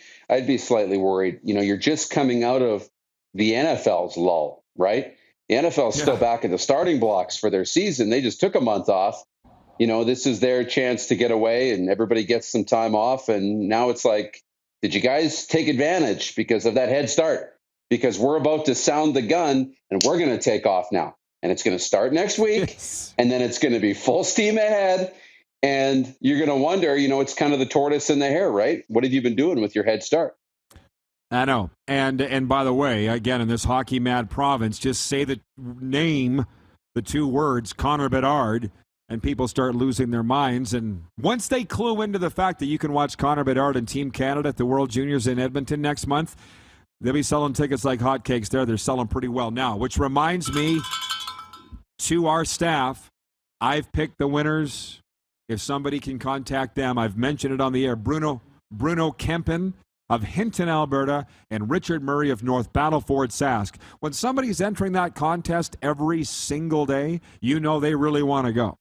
slightly worried. You're just coming out of the NFL's lull, right? The NFL's still back in the starting blocks for their season. They just took a month off. This is their chance to get away and everybody gets some time off. And now it's like, did you guys take advantage because of that head start? Because we're about to sound the gun and we're going to take off now. And it's going to start next week. And then it's going to be full steam ahead. And you're going to wonder, it's kind of the tortoise and the hare, right? What have you been doing with your head start? I know. And by the way, again, in this hockey mad province, just say the name, the two words, Connor Bedard, and people start losing their minds. And once they clue into the fact that you can watch Connor Bedard and Team Canada at the World Juniors in Edmonton next month, they'll be selling tickets like hotcakes there. They're selling pretty well now, which reminds me to our staff, I've picked the winners. If somebody can contact them, I've mentioned it on the air. Bruno Kempen of Hinton, Alberta, and Richard Murray of North Battleford, Sask. When somebody's entering that contest every single day, you know they really want to go.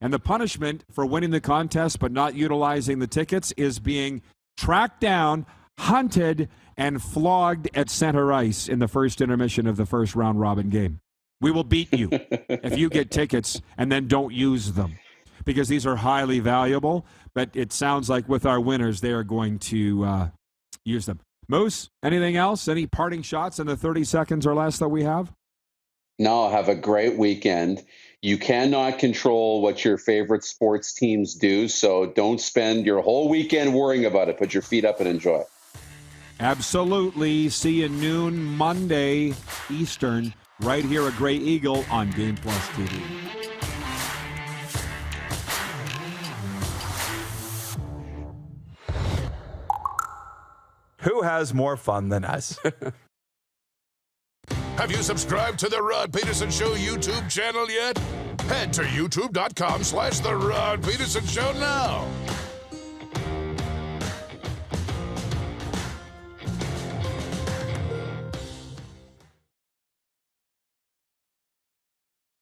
And the punishment for winning the contest but not utilizing the tickets is being tracked down, hunted, and flogged at center ice in the first intermission of the first round robin game. We will beat you if you get tickets and then don't use them, because these are highly valuable. But it sounds like with our winners, they are going to use them. Moose, anything else? Any parting shots in the 30 seconds or less that we have? No, have a great weekend. You cannot control what your favorite sports teams do, so don't spend your whole weekend worrying about it. Put your feet up and enjoy. Absolutely. See you noon Monday Eastern right here at Grey Eagle on Game Plus TV. Who has more fun than us? Have you subscribed to the Rod Pedersen Show YouTube channel yet? Head to youtube.com/The Rod Pedersen Show now.